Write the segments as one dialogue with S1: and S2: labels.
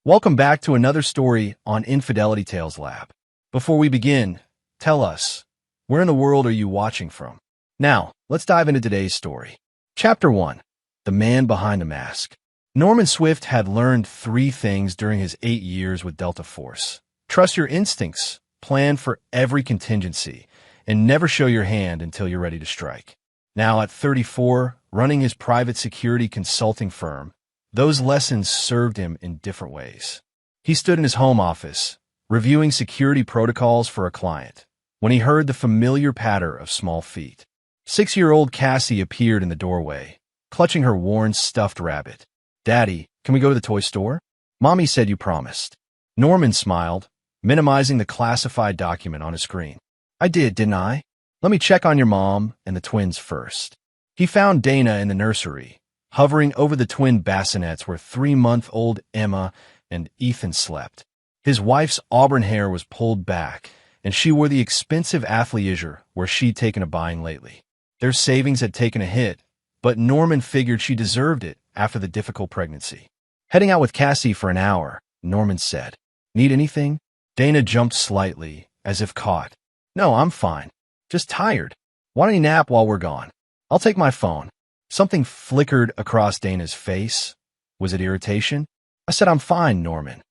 S1: Welcome back to another story on Infidelity Tales Lab. Before we begin, tell us, where in the world are you watching from? Now, let's dive into today's story. Chapter 1. The Man Behind the Mask. Norman Swift had learned 3 things during his 8 years with Delta Force. Trust your instincts, plan for every contingency, and never show your hand until you're ready to strike. Now, at 34, running his private security consulting firm, those lessons served him in different ways. He stood in his home office, reviewing security protocols for a client, when he heard the familiar patter of small feet. 6-year-old Cassie appeared in the doorway, clutching her worn stuffed rabbit. "Daddy, can we go to the toy store? Mommy said you promised." Norman smiled, minimizing the classified document on his screen. "I did, didn't I? Let me check on your mom and the twins first." He found Dana in the nursery, hovering over the twin bassinets where 3-month-old Emma and Ethan slept. His wife's auburn hair was pulled back, and she wore the expensive athleisure where she'd taken a buying lately. Their savings had taken a hit, but Norman figured she deserved it after the difficult pregnancy. "Heading out with Cassie for an hour," Norman said. "Need anything?" Dana jumped slightly, as if caught. "No, I'm fine. Just tired. Why don't you nap while we're gone? I'll take my phone." Something flickered across Dana's face. Was it irritation? "I said I'm fine, Norman."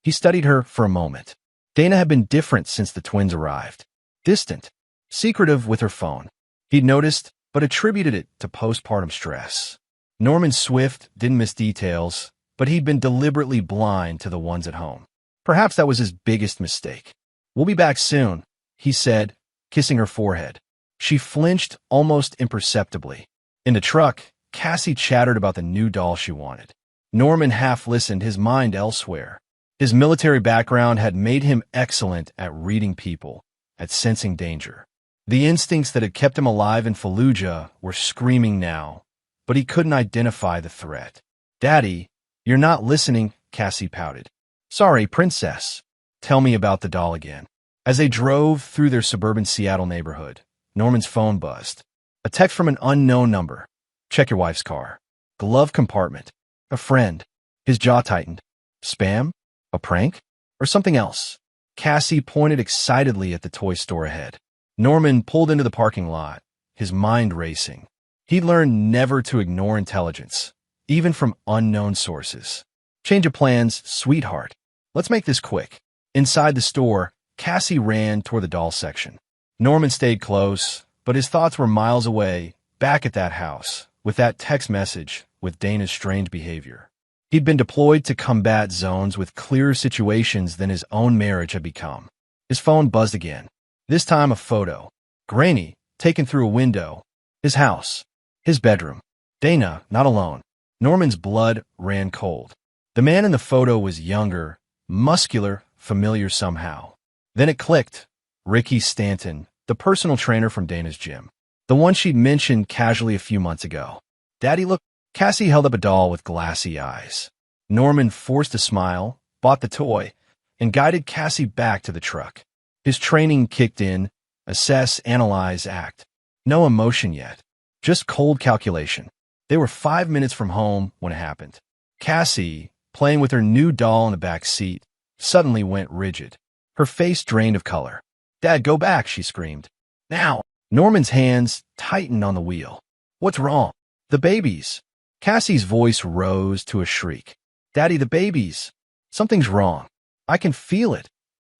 S1: He studied her for a moment. Dana had been different since the twins arrived. Distant, secretive with her phone. He'd noticed, but attributed it to postpartum stress. Norman Swift didn't miss details, but he'd been deliberately blind to the ones at home. Perhaps that was his biggest mistake. "We'll be back soon," he said, kissing her forehead. She flinched almost imperceptibly. In the truck, Cassie chattered about the new doll she wanted. Norman half listened, his mind elsewhere. His military background had made him excellent at reading people, at sensing danger. The instincts that had kept him alive in Fallujah were screaming now, but he couldn't identify the threat. "Daddy, you're not listening," Cassie pouted. "Sorry, princess." "Tell me about the doll again." As they drove through their suburban Seattle neighborhood, Norman's phone buzzed. A text from an unknown number. "Check your wife's car." Glove compartment. A friend. His jaw tightened. Spam? A prank? Or something else? Cassie pointed excitedly at the toy store ahead. Norman pulled into the parking lot, his mind racing. He'd learned never to ignore intelligence, even from unknown sources. "Change of plans, sweetheart. Let's make this quick." Inside the store, Cassie ran toward the doll section. Norman stayed close, but his thoughts were miles away, back at that house, with that text message, with Dana's strange behavior. He'd been deployed to combat zones with clearer situations than his own marriage had become. His phone buzzed again. This time a photo. Grainy, taken through a window. His house. His bedroom. Dana, not alone. Norman's blood ran cold. The man in the photo was younger, muscular, familiar somehow. Then it clicked. Ricky Stanton, the personal trainer from Dana's gym. The one she'd mentioned casually a few months ago. "Daddy, look." Cassie held up a doll with glassy eyes. Norman forced a smile, bought the toy, and guided Cassie back to the truck. His training kicked in. Assess, analyze, act. No emotion yet. Just cold calculation. They were 5 minutes from home when it happened. Cassie, playing with her new doll in the back seat, suddenly went rigid. Her face drained of color. "Dad, go back," she screamed. "Now!" Norman's hands tightened on the wheel. "What's wrong?" "The babies." Cassie's voice rose to a shriek. "Daddy, the babies. Something's wrong. I can feel it."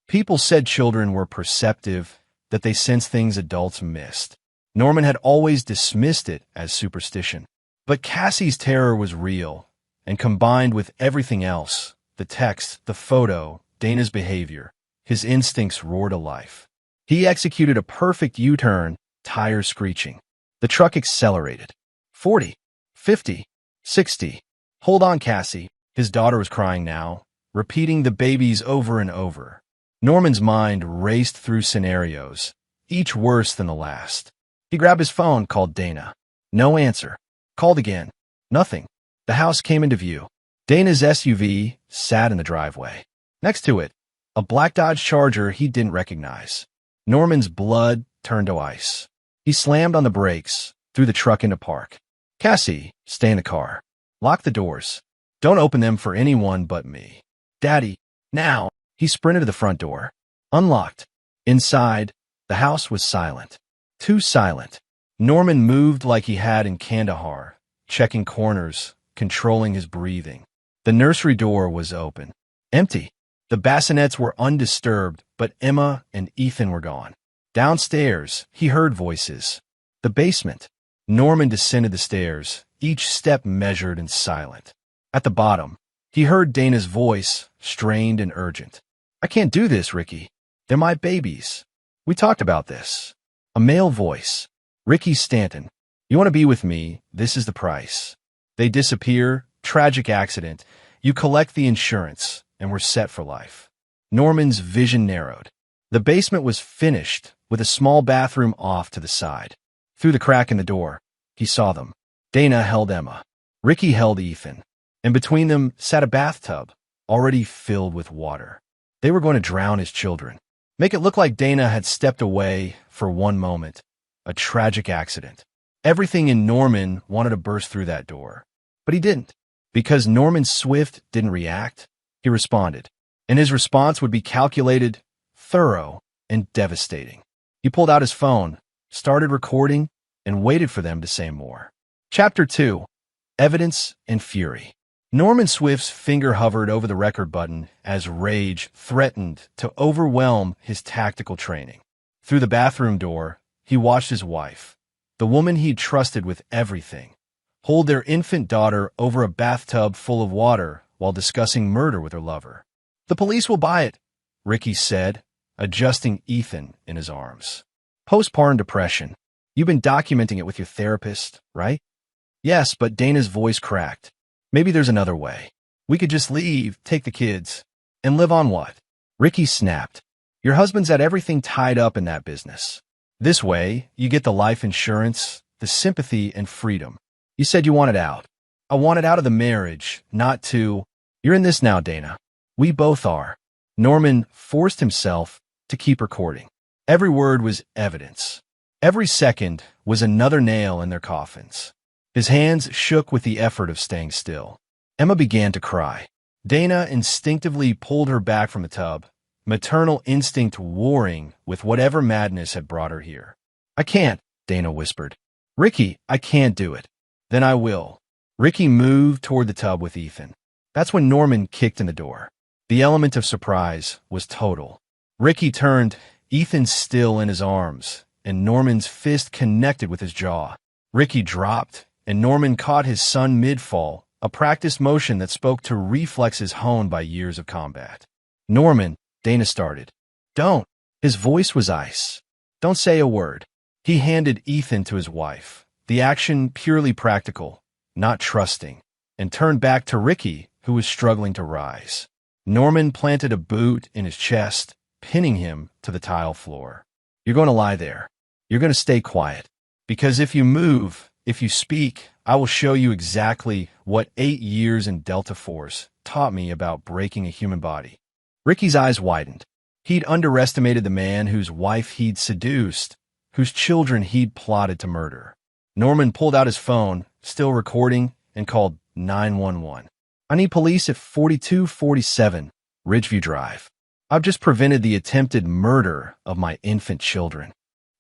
S1: People said children were perceptive, that they sensed things adults missed. Norman had always dismissed it as superstition. But Cassie's terror was real, and combined with everything else, the text, the photo, Dana's behavior, his instincts roared to life. He executed a perfect U-turn, tires screeching. The truck accelerated. 40, 50, 60. "Hold on, Cassie." His daughter was crying now, repeating the babies over and over. Norman's mind raced through scenarios, each worse than the last. He grabbed his phone, called Dana. No answer. Called again. Nothing. The house came into view. Dana's SUV sat in the driveway. Next to it, a black Dodge Charger he didn't recognize. Norman's blood turned to ice. He slammed on the brakes, threw the truck into park. "Cassie, stay in the car. Lock the doors. Don't open them for anyone but me." Daddy, now! He sprinted to the front door. Unlocked. Inside, the house was silent. Too silent. Norman moved like he had in Kandahar, checking corners, controlling his breathing. The nursery door was open. Empty. The bassinets were undisturbed, but Emma and Ethan were gone. Downstairs, he heard voices. The basement. Norman descended the stairs, each step measured and silent. At the bottom, he heard Dana's voice, strained and urgent. I can't do this, Ricky. They're my babies. We talked about this. A male voice. Ricky Stanton. You want to be with me, this is the price. They disappear, tragic accident. You collect the insurance, and we're set for life. Norman's vision narrowed. The basement was finished, with a small bathroom off to the side. Through the crack in the door, he saw them. Dana held Emma. Ricky held Ethan. And between them sat a bathtub, already filled with water. They were going to drown his children. Make it look like Dana had stepped away for one moment. A tragic accident. Everything in Norman wanted to burst through that door. But he didn't. Because Norman Swift didn't react, he responded. And his response would be calculated, thorough, and devastating. He pulled out his phone, started recording, and waited for them to say more. Chapter 2. Evidence and Fury. Norman Swift's finger hovered over the record button as rage threatened to overwhelm his tactical training. Through the bathroom door, he watched his wife, the woman he'd trusted with everything, hold their infant daughter over a bathtub full of water while discussing murder with her lover. The police will buy it, Ricky said, adjusting Ethan in his arms. Postpartum depression. You've been documenting it with your therapist, right? Yes, but Dana's voice cracked. Maybe there's another way. We could just leave, take the kids, and live on what? Ricky snapped. Your husband's had everything tied up in that business. This way, you get the life insurance, the sympathy, and freedom. You said you wanted out. I wanted out of the marriage, not to... You're in this now, Dana. We both are. Norman forced himself to keep recording. Every word was evidence. Every second was another nail in their coffins. His hands shook with the effort of staying still. Emma began to cry. Dana instinctively pulled her back from the tub, maternal instinct warring with whatever madness had brought her here. I can't, Dana whispered. Ricky, I can't do it. Then I will. Ricky moved toward the tub with Ethan. That's when Norman kicked in the door. The element of surprise was total. Ricky turned, Ethan still in his arms, and Norman's fist connected with his jaw. Ricky dropped, and Norman caught his son mid-fall, a practiced motion that spoke to reflexes honed by years of combat. Norman, Dana started. Don't. His voice was ice. Don't say a word. He handed Ethan to his wife, the action purely practical, not trusting, and turned back to Ricky, who was struggling to rise. Norman planted a boot in his chest, pinning him to the tile floor. You're going to lie there. You're going to stay quiet. Because if you move, if you speak, I will show you exactly what 8 years in Delta Force taught me about breaking a human body. Ricky's eyes widened. He'd underestimated the man whose wife he'd seduced, whose children he'd plotted to murder. Norman pulled out his phone, still recording, and called 911. I need police at 4247 Ridgeview Drive. I've just prevented the attempted murder of my infant children.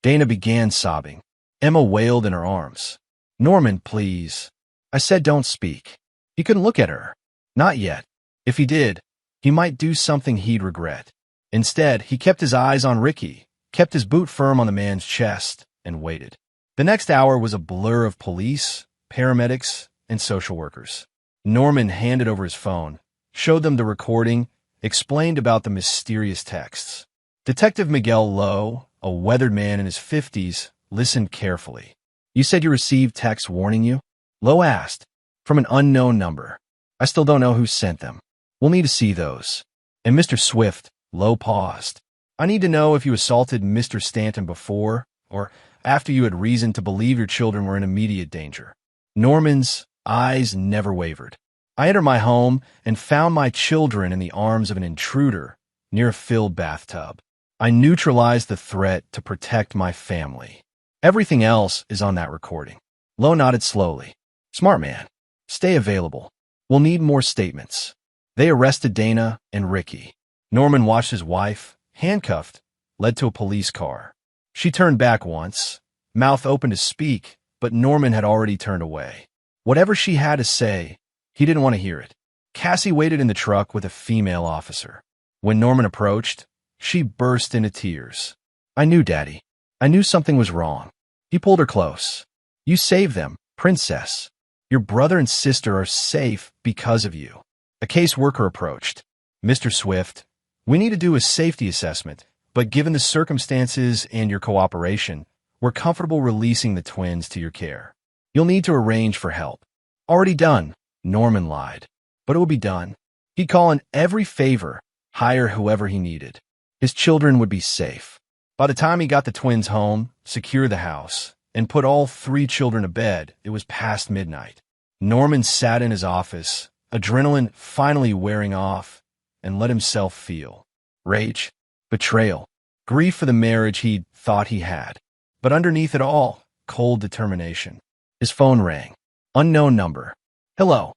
S1: Dana began sobbing. Emma wailed in her arms. Norman, please. I said don't speak. He couldn't look at her. Not yet. If he did, he might do something he'd regret. Instead, he kept his eyes on Ricky, kept his boot firm on the man's chest, and waited. The next hour was a blur of police, paramedics, and social workers. Norman handed over his phone, showed them the recording, explained about the mysterious texts. Detective Miguel Lowe, a weathered man in his 50s, listened carefully. You said you received texts warning you? Lowe asked. From an unknown number. I still don't know who sent them. We'll need to see those. And Mr. Swift, Lowe paused. I need to know if you assaulted Mr. Stanton before or after you had reason to believe your children were in immediate danger. Norman's eyes never wavered. I entered my home and found my children in the arms of an intruder near a filled bathtub. I neutralized the threat to protect my family. Everything else is on that recording. Lowe nodded slowly. Smart man. Stay available. We'll need more statements. They arrested Dana and Ricky. Norman watched his wife, handcuffed, led to a police car. She turned back once, mouth open to speak, but Norman had already turned away. Whatever she had to say, he didn't want to hear it. Cassie waited in the truck with a female officer. When Norman approached, she burst into tears. "I knew, Daddy. I knew something was wrong." He pulled her close. "You saved them, Princess. Your brother and sister are safe because of you." A caseworker approached. "Mr. Swift, we need to do a safety assessment, but given the circumstances and your cooperation, we're comfortable releasing the twins to your care. You'll need to arrange for help." "Already done," Norman lied. "But it will be done." He'd call in every favor, hire whoever he needed. His children would be safe. By the time he got the twins home, secure the house, and put all 3 children to bed, it was past midnight. Norman sat in his office, adrenaline finally wearing off, and let himself feel rage, betrayal, grief for the marriage he'd thought he had. But underneath it all, cold determination. His phone rang. Unknown number. "Hello.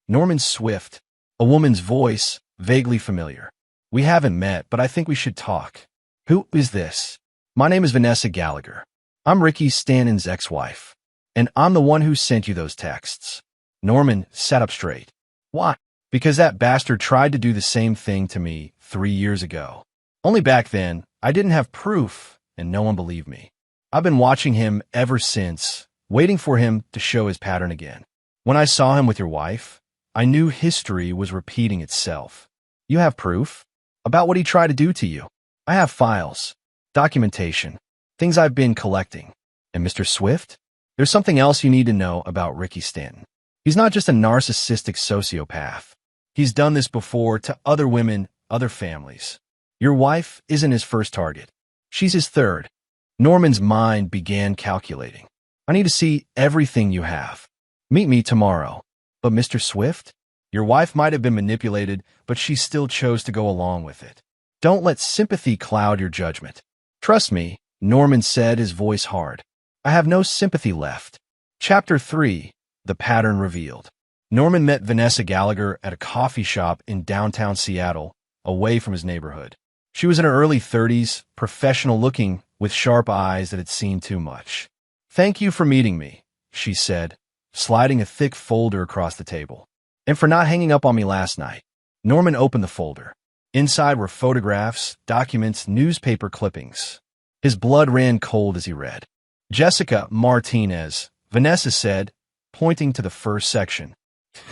S1: Norman Swift." A woman's voice, vaguely familiar. "We haven't met, but I think we should talk." "Who is this?" "My name is Vanessa Gallagher. I'm Ricky Stanton's ex-wife, and I'm the one who sent you those texts." Norman sat up straight. "Why?" "Because that bastard tried to do the same thing to me 3 years ago. Only back then, I didn't have proof, and no one believed me. I've been watching him ever since, waiting for him to show his pattern again. When I saw him with your wife, I knew history was repeating itself." "You have proof?" "About what he tried to do to you. I have files, documentation, things I've been collecting." "And Mr. Swift? There's something else you need to know about Ricky Stanton. He's not just a narcissistic sociopath. He's done this before to other women, other families. Your wife isn't his first target. She's his third." Norman's mind began calculating. "I need to see everything you have. Meet me tomorrow." "But Mr. Swift, your wife might have been manipulated, but she still chose to go along with it. Don't let sympathy cloud your judgment." "Trust me," Norman said, his voice hard. "I have no sympathy left." Chapter 3. The Pattern Revealed. Norman met Vanessa Gallagher at a coffee shop in downtown Seattle, away from his neighborhood. She was in her early 30s, professional-looking, with sharp eyes that had seen too much. "Thank you for meeting me," she said, sliding a thick folder across the table. "And for not hanging up on me last night." Norman opened the folder. Inside were photographs, documents, newspaper clippings. His blood ran cold as he read. "Jessica Martinez," Vanessa said, pointing to the first section.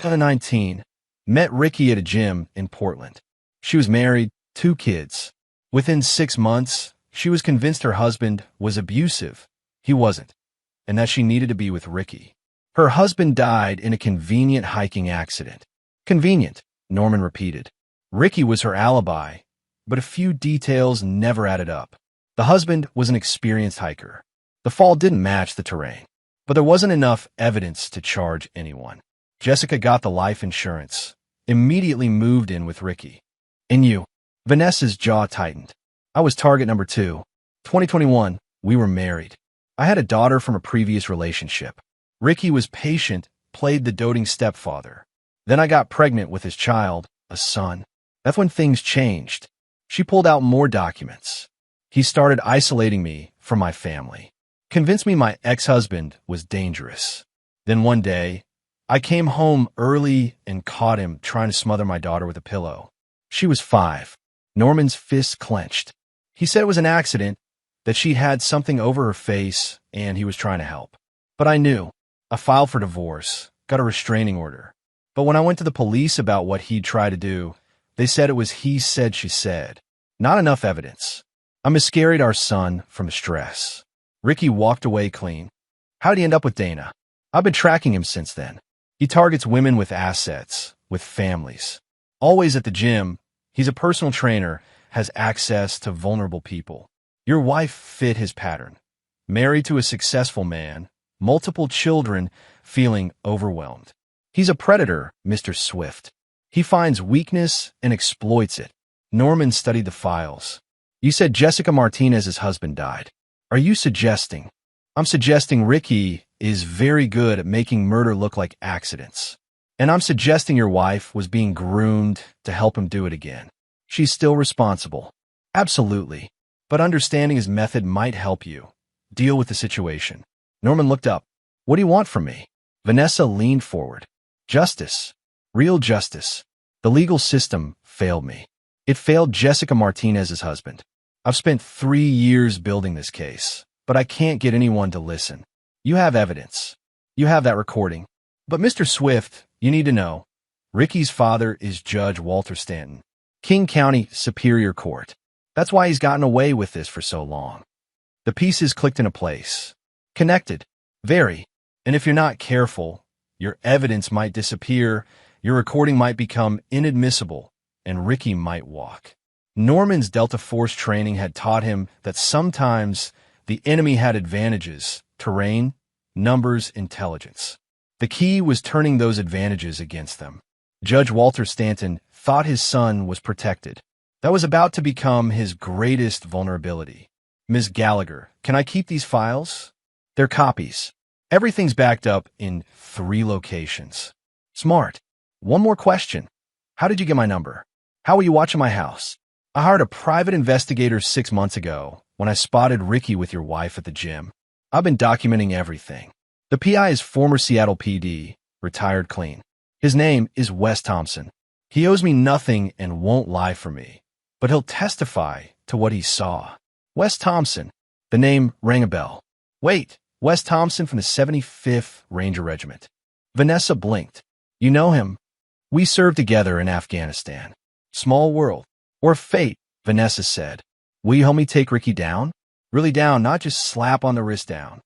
S1: 19. Met Ricky at a gym in Portland. She was married, 2 kids. Within 6 months, she was convinced her husband was abusive. He wasn't, and that she needed to be with Ricky. Her husband died in a convenient hiking accident. "Convenient," Norman repeated. Ricky was her alibi, but a few details never added up. The husband was an experienced hiker. The fall didn't match the terrain, but there wasn't enough evidence to charge anyone. Jessica got the life insurance, immediately moved in with Ricky. "And you?" Vanessa's jaw tightened. "I was target number 2. 2021, we were married. I had a daughter from a previous relationship. Ricky was patient, played the doting stepfather. Then I got pregnant with his child, a son. That's when things changed. She pulled out more documents. He started isolating me from my family. Convinced me my ex-husband was dangerous. Then one day, I came home early and caught him trying to smother my daughter with a pillow. She was 5. Norman's fists clenched. He said it was an accident, that she'd had something over her face, and he was trying to help. But I knew. I filed for divorce, got a restraining order. But when I went to the police about what he'd tried to do, they said it was he said, she said. Not enough evidence. I miscarried our son from stress. Ricky walked away clean. How'd he end up with Dana? I've been tracking him since then. He targets women with assets, with families. Always at the gym, he's a personal trainer, has access to vulnerable people. Your wife fit his pattern. Married to a successful man, multiple children, feeling overwhelmed. He's a predator, Mr. Swift. He finds weakness and exploits it. Norman studied the files. You said Jessica Martinez's husband died. Are you suggesting? I'm suggesting Ricky is very good at making murder look like accidents. And I'm suggesting your wife was being groomed to help him do it again. She's still responsible. Absolutely. But understanding his method might help you deal with the situation. Norman looked up. What do you want from me? Vanessa leaned forward. Justice. Real justice. The legal system failed me. It failed Jessica Martinez's husband. I've spent 3 years building this case, but I can't get anyone to listen. You have evidence. You have that recording. But Mr. Swift, you need to know, Ricky's father is Judge Walter Stanton, King County Superior Court. That's why he's gotten away with this for so long. The pieces clicked into place. Connected. Very. And if you're not careful, your evidence might disappear, your recording might become inadmissible, and Ricky might walk. Norman's Delta Force training had taught him that sometimes the enemy had advantages: terrain, numbers, intelligence. The key was turning those advantages against them. Judge Walter Stanton thought his son was protected. That was about to become his greatest vulnerability. Ms. Gallagher, can I keep these files? They're copies. Everything's backed up in 3 locations. Smart. One more question. How did you get my number? How were you watching my house? I hired a private investigator 6 months ago when I spotted Ricky with your wife at the gym. I've been documenting everything. The PI is former Seattle PD, retired clean. His name is Wes Thompson. He owes me nothing and won't lie for me, but he'll testify to what he saw. Wes Thompson. The name rang a bell. Wait, Wes Thompson from the 75th Ranger Regiment. Vanessa blinked. You know him? We served together in Afghanistan. Small world. Or fate, Vanessa said. Will you help me take Ricky down? Really down, not just slap on the wrist down.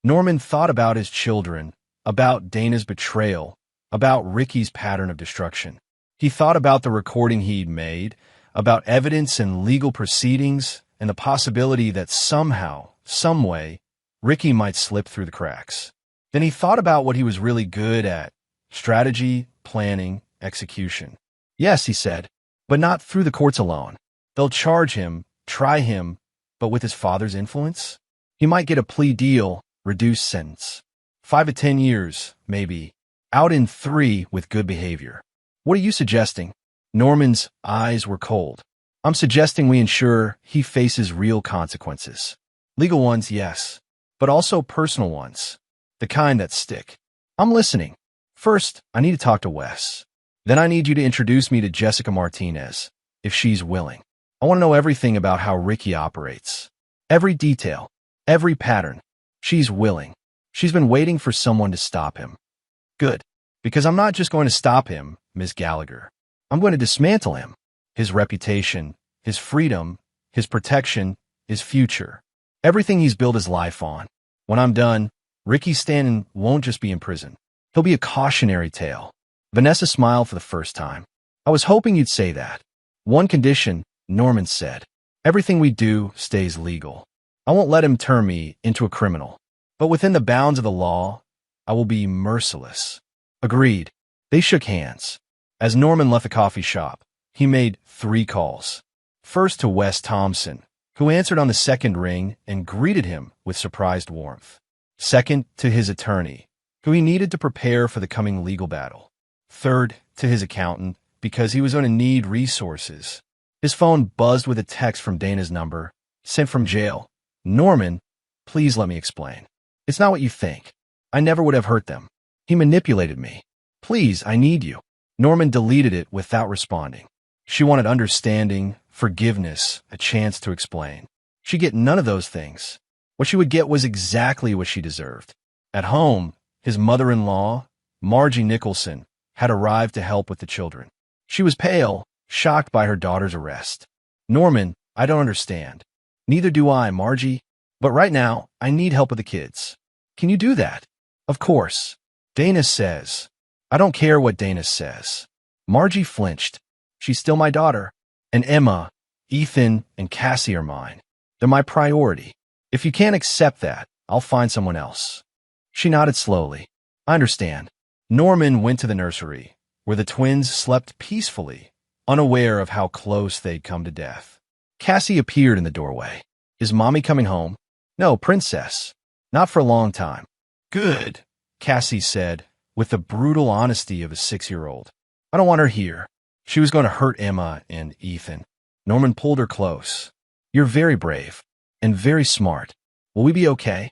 S1: Norman thought about his children, about Dana's betrayal, about Ricky's pattern of destruction. He thought about the recording he'd made, about evidence and legal proceedings, and the possibility that somehow, some way, Ricky might slip through the cracks. Then he thought about what he was really good at: strategy, planning, execution. Yes, he said, but not through the courts alone. They'll charge him, try him, but with his father's influence? He might get a plea deal, reduced sentence. 5 to 10 years, maybe. Out in 3 with good behavior. What are you suggesting? Norman's eyes were cold. I'm suggesting we ensure he faces real consequences. Legal ones, yes, but also personal ones. The kind that stick. I'm listening. First, I need to talk to Wes. Then I need you to introduce me to Jessica Martinez, if she's willing. I want to know everything about how Ricky operates. Every detail. Every pattern. She's willing. She's been waiting for someone to stop him. Good. Because I'm not just going to stop him, Ms. Gallagher. I'm going to dismantle him. His reputation, his freedom, his protection, his future. Everything he's built his life on. When I'm done, Ricky Stanton won't just be in prison. He'll be a cautionary tale. Vanessa smiled for the first time. I was hoping you'd say that. One condition, Norman said. Everything we do stays legal. I won't let him turn me into a criminal. But within the bounds of the law, I will be merciless. Agreed. They shook hands. As Norman left the coffee shop, he made 3 calls. First to Wes Thompson, who answered on the second ring and greeted him with surprised warmth. Second to his attorney, who he needed to prepare for the coming legal battle. Third to his accountant, because he was going to need resources. His phone buzzed with a text from Dana's number, sent from jail. Norman, please let me explain. It's not what you think. I never would have hurt them. He manipulated me. Please, I need you. Norman deleted it without responding. She wanted understanding, forgiveness, a chance to explain. She'd get none of those things. What she would get was exactly what she deserved. At home, his mother-in-law, Margie Nicholson, had arrived to help with the children. She was pale, shocked by her daughter's arrest. Norman, I don't understand. Neither do I, Margie. But right now, I need help with the kids. Can you do that? Of course. Dana says. I don't care what Dana says. Margie flinched. She's still my daughter. And Emma, Ethan, and Cassie are mine. They're my priority. If you can't accept that, I'll find someone else. She nodded slowly. I understand. Norman went to the nursery, where the twins slept peacefully, unaware of how close they'd come to death. Cassie appeared in the doorway. Is Mommy coming home? No, Princess. Not for a long time. Good, Cassie said, with the brutal honesty of a 6-year-old. I don't want her here. She was going to hurt Emma and Ethan. Norman pulled her close. You're very brave and very smart. Will we be okay?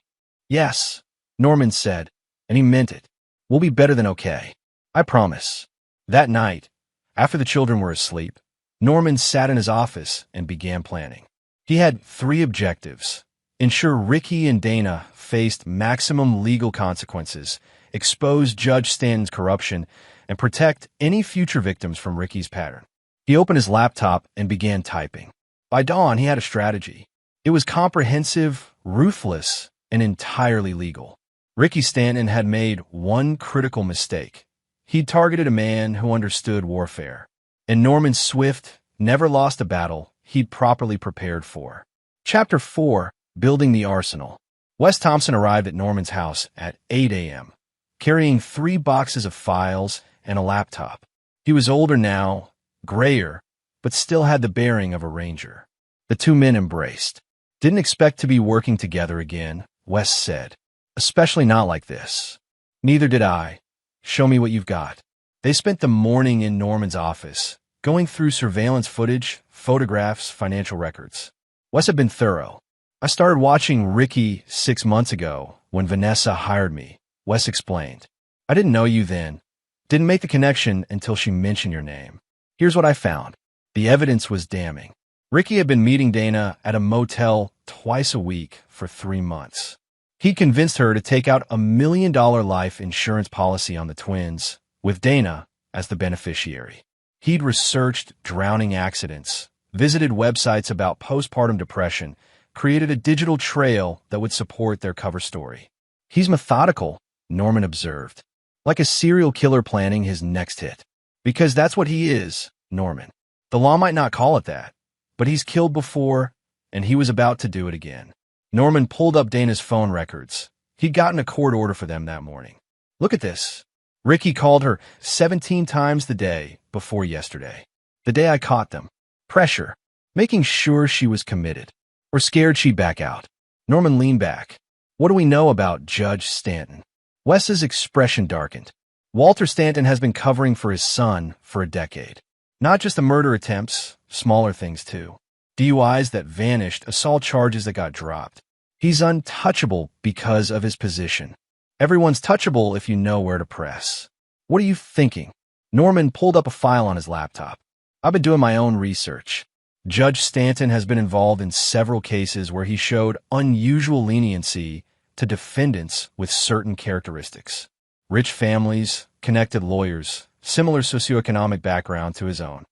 S1: Yes, Norman said, and he meant it. We'll be better than okay. I promise. That night, after the children were asleep, Norman sat in his office and began planning. He had 3 objectives: ensure Ricky and Dana faced maximum legal consequences, expose Judge Stanton's corruption, and protect any future victims from Ricky's pattern. He opened his laptop and began typing. By dawn, he had a strategy. It was comprehensive, ruthless, and entirely legal. Ricky Stanton had made one critical mistake. He'd targeted a man who understood warfare, and Norman Swift never lost a battle he'd properly prepared for. Chapter 4, Building the Arsenal. Wes Thompson arrived at Norman's house at 8 a.m., carrying 3 boxes of files and a laptop. He was older now, grayer, but still had the bearing of a ranger. The 2 men embraced. Didn't expect to be working together again, Wes said. Especially not like this. Neither did I. Show me what you've got. They spent the morning in Norman's office, going through surveillance footage, photographs, financial records. Wes had been thorough. I started watching Ricky 6 months ago when Vanessa hired me, Wes explained. I didn't know you then. Didn't make the connection until she mentioned your name. Here's what I found. The evidence was damning. Ricky had been meeting Dana at a motel twice a week for 3 months. He convinced her to take out $1 million life insurance policy on the twins, with Dana as the beneficiary. He'd researched drowning accidents, visited websites about postpartum depression, created a digital trail that would support their cover story. He's methodical, Norman observed, like a serial killer planning his next hit. Because that's what he is, Norman. The law might not call it that, but he's killed before, and he was about to do it again. Norman pulled up Dana's phone records. He'd gotten a court order for them that morning. Look at this. Ricky called her 17 times the day before yesterday. The day I caught them. Pressure. Making sure she was committed. Or scared she'd back out. Norman leaned back. What do we know about Judge Stanton? Wes's expression darkened. Walter Stanton has been covering for his son for a decade. Not just the murder attempts, smaller things too. DUIs that vanished, assault charges that got dropped. He's untouchable because of his position. Everyone's touchable if you know where to press. What are you thinking? Norman pulled up a file on his laptop. I've been doing my own research. Judge Stanton has been involved in several cases where he showed unusual leniency to defendants with certain characteristics. Rich families, connected lawyers, similar socioeconomic background to his own.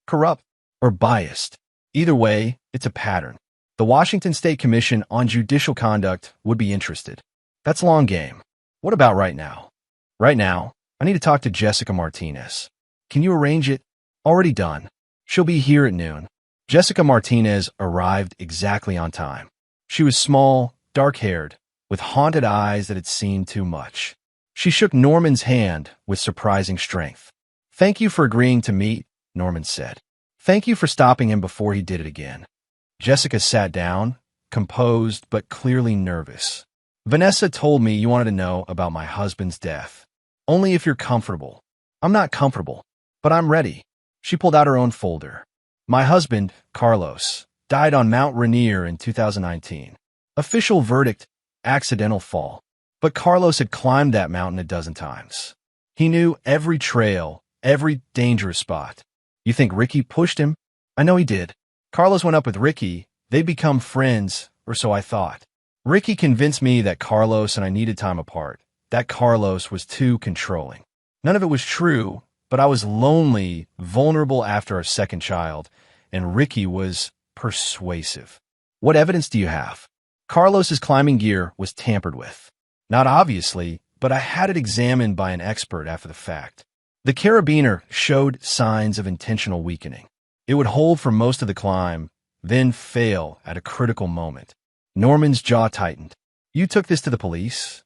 S1: Corrupt or biased. Either way, it's a pattern. The Washington State Commission on Judicial Conduct would be interested. That's long game. What about right now? Right now, I need to talk to Jessica Martinez. Can you arrange it? Already done. She'll be here at noon. Jessica Martinez arrived exactly on time. She was small, dark-haired, with haunted eyes that had seen too much. She shook Norman's hand with surprising strength. Thank you for agreeing to meet, Norman said. Thank you for stopping him before he did it again. Jessica sat down, composed but clearly nervous. Vanessa told me you wanted to know about my husband's death. Only if you're comfortable. I'm not comfortable, but I'm ready. She pulled out her own folder. My husband, Carlos, died on Mount Rainier in 2019. Official verdict, accidental fall. But Carlos had climbed that mountain a dozen times. He knew every trail, every dangerous spot. You think Ricky pushed him? I know he did. Carlos went up with Ricky. They'd become friends, or so I thought. Ricky convinced me that Carlos and I needed time apart. That Carlos was too controlling. None of it was true, but I was lonely, vulnerable after our second child, and Ricky was persuasive. What evidence do you have? Carlos's climbing gear was tampered with. Not obviously, but I had it examined by an expert after the fact. The carabiner showed signs of intentional weakening. It would hold for most of the climb, then fail at a critical moment. Norman's jaw tightened. You took this to the police?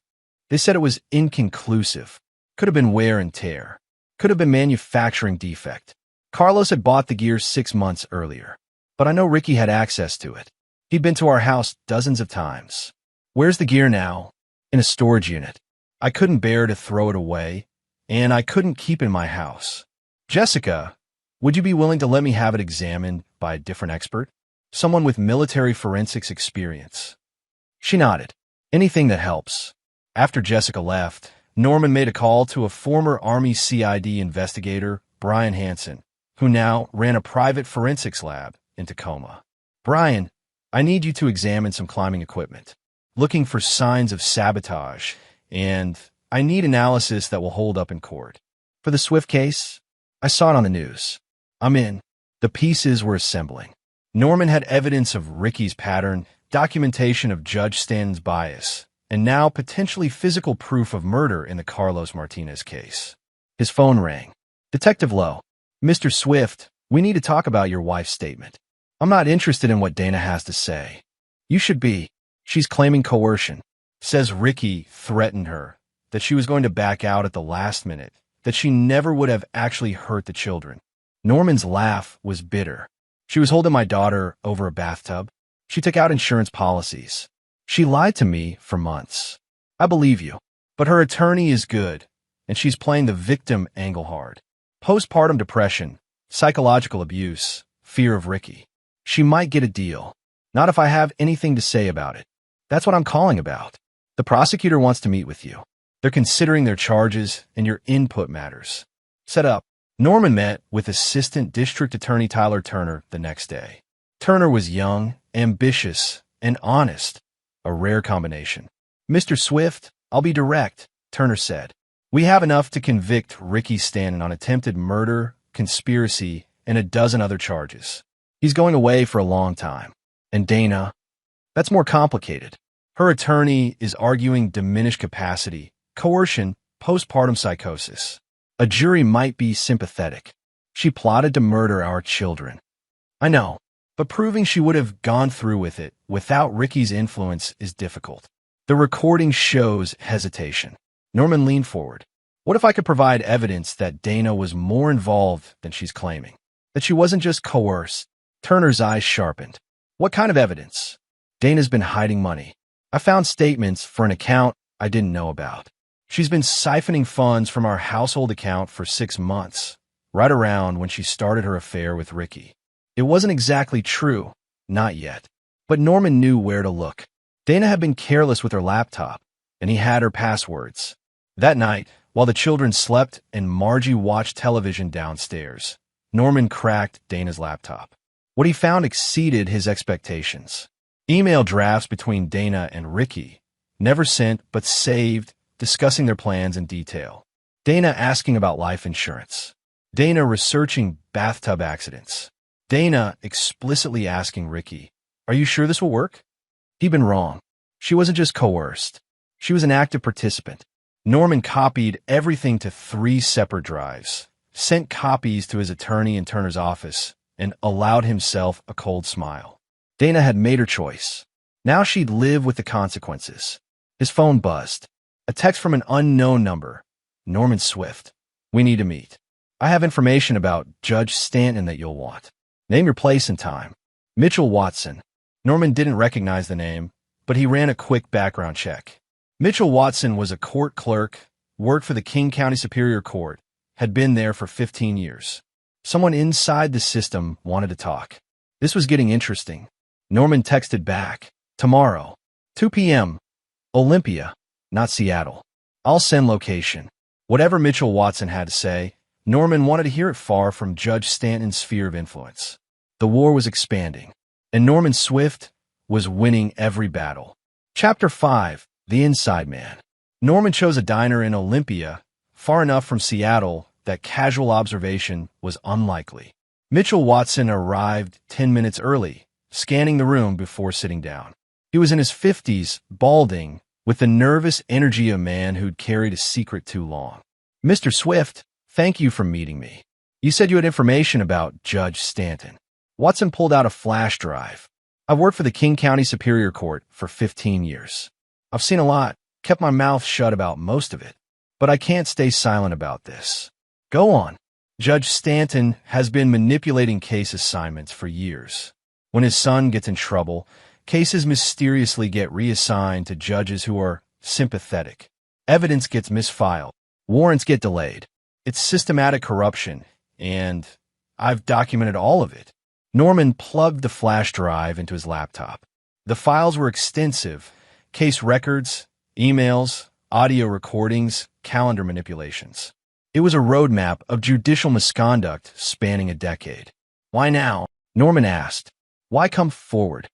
S1: They said it was inconclusive. Could have been wear and tear. Could have been manufacturing defect. Carlos had bought the gear 6 months earlier. But I know Ricky had access to it. He'd been to our house dozens of times. Where's the gear now? In a storage unit. I couldn't bear to throw it away. and I couldn't keep it in my house. Jessica, would you be willing to let me have it examined by a different expert? Someone with military forensics experience. She nodded. Anything that helps. After Jessica left, Norman made a call to a former Army CID investigator, Brian Hansen, who now ran a private forensics lab in Tacoma. Brian, I need you to examine some climbing equipment, looking for signs of sabotage, and I need analysis that will hold up in court. For the Swift case, I saw it on the news. I'm in. The pieces were assembling. Norman had evidence of Ricky's pattern, documentation of Judge Stanton's bias, and now potentially physical proof of murder in the Carlos Martinez case. His phone rang. Detective Lowe, Mr. Swift, we need to talk about your wife's statement. I'm not interested in what Dana has to say. You should be. She's claiming coercion. Says Ricky threatened her, that she was going to back out at the last minute, that she never would have actually hurt the children. Norman's laugh was bitter. She was holding my daughter over a bathtub. She took out insurance policies. She lied to me for months. I believe you. But her attorney is good, and she's playing the victim angle hard. Postpartum depression, psychological abuse, fear of Ricky. She might get a deal. Not if I have anything to say about it. That's what I'm calling about. The prosecutor wants to meet with you. They're considering their charges, and your input matters. Set up. Norman met with Assistant District Attorney Tyler Turner the next day. Turner was young, ambitious, and honest, a rare combination. Mr. Swift, I'll be direct, Turner said. We have enough to convict Ricky Stanton on attempted murder, conspiracy, and a dozen other charges. He's going away for a long time. And Dana, that's more complicated. Her attorney is arguing diminished capacity, coercion, postpartum psychosis. A jury might be sympathetic. She plotted to murder our children. I know, but proving she would have gone through with it without Ricky's influence is difficult. The recording shows hesitation. Norman leaned forward. What if I could provide evidence that Dana was more involved than she's claiming? That she wasn't just coerced? Turner's eyes sharpened. What kind of evidence? Dana's been hiding money. I found statements for an account I didn't know about. She's been siphoning funds from our household account for 6 months, right around when she started her affair with Ricky. It wasn't exactly true, not yet. But Norman knew where to look. Dana had been careless with her laptop, and he had her passwords. That night, while the children slept and Margie watched television downstairs, Norman cracked Dana's laptop. What he found exceeded his expectations. Email drafts between Dana and Ricky, never sent but saved, discussing their plans in detail. Dana asking about life insurance. Dana researching bathtub accidents. Dana explicitly asking Ricky, "Are you sure this will work?" He'd been wrong. She wasn't just coerced. She was an active participant. Norman copied everything to 3 separate drives, sent copies to his attorney in Turner's office, and allowed himself a cold smile. Dana had made her choice. Now she'd live with the consequences. His phone buzzed. A text from an unknown number. Norman Swift. We need to meet. I have information about Judge Stanton that you'll want. Name your place and time. Mitchell Watson. Norman didn't recognize the name, but he ran a quick background check. Mitchell Watson was a court clerk, worked for the King County Superior Court, had been there for 15 years. Someone inside the system wanted to talk. This was getting interesting. Norman texted back. Tomorrow, 2 p.m., Olympia, not Seattle. I'll send location. Whatever Mitchell Watson had to say, Norman wanted to hear it far from Judge Stanton's sphere of influence. The war was expanding, and Norman Swift was winning every battle. Chapter 5, The Inside Man. Norman chose a diner in Olympia, far enough from Seattle that casual observation was unlikely. Mitchell Watson arrived 10 minutes early, scanning the room before sitting down. He was in his 50s, balding, with the nervous energy of a man who'd carried a secret too long. Mr. Swift, thank you for meeting me. You said you had information about Judge Stanton. Watson pulled out a flash drive. I've worked for the King County Superior Court for 15 years. I've seen a lot, kept my mouth shut about most of it, but I can't stay silent about this. Go on. Judge Stanton has been manipulating case assignments for years. When his son gets in trouble, cases mysteriously get reassigned to judges who are sympathetic. Evidence gets misfiled. Warrants get delayed. It's systematic corruption, and I've documented all of it. Norman plugged the flash drive into his laptop. The files were extensive: case records, emails, audio recordings, calendar manipulations. It was a roadmap of judicial misconduct spanning a decade. "Why now?" Norman asked. "Why come forward?"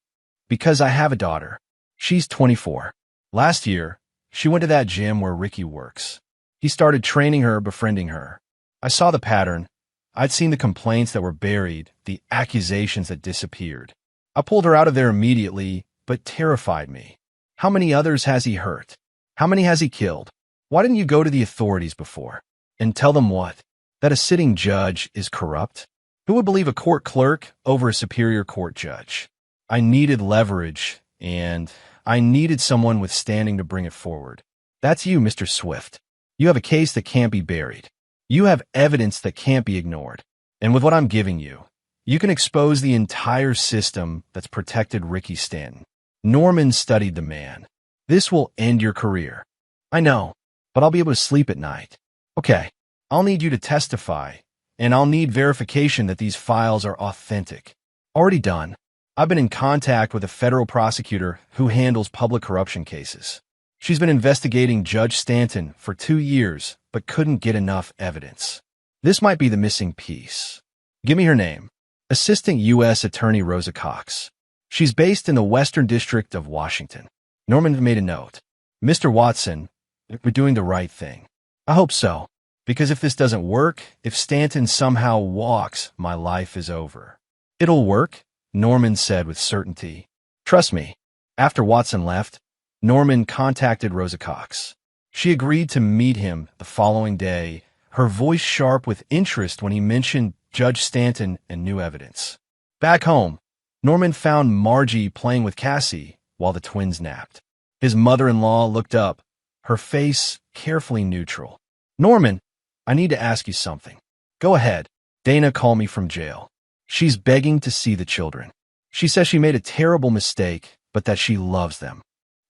S1: "Because I have a daughter. She's 24. Last year, she went to that gym where Ricky works. He started training her, befriending her. I saw the pattern. I'd seen the complaints that were buried, the accusations that disappeared. I pulled her out of there immediately, but terrified me. How many others has he hurt? How many has he killed? Why didn't you go to the authorities before? And tell them what? That a sitting judge is corrupt? Who would believe a court clerk over a superior court judge? I needed leverage, and I needed someone with standing to bring it forward. That's you, Mr. Swift. You have a case that can't be buried. You have evidence that can't be ignored. And with what I'm giving you, you can expose the entire system that's protected Ricky Stanton." Norman studied the man. "This will end your career." "I know, but I'll be able to sleep at night." "Okay, I'll need you to testify, and I'll need verification that these files are authentic." "Already done. I've been in contact with a federal prosecutor who handles public corruption cases. She's been investigating Judge Stanton for 2 years, but couldn't get enough evidence. This might be the missing piece." "Give me her name." "Assistant U.S. Attorney Rosa Cox. She's based in the Western District of Washington." Norman made a note. "Mr. Watson, we're doing the right thing." "I hope so, because if this doesn't work, if Stanton somehow walks, my life is over." "It'll work," Norman said with certainty. "Trust me." After Watson left, Norman contacted Rosa Cox. She agreed to meet him the following day, her voice sharp with interest when he mentioned Judge Stanton and new evidence. Back home, Norman found Margie playing with Cassie while the twins napped. His mother-in-law looked up, her face carefully neutral. "Norman, I need to ask you something." "Go ahead." "Dana called me from jail. She's begging to see the children. She says she made a terrible mistake, but that she loves them."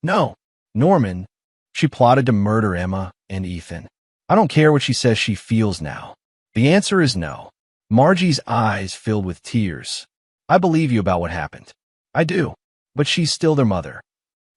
S1: "No, Norman, she plotted to murder Emma and Ethan. I don't care what she says she feels now. The answer is no." Margie's eyes filled with tears. "I believe you about what happened. I do, but she's still their mother.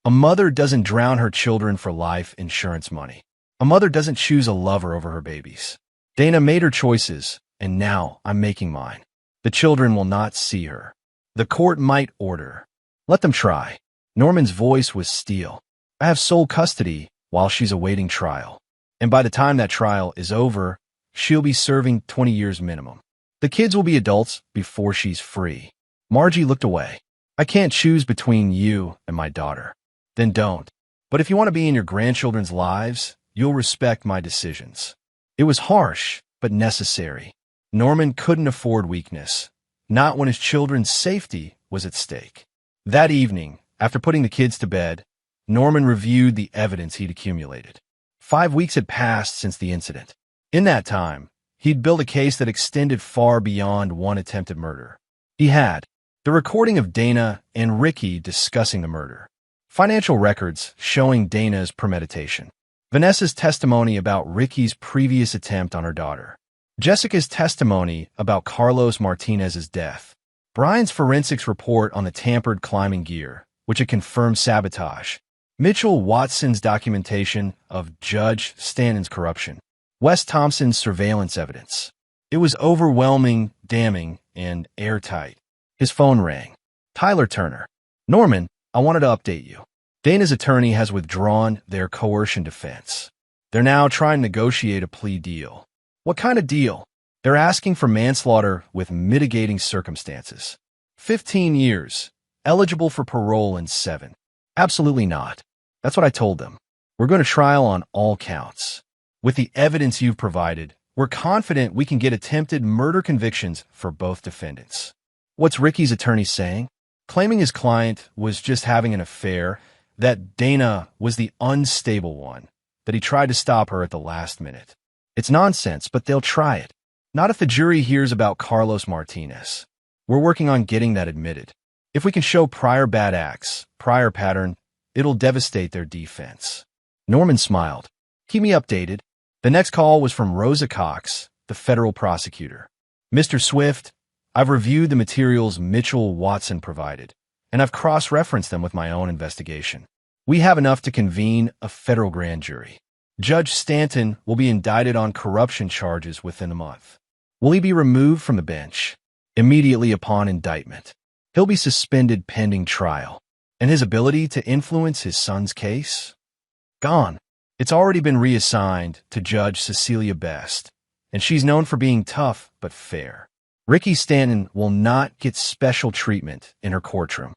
S1: A mother doesn't drown her children for life insurance money. A mother doesn't choose a lover over her babies. Dana made her choices, and now I'm making mine. The children will not see her. The court might order. Let them try." Norman's voice was steel. "I have sole custody while she's awaiting trial. And by the time that trial is over, she'll be serving 20 years minimum. The kids will be adults before she's free." Margie looked away. "I can't choose between you and my daughter." "Then don't. But if you want to be in your grandchildren's lives, you'll respect my decisions." It was harsh, but necessary. Norman couldn't afford weakness, not when his children's safety was at stake. That evening, after putting the kids to bed, Norman reviewed the evidence he'd accumulated. 5 weeks had passed since the incident. In that time, he'd built a case that extended far beyond one attempted murder. He had the recording of Dana and Ricky discussing the murder, financial records showing Dana's premeditation, Vanessa's testimony about Ricky's previous attempt on her daughter, Jessica's testimony about Carlos Martinez's death, Brian's forensics report on the tampered climbing gear, which had confirmed sabotage, Mitchell Watson's documentation of Judge Stanton's corruption, Wes Thompson's surveillance evidence. It was overwhelming, damning, and airtight. His phone rang. "Tyler Turner." "Norman, I wanted to update you. Dana's attorney has withdrawn their coercion defense. They're now trying to negotiate a plea deal." "What kind of deal?" "They're asking for manslaughter with mitigating circumstances. 15 years, eligible for parole in 7. "Absolutely not." "That's what I told them. We're going to trial on all counts. With the evidence you've provided, we're confident we can get attempted murder convictions for both defendants." "What's Ricky's attorney saying?" "Claiming his client was just having an affair, that Dana was the unstable one, that he tried to stop her at the last minute." "It's nonsense, but they'll try it." "Not if the jury hears about Carlos Martinez. We're working on getting that admitted. If we can show prior bad acts, prior pattern, it'll devastate their defense." Norman smiled. "Keep me updated." The next call was from Rosa Cox, the federal prosecutor. Mr. Swift, I've reviewed the materials Mitchell Watson provided, and I've cross-referenced them with my own investigation. We have enough to convene a federal grand jury. Judge Stanton will be indicted on corruption charges within a month. Will he be removed from the bench? Immediately upon indictment. He'll be suspended pending trial. And his ability to influence his son's case? Gone. It's already been reassigned to Judge Cecilia Best, and she's known for being tough but fair. Ricky Stanton will not get special treatment in her courtroom.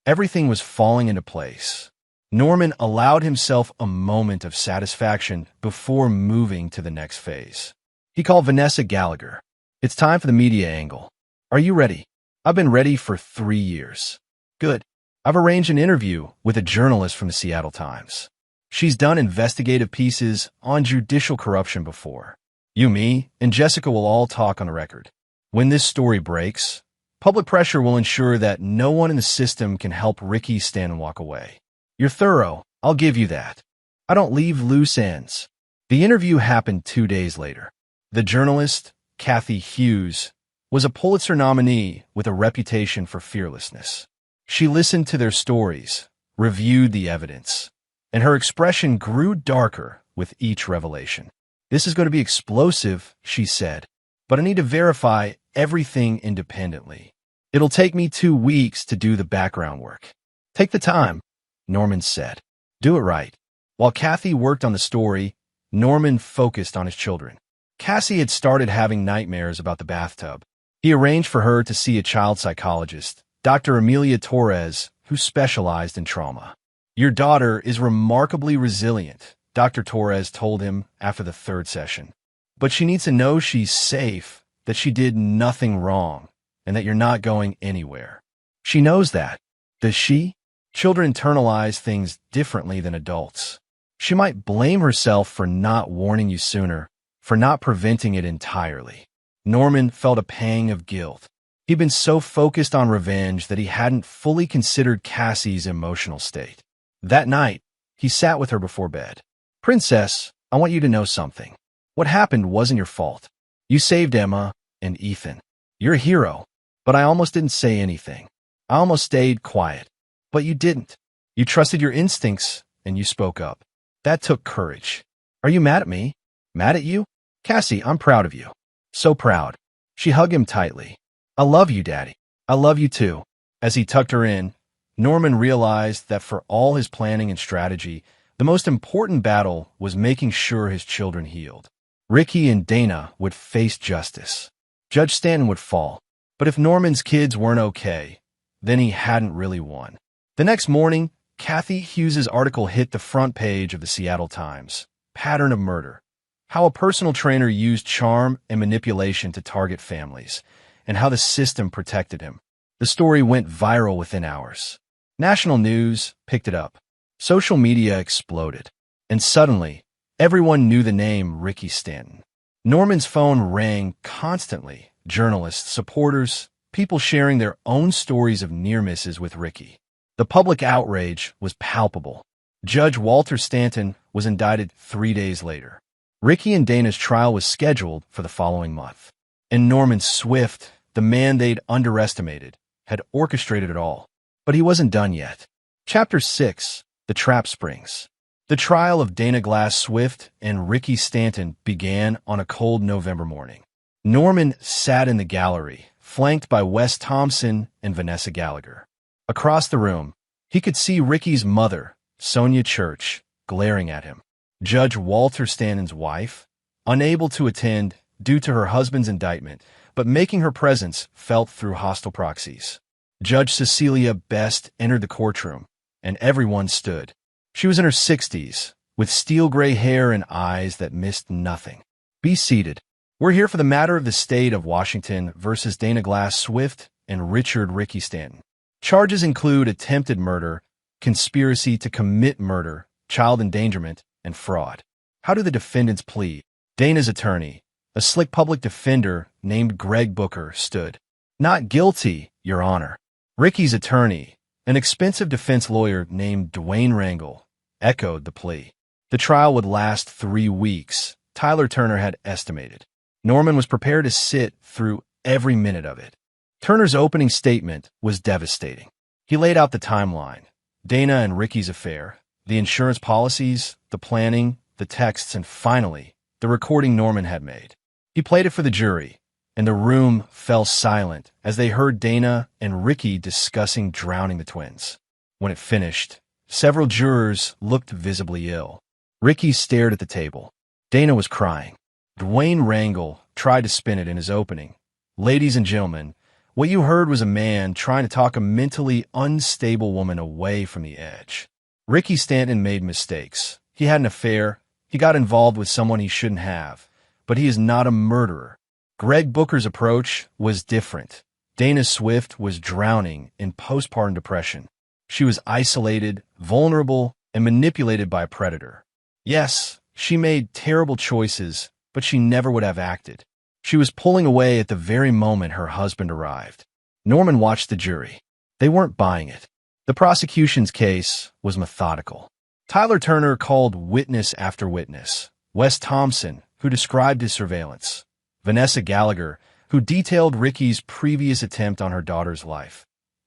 S1: Everything was falling into place. Norman allowed himself a moment of satisfaction before moving to the next phase. He called Vanessa Gallagher. It's time for the media angle. Are you ready? I've been ready for 3 years. Good. I've arranged an interview with a journalist from the Seattle Times. She's done investigative pieces on judicial corruption before. You, me, and Jessica will all talk on the record. When this story breaks, public pressure will ensure that no one in the system can help Ricky Stanton walk away. You're thorough, I'll give you that. I don't leave loose ends. The interview happened 2 days later. The journalist, Kathy Hughes, was a Pulitzer nominee with a reputation for fearlessness. She listened to their stories, reviewed the evidence, and her expression grew darker with each revelation. This is going to be explosive, she said, but I need to verify everything independently. It'll take me 2 weeks to do the background work. Take the time, Norman said. Do it right. While Kathy worked on the story, Norman focused on his children. Cassie had started having nightmares about the bathtub. He arranged for her to see a child psychologist, Dr. Amelia Torres, who specialized in trauma. Your daughter is remarkably resilient, Dr. Torres told him after the 3rd session. But she needs to know she's safe, that she did nothing wrong, and that you're not going anywhere. She knows that. Does she? Children internalize things differently than adults. She might blame herself for not warning you sooner, for not preventing it entirely. Norman felt a pang of guilt. He'd been so focused on revenge that he hadn't fully considered Cassie's emotional state. That night, he sat with her before bed. Princess, I want you to know something. What happened wasn't your fault. You saved Emma and Ethan. You're a hero, but I almost didn't say anything. I almost stayed quiet. But you didn't. You trusted your instincts, and you spoke up. That took courage. Are you mad at me? Mad at you? Cassie, I'm proud of you. So proud. She hugged him tightly. I love you, Daddy. I love you too. As he tucked her in, Norman realized that for all his planning and strategy, the most important battle was making sure his children healed. Ricky and Dana would face justice. Judge Stanton would fall. But if Norman's kids weren't okay, then he hadn't really won. The next morning, Kathy Hughes's article hit the front page of the Seattle Times. Pattern of murder. How a personal trainer used charm and manipulation to target families, and how the system protected him. The story went viral within hours. National news picked it up. Social media exploded. And suddenly, everyone knew the name Ricky Stanton. Norman's phone rang constantly. Journalists, supporters, people sharing their own stories of near misses with Ricky. The public outrage was palpable. Judge Walter Stanton was indicted 3 days later. Ricky and Dana's trial was scheduled for the following month. And Norman Swift, the man they'd underestimated, had orchestrated it all. But he wasn't done yet. Chapter 6, The Trap Springs. The trial of Dana Glass Swift and Ricky Stanton began on a cold November morning. Norman sat in the gallery, flanked by Wes Thompson and Vanessa Gallagher. Across the room, he could see Ricky's mother, Sonia Church, glaring at him. Judge Walter Stanton's wife, unable to attend due to her husband's indictment, but making her presence felt through hostile proxies. Judge Cecilia Best entered the courtroom, and everyone stood. She was in her 60s, with steel-gray hair and eyes that missed nothing. Be seated. We're here for the matter of the state of Washington versus Dana Glass Swift and Richard Ricky Stanton. Charges include attempted murder, conspiracy to commit murder, child endangerment, and fraud. How do the defendants plead? Dana's attorney, a slick public defender named Greg Booker, stood. Not guilty, Your Honor. Ricky's attorney, an expensive defense lawyer named Dwayne Rangel, echoed the plea. The trial would last 3 weeks, Tyler Turner had estimated. Norman was prepared to sit through every minute of it. Turner's opening statement was devastating. He laid out the timeline, Dana and Ricky's affair, the insurance policies, the planning, the texts, and finally, the recording Norman had made. He played it for the jury, and the room fell silent as they heard Dana and Ricky discussing drowning the twins. When it finished, several jurors looked visibly ill. Ricky stared at the table. Dana was crying. Dwayne Rangel tried to spin it in his opening. Ladies and gentlemen, what you heard was a man trying to talk a mentally unstable woman away from the edge. Ricky Stanton made mistakes. He had an affair. He got involved with someone he shouldn't have. But he is not a murderer. Greg Booker's approach was different. Dana Swift was drowning in postpartum depression. She was isolated, vulnerable, and manipulated by a predator. Yes, she made terrible choices, but she never would have acted. She was pulling away at the very moment her husband arrived. Norman watched the jury. They weren't buying it. The prosecution's case was methodical. Tyler Turner called witness after witness. Wes Thompson, who described his surveillance. Vanessa Gallagher, who detailed Ricky's previous attempt on her daughter's life.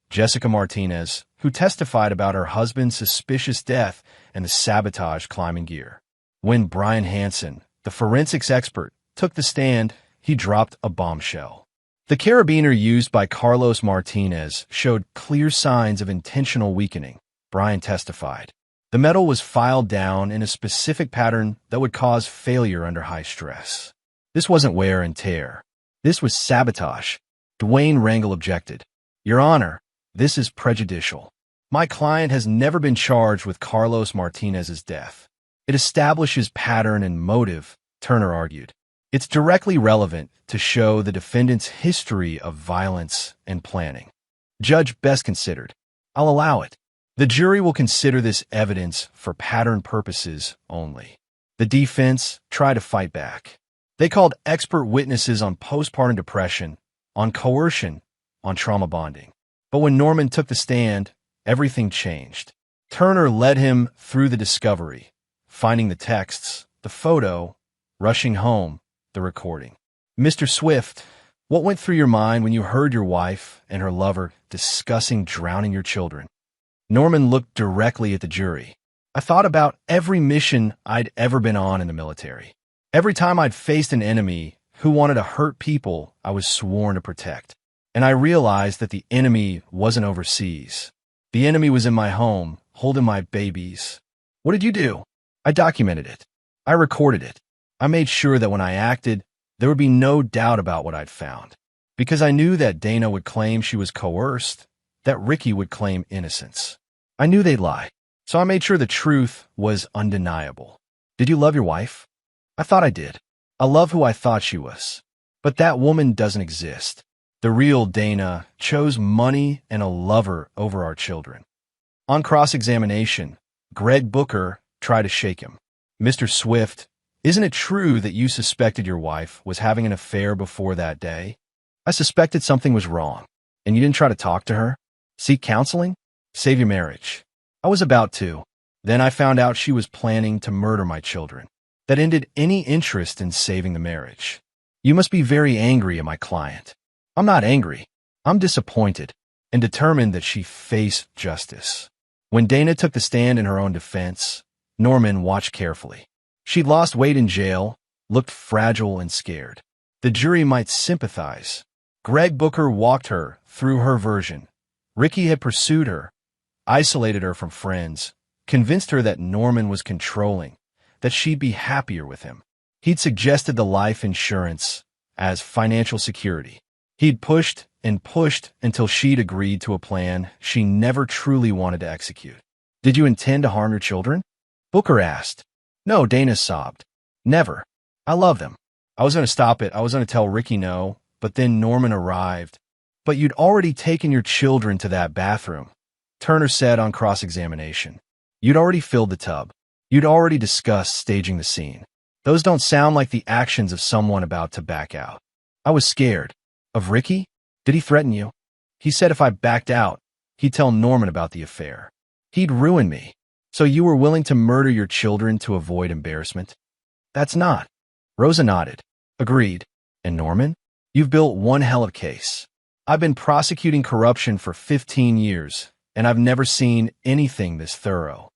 S1: Jessica Martinez, who testified about her husband's suspicious death and the sabotage climbing gear. When Brian Hansen, the forensics expert, took the stand, he dropped a bombshell. The carabiner used by Carlos Martinez showed clear signs of intentional weakening, Brian testified. The metal was filed down in a specific pattern that would cause failure under high stress. This wasn't wear and tear. This was sabotage. Dwayne Rangel objected. Your Honor, this is prejudicial. My client has never been charged with Carlos Martinez's death. It establishes pattern and motive, Turner argued. It's directly relevant to show the defendant's history of violence and planning. Judge Best considered. I'll allow it. The jury will consider this evidence for pattern purposes only. The defense tried to fight back. They called expert witnesses on postpartum depression, on coercion, on trauma bonding. But when Norman took the stand, everything changed. Turner led him through the discovery, finding the texts, the photo, rushing home, the recording. Mr. Swift, what went through your mind when you heard your wife and her lover discussing drowning your children? Norman looked directly at the jury. I thought about every mission I'd ever been on in the military. Every time I'd faced an enemy who wanted to hurt people I was sworn to protect. And I realized that the enemy wasn't overseas. The enemy was in my home, holding my babies. What did you do? I documented it. I recorded it. I made sure that when I acted, there would be no doubt about what I'd found. Because I knew that Dana would claim she was coerced, that Ricky would claim innocence. I knew they'd lie, so I made sure the truth was undeniable. Did you love your wife? I thought I did. I love who I thought she was. But that woman doesn't exist. The real Dana chose money and a lover over our children. On cross-examination, Greg Booker tried to shake him. Mr. Swift, isn't it true that you suspected your wife was having an affair before that day? I suspected something was wrong. And you didn't try to talk to her? Seek counseling? Save your marriage. I was about to. Then I found out she was planning to murder my children. That ended any interest in saving the marriage. You must be very angry at my client. I'm not angry. I'm disappointed and determined that she face justice. When Dana took the stand in her own defense, Norman watched carefully. She'd lost weight in jail, looked fragile and scared. The jury might sympathize. Greg Booker walked her through her version. Ricky had pursued her, isolated her from friends, convinced her that Norman was controlling, that she'd be happier with him. He'd suggested the life insurance as financial security. He'd pushed and pushed until she'd agreed to a plan she never truly wanted to execute. Did you intend to harm your children? Booker asked. No, Dana sobbed. Never. I love them. I was going to stop it. I was going to tell Ricky no, but then Norman arrived. But you'd already taken your children to that bathroom, Turner said on cross-examination. You'd already filled the tub. You'd already discussed staging the scene. Those don't sound like the actions of someone about to back out. I was scared. Of Ricky? Did he threaten you? He said if I backed out, he'd tell Norman about the affair. He'd ruin me. So you were willing to murder your children to avoid embarrassment? That's not. Rosa nodded. Agreed. And Norman? You've built one hell of a case. I've been prosecuting corruption for 15 years, and I've never seen anything this thorough.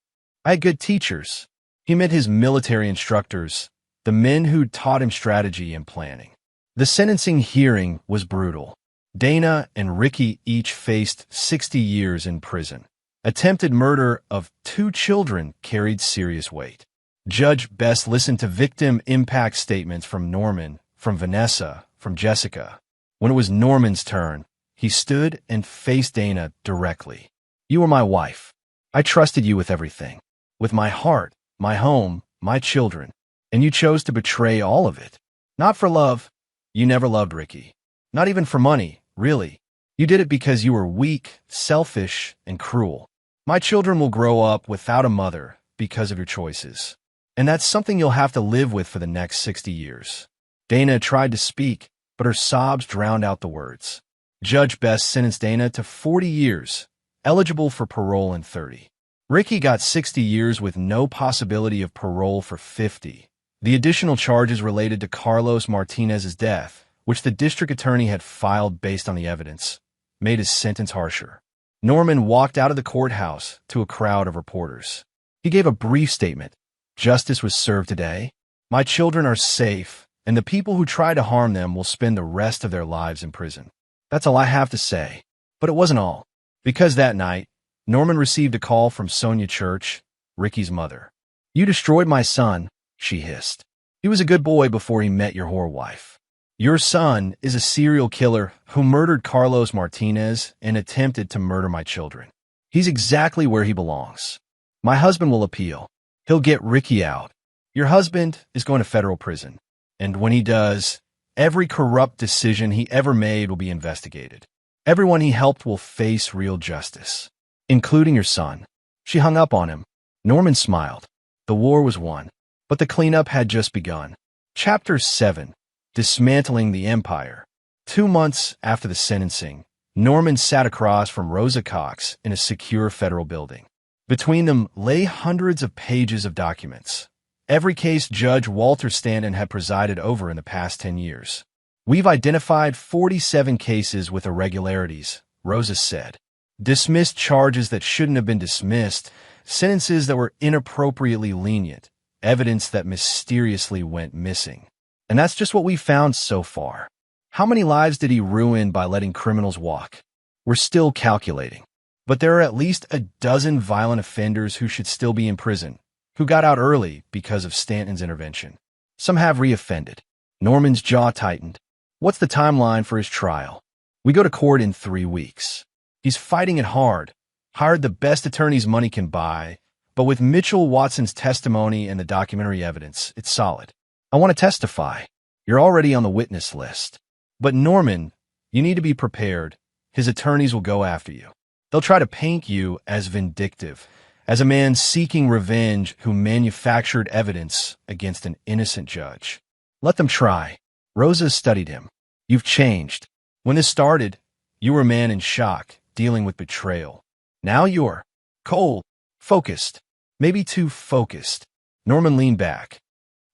S1: I had good teachers. He meant his military instructors, the men who'd taught him strategy and planning. The sentencing hearing was brutal. Dana and Ricky each faced 60 years in prison. Attempted murder of 2 children carried serious weight. Judge Best listened to victim impact statements from Norman, from Vanessa, from Jessica. When it was Norman's turn, he stood and faced Dana directly. You were my wife. I trusted you with everything. With my heart, my home, my children. And you chose to betray all of it. Not for love. You never loved Ricky. Not even for money, really. You did it because you were weak, selfish, and cruel. My children will grow up without a mother because of your choices. And that's something you'll have to live with for the next 60 years. Dana tried to speak, but her sobs drowned out the words. Judge Best sentenced Dana to 40 years, eligible for parole in 30. Ricky got 60 years with no possibility of parole for 50. The additional charges related to Carlos Martinez's death, which the district attorney had filed based on the evidence, made his sentence harsher. Norman walked out of the courthouse to a crowd of reporters. He gave a brief statement. Justice was served today. My children are safe, and the people who try to harm them will spend the rest of their lives in prison. That's all I have to say. But it wasn't all. Because that night, Norman received a call from Sonia Church, Ricky's mother. You destroyed my son, she hissed. He was a good boy before he met your whore wife. Your son is a serial killer who murdered Carlos Martinez and attempted to murder my children. He's exactly where he belongs. My husband will appeal. He'll get Ricky out. Your husband is going to federal prison. And when he does, every corrupt decision he ever made will be investigated. Everyone he helped will face real justice, including your son. She hung up on him. Norman smiled. The war was won, but the cleanup had just begun. Chapter 7. Dismantling the Empire. 2 months after the sentencing, Norman sat across from Rosa Cox in a secure federal building. Between them lay hundreds of pages of documents. Every case Judge Walter Stanton had presided over in the past 10 years. We've identified 47 cases with irregularities, Rosa said. Dismissed charges that shouldn't have been dismissed, sentences that were inappropriately lenient, evidence that mysteriously went missing. And that's just what we found so far. How many lives did he ruin by letting criminals walk? We're still calculating. But there are at least a dozen violent offenders who should still be in prison, who got out early because of Stanton's intervention. Some have reoffended. Norman's jaw tightened. What's the timeline for his trial? We go to court in 3 weeks. He's fighting it hard, hired the best attorneys money can buy, but with Mitchell Watson's testimony and the documentary evidence, it's solid. I want to testify. You're already on the witness list. But Norman, you need to be prepared. His attorneys will go after you. They'll try to paint you as vindictive, as a man seeking revenge who manufactured evidence against an innocent judge. Let them try. Rosa studied him. You've changed. When this started, you were a man in shock, dealing with betrayal. Now you're cold, focused, maybe too focused. Norman leaned back.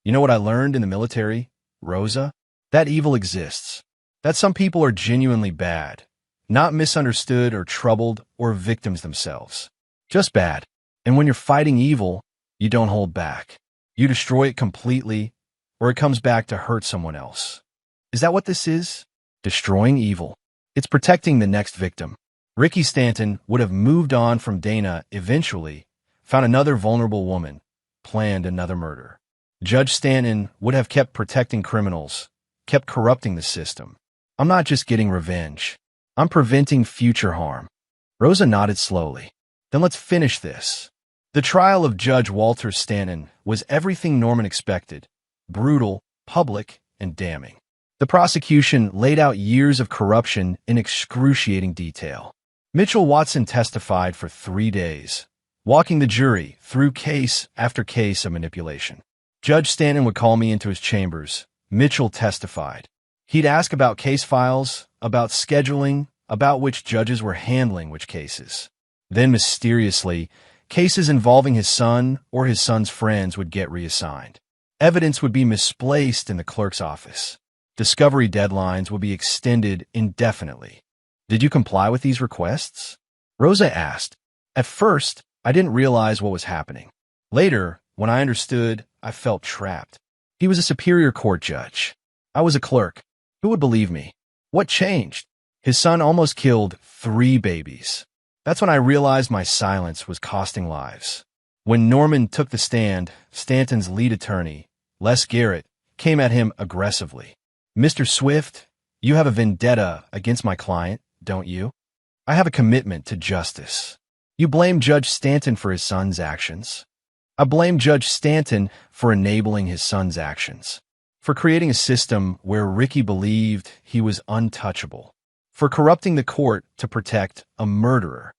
S1: You know what I learned in the military, Rosa? That evil exists. That some people are genuinely bad, not misunderstood or troubled or victims themselves. Just bad. And when you're fighting evil, you don't hold back. You destroy it completely, or it comes back to hurt someone else. Is that what this is? Destroying evil. It's protecting the next victim. Ricky Stanton would have moved on from Dana eventually, found another vulnerable woman, planned another murder. Judge Stanton would have kept protecting criminals, kept corrupting the system. I'm not just getting revenge. I'm preventing future harm. Rosa nodded slowly. Then let's finish this. The trial of Judge Walter Stanton was everything Norman expected. Brutal, public, and damning. The prosecution laid out years of corruption in excruciating detail. Mitchell Watson testified for 3 days, walking the jury through case after case of manipulation. Judge Stanton would call me into his chambers. Mitchell testified. He'd ask about case files, about scheduling, about which judges were handling which cases. Then, mysteriously, cases involving his son or his son's friends would get reassigned. Evidence would be misplaced in the clerk's office. Discovery deadlines would be extended indefinitely. Did you comply with these requests? Rosa asked. At first, I didn't realize what was happening. Later, when I understood, I felt trapped. He was a superior court judge. I was a clerk. Who would believe me? What changed? His son almost killed 3 babies. That's when I realized my silence was costing lives. When Norman took the stand, Stanton's lead attorney, Les Garrett, came at him aggressively. Mr. Swift, you have a vendetta against my client, don't you? I have a commitment to justice. You blame Judge Stanton for his son's actions. I blame Judge Stanton for enabling his son's actions, for creating a system where Ricky believed he was untouchable, for corrupting the court to protect a murderer.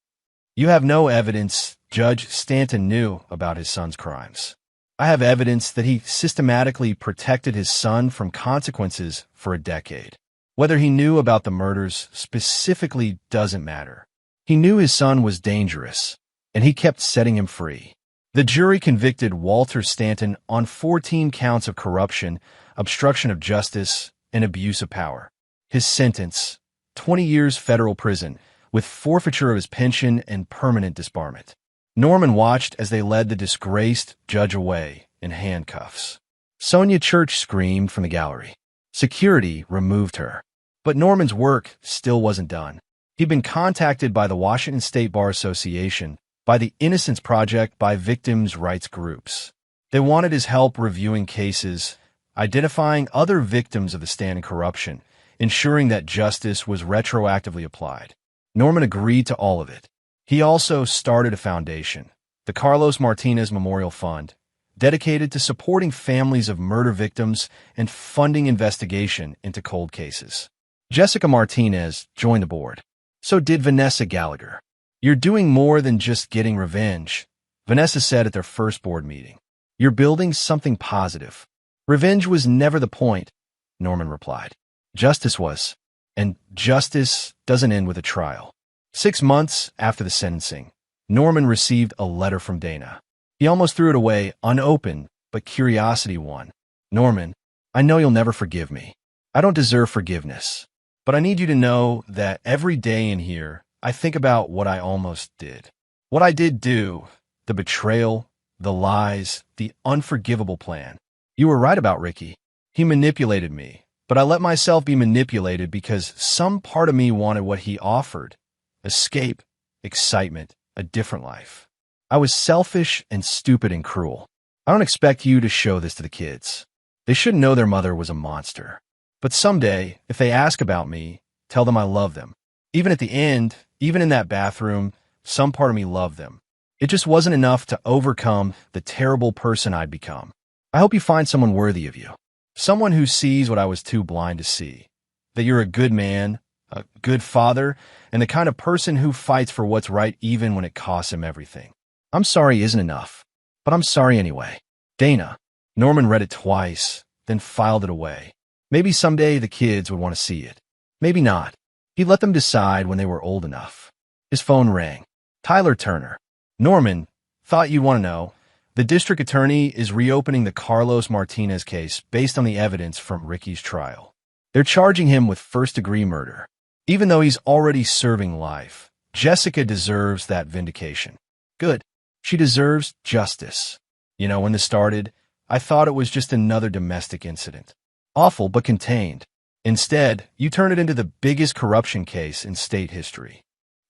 S1: You have no evidence Judge Stanton knew about his son's crimes. I have evidence that he systematically protected his son from consequences for a decade. Whether he knew about the murders specifically doesn't matter. He knew his son was dangerous, and he kept setting him free. The jury convicted Walter Stanton on 14 counts of corruption, obstruction of justice, and abuse of power. His sentence, 20 years federal prison, with forfeiture of his pension and permanent disbarment. Norman watched as they led the disgraced judge away in handcuffs. Sonia Church screamed from the gallery. Security removed her. But Norman's work still wasn't done. He'd been contacted by the Washington State Bar Association, by the Innocence Project, by victims' rights groups. They wanted his help reviewing cases, identifying other victims of the Stanton corruption, ensuring that justice was retroactively applied. Norman agreed to all of it. He also started a foundation, the Carlos Martinez Memorial Fund, dedicated to supporting families of murder victims and funding investigation into cold cases. Jessica Martinez joined the board. So did Vanessa Gallagher. You're doing more than just getting revenge, Vanessa said at their first board meeting. You're building something positive. Revenge was never the point, Norman replied. Justice was. And justice doesn't end with a trial. 6 months after the sentencing, Norman received a letter from Dana. He almost threw it away unopened, but curiosity won. Norman, I know you'll never forgive me. I don't deserve forgiveness. But I need you to know that every day in here, I think about what I almost did. What I did do, the betrayal, the lies, the unforgivable plan. You were right about Ricky. He manipulated me, but I let myself be manipulated because some part of me wanted what he offered. Escape, excitement, a different life. I was selfish and stupid and cruel. I don't expect you to show this to the kids. They shouldn't know their mother was a monster. But someday, if they ask about me, tell them I love them. Even at the end, even in that bathroom, some part of me loved them. It just wasn't enough to overcome the terrible person I'd become. I hope you find someone worthy of you. Someone who sees what I was too blind to see. That you're a good man, a good father, and the kind of person who fights for what's right even when it costs him everything. I'm sorry isn't enough, but I'm sorry anyway. Dana. Norman read it twice, then filed it away. Maybe someday the kids would want to see it. Maybe not. He'd let them decide when they were old enough. His phone rang. Tyler Turner. Norman, thought you'd want to know. The district attorney is reopening the Carlos Martinez case based on the evidence from Ricky's trial. They're charging him with first-degree murder. Even though he's already serving life, Jessica deserves that vindication. Good. She deserves justice. You know, when this started, I thought it was just another domestic incident. Awful, but contained. Instead, you turn it into the biggest corruption case in state history.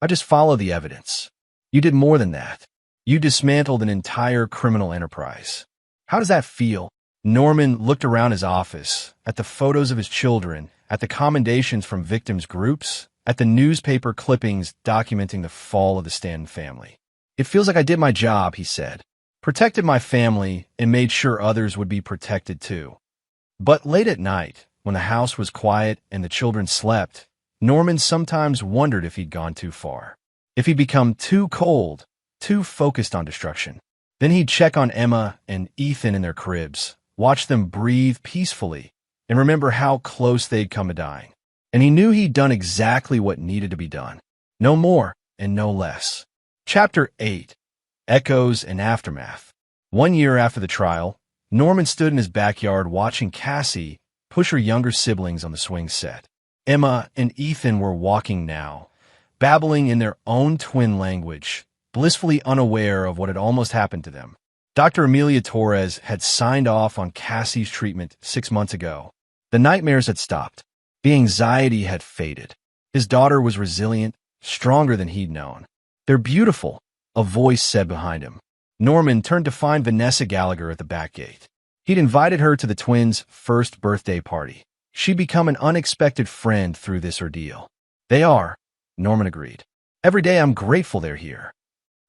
S1: I just follow the evidence. You did more than that. You dismantled an entire criminal enterprise. How does that feel? Norman looked around his office, at the photos of his children, at the commendations from victims' groups, at the newspaper clippings documenting the fall of the Stanton family. It feels like I did my job, he said. Protected my family and made sure others would be protected too. But late at night, when the house was quiet and the children slept, Norman sometimes wondered if he'd gone too far. If he'd become too cold, too focused on destruction. Then he'd check on Emma and Ethan in their cribs, watch them breathe peacefully, and remember how close they'd come to dying. And he knew he'd done exactly what needed to be done. No more and no less. Chapter 8. Echoes and Aftermath. 1 year after the trial, Norman stood in his backyard watching Cassie push her younger siblings on the swing set. Emma and Ethan were walking now, babbling in their own twin language, blissfully unaware of what had almost happened to them. Dr. Amelia Torres had signed off on Cassie's treatment 6 months ago. The nightmares had stopped. The anxiety had faded. His daughter was resilient, stronger than he'd known. "They're beautiful," a voice said behind him. Norman turned to find Vanessa Gallagher at the back gate. He'd invited her to the twins' first birthday party. She'd become an unexpected friend through this ordeal. "They are," Norman agreed. "Every day I'm grateful they're here."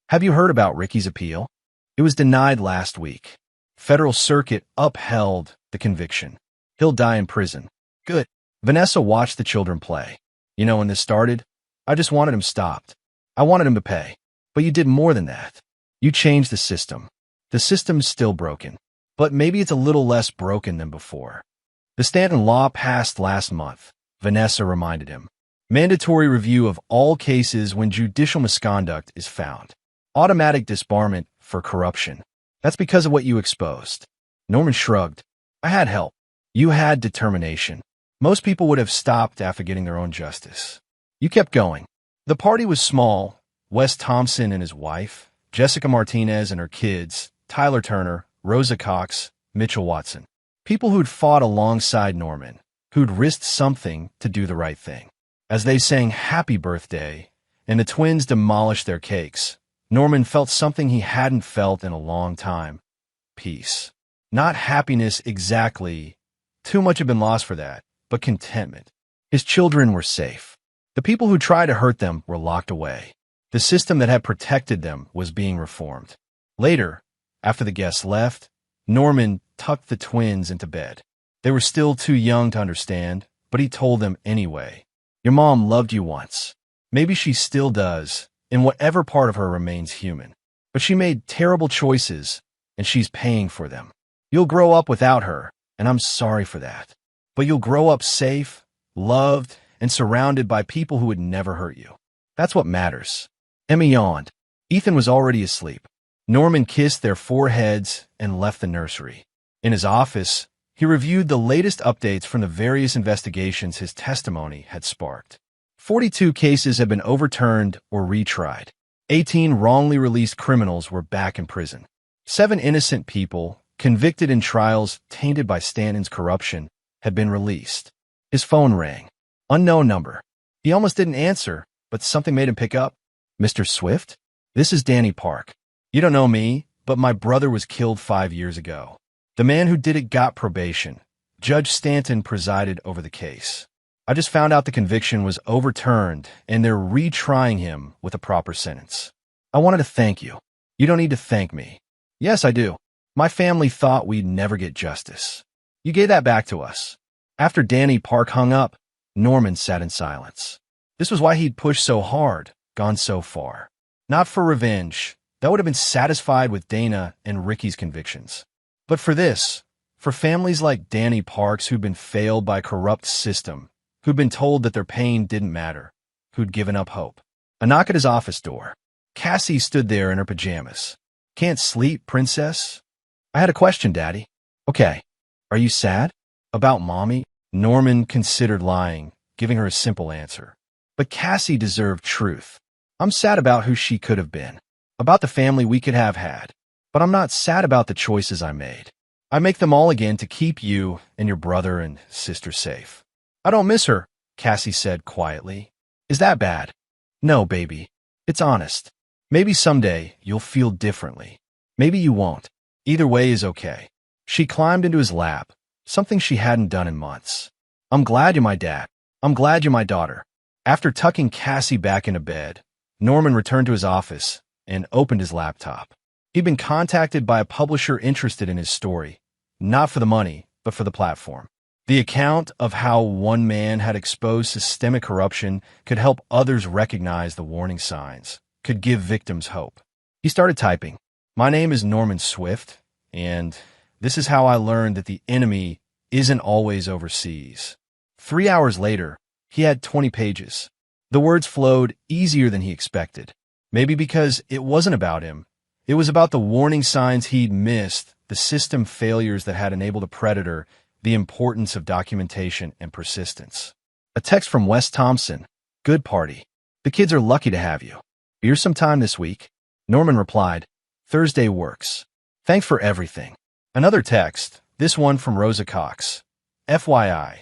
S1: "Have you heard about Ricky's appeal?" "It was denied last week. Federal Circuit upheld the conviction. He'll die in prison." "Good." Vanessa watched the children play. "You know, when this started, I just wanted him stopped. I wanted him to pay. But you did more than that. You changed the system. The system's still broken, but maybe it's a little less broken than before." "The Stanton law passed last month," Vanessa reminded him. "Mandatory review of all cases when judicial misconduct is found. Automatic disbarment for corruption. That's because of what you exposed." Norman shrugged. "I had help. You had determination. Most people would have stopped after getting their own justice. You kept going." The party was small. Wes Thompson and his wife, Jessica Martinez and her kids, Tyler Turner, Rosa Cox, Mitchell Watson. People who'd fought alongside Norman, who'd risked something to do the right thing. As they sang "Happy Birthday" and the twins demolished their cakes, Norman felt something he hadn't felt in a long time. Peace. Not happiness exactly. Too much had been lost for that, but contentment. His children were safe. The people who tried to hurt them were locked away. The system that had protected them was being reformed. Later, after the guests left, Norman tucked the twins into bed. They were still too young to understand, but he told them anyway. "Your mom loved you once. Maybe she still does, in whatever part of her remains human. But she made terrible choices, and she's paying for them. You'll grow up without her, and I'm sorry for that. But you'll grow up safe, loved, and surrounded by people who would never hurt you. That's what matters." Emma yawned. Ethan was already asleep. Norman kissed their foreheads and left the nursery. In his office, he reviewed the latest updates from the various investigations his testimony had sparked. 42 cases had been overturned or retried. 18 wrongly released criminals were back in prison. 7 innocent people, convicted in trials tainted by Stanton's corruption, had been released. His phone rang. Unknown number. He almost didn't answer, but something made him pick up. "Mr. Swift? This is Danny Park. You don't know me, but my brother was killed 5 years ago. The man who did it got probation. Judge Stanton presided over the case. I just found out the conviction was overturned, and they're retrying him with a proper sentence. I wanted to thank you." "You don't need to thank me." "Yes, I do. My family thought we'd never get justice. You gave that back to us." After Danny Park hung up, Norman sat in silence. This was why he'd pushed so hard, gone so far. Not for revenge. That would have been satisfied with Dana and Ricky's convictions. But for this, for families like Danny Park's who'd been failed by a corrupt system, who'd been told that their pain didn't matter, who'd given up hope. A knock at his office door. Cassie stood there in her pajamas. "Can't sleep, princess?" "I had a question, Daddy." "Okay. Are you sad?" "About Mommy?" Norman considered lying, giving her a simple answer. But Cassie deserved truth. "I'm sad about who she could have been, about the family we could have had. But I'm not sad about the choices I made. I make them all again to keep you and your brother and sister safe." "I don't miss her," Cassie said quietly. "Is that bad?" "No, baby. It's honest. Maybe someday you'll feel differently. Maybe you won't. Either way is okay." She climbed into his lap, something she hadn't done in months. "I'm glad you're my dad. I'm glad you're my daughter." After tucking Cassie back into bed, Norman returned to his office and opened his laptop. He'd been contacted by a publisher interested in his story, not for the money, but for the platform. The account of how one man had exposed systemic corruption could help others recognize the warning signs, could give victims hope. He started typing. "My name is Norman Swift, and this is how I learned that the enemy isn't always overseas." 3 hours later, he had 20 pages. The words flowed easier than he expected. Maybe because it wasn't about him, It was about the warning signs he'd missed, the system failures that had enabled a predator, the importance of documentation and persistence. A text from Wes Thompson. Good party. The kids are lucky to have you. Beer sometime this week? Norman replied, Thursday works. Thanks for everything. Another text, this one from Rosa Cox. FYI,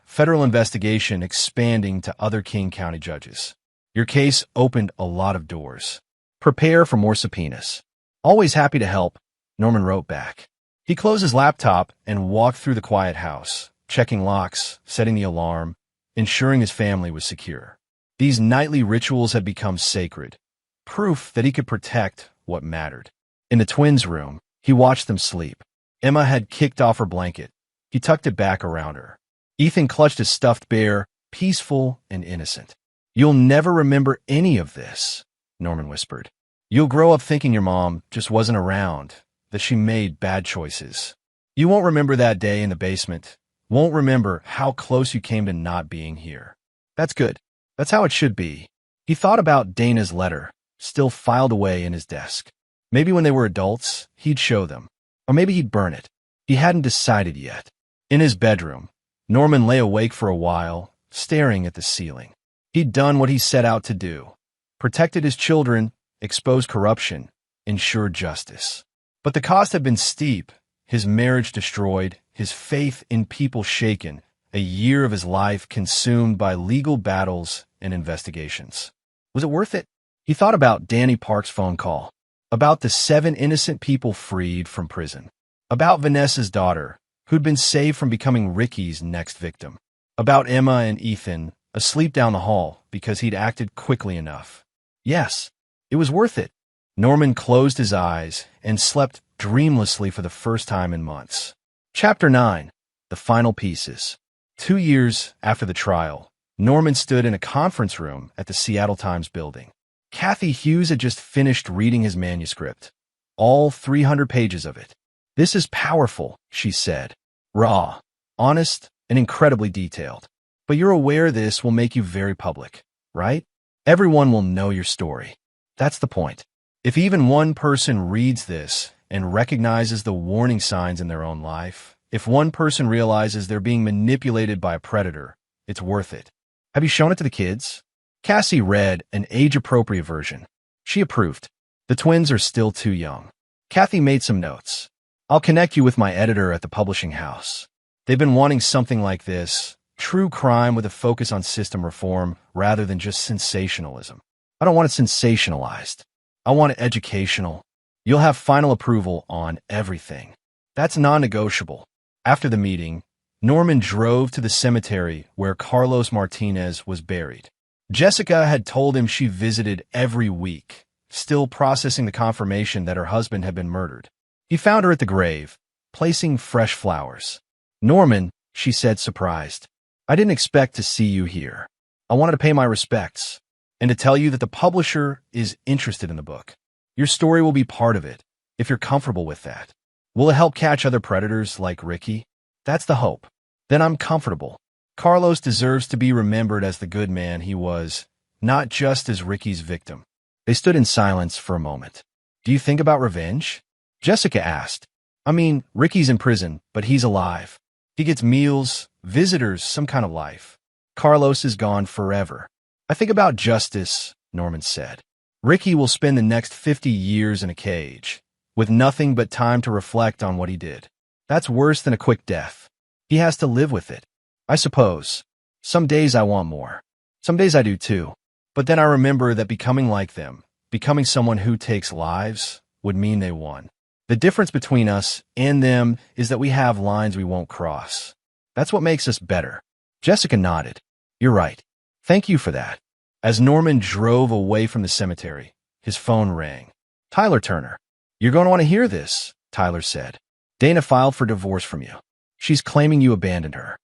S1: federal investigation expanding to other King County judges. Your case opened a lot of doors. Prepare for more subpoenas. Always happy to help, Norman wrote back. He closed his laptop and walked through the quiet house, checking locks, setting the alarm, ensuring his family was secure. These nightly rituals had become sacred, proof that he could protect what mattered. In the twins' room, he watched them sleep. Emma had kicked off her blanket. He tucked it back around her. Ethan clutched his stuffed bear, peaceful and innocent. You'll never remember any of this, Norman whispered. You'll grow up thinking your mom just wasn't around, that she made bad choices. You won't remember that day in the basement, won't remember how close you came to not being here. That's good. That's how it should be. He thought about Dana's letter, still filed away in his desk. Maybe when they were adults, he'd show them. Or maybe he'd burn it. He hadn't decided yet. In his bedroom, Norman lay awake for a while, staring at the ceiling. He'd done what he set out to do. Protected his children, exposed corruption, ensured justice. But the cost had been steep. His marriage destroyed, his faith in people shaken, a year of his life consumed by legal battles and investigations. Was it worth it? He thought about Danny Park's phone call, about the 7 innocent people freed from prison, about Vanessa's daughter, who'd been saved from becoming Ricky's next victim, about Emma and Ethan, asleep down the hall because he'd acted quickly enough. Yes, it was worth it. Norman closed his eyes and slept dreamlessly for the first time in months. Chapter 9. The Final Pieces. 2 years after the trial, Norman stood in a conference room at the Seattle Times building. Kathy Hughes had just finished reading his manuscript, all 300 pages of it. This is powerful, she said. Raw, honest, and incredibly detailed. But you're aware this will make you very public, right? Everyone will know your story. That's the point. If even one person reads this and recognizes the warning signs in their own life, if one person realizes they're being manipulated by a predator, it's worth it. Have you shown it to the kids? Cassie read an age-appropriate version. She approved. The twins are still too young. Kathy made some notes. I'll connect you with my editor at the publishing house. They've been wanting something like this, true crime with a focus on system reform rather than just sensationalism. I don't want it sensationalized. I want it educational. You'll have final approval on everything. That's non-negotiable. After the meeting, Norman drove to the cemetery where Carlos Martinez was buried. Jessica had told him she visited every week, still processing the confirmation that her husband had been murdered. He found her at the grave, placing fresh flowers. Norman, she said, surprised. I didn't expect to see you here. I wanted to pay my respects and to tell you that the publisher is interested in the book. Your story will be part of it, if you're comfortable with that. Will it help catch other predators like Ricky? That's the hope. Then I'm comfortable. Carlos deserves to be remembered as the good man he was, not just as Ricky's victim. They stood in silence for a moment. Do you think about revenge? Jessica asked. I mean, Ricky's in prison, but he's alive. He gets meals, visitors, some kind of life. Carlos is gone forever. I think about justice, Norman said. Ricky will spend the next 50 years in a cage, with nothing but time to reflect on what he did. That's worse than a quick death. He has to live with it. I suppose. Some days I want more. Some days I do too. But then I remember that becoming like them, becoming someone who takes lives, would mean they won. The difference between us and them is that we have lines we won't cross. That's what makes us better. Jessica nodded. You're right. Thank you for that. As Norman drove away from the cemetery, his phone rang. Tyler Turner. You're going to want to hear this, Tyler said. Dana filed for divorce from you. She's claiming you abandoned her.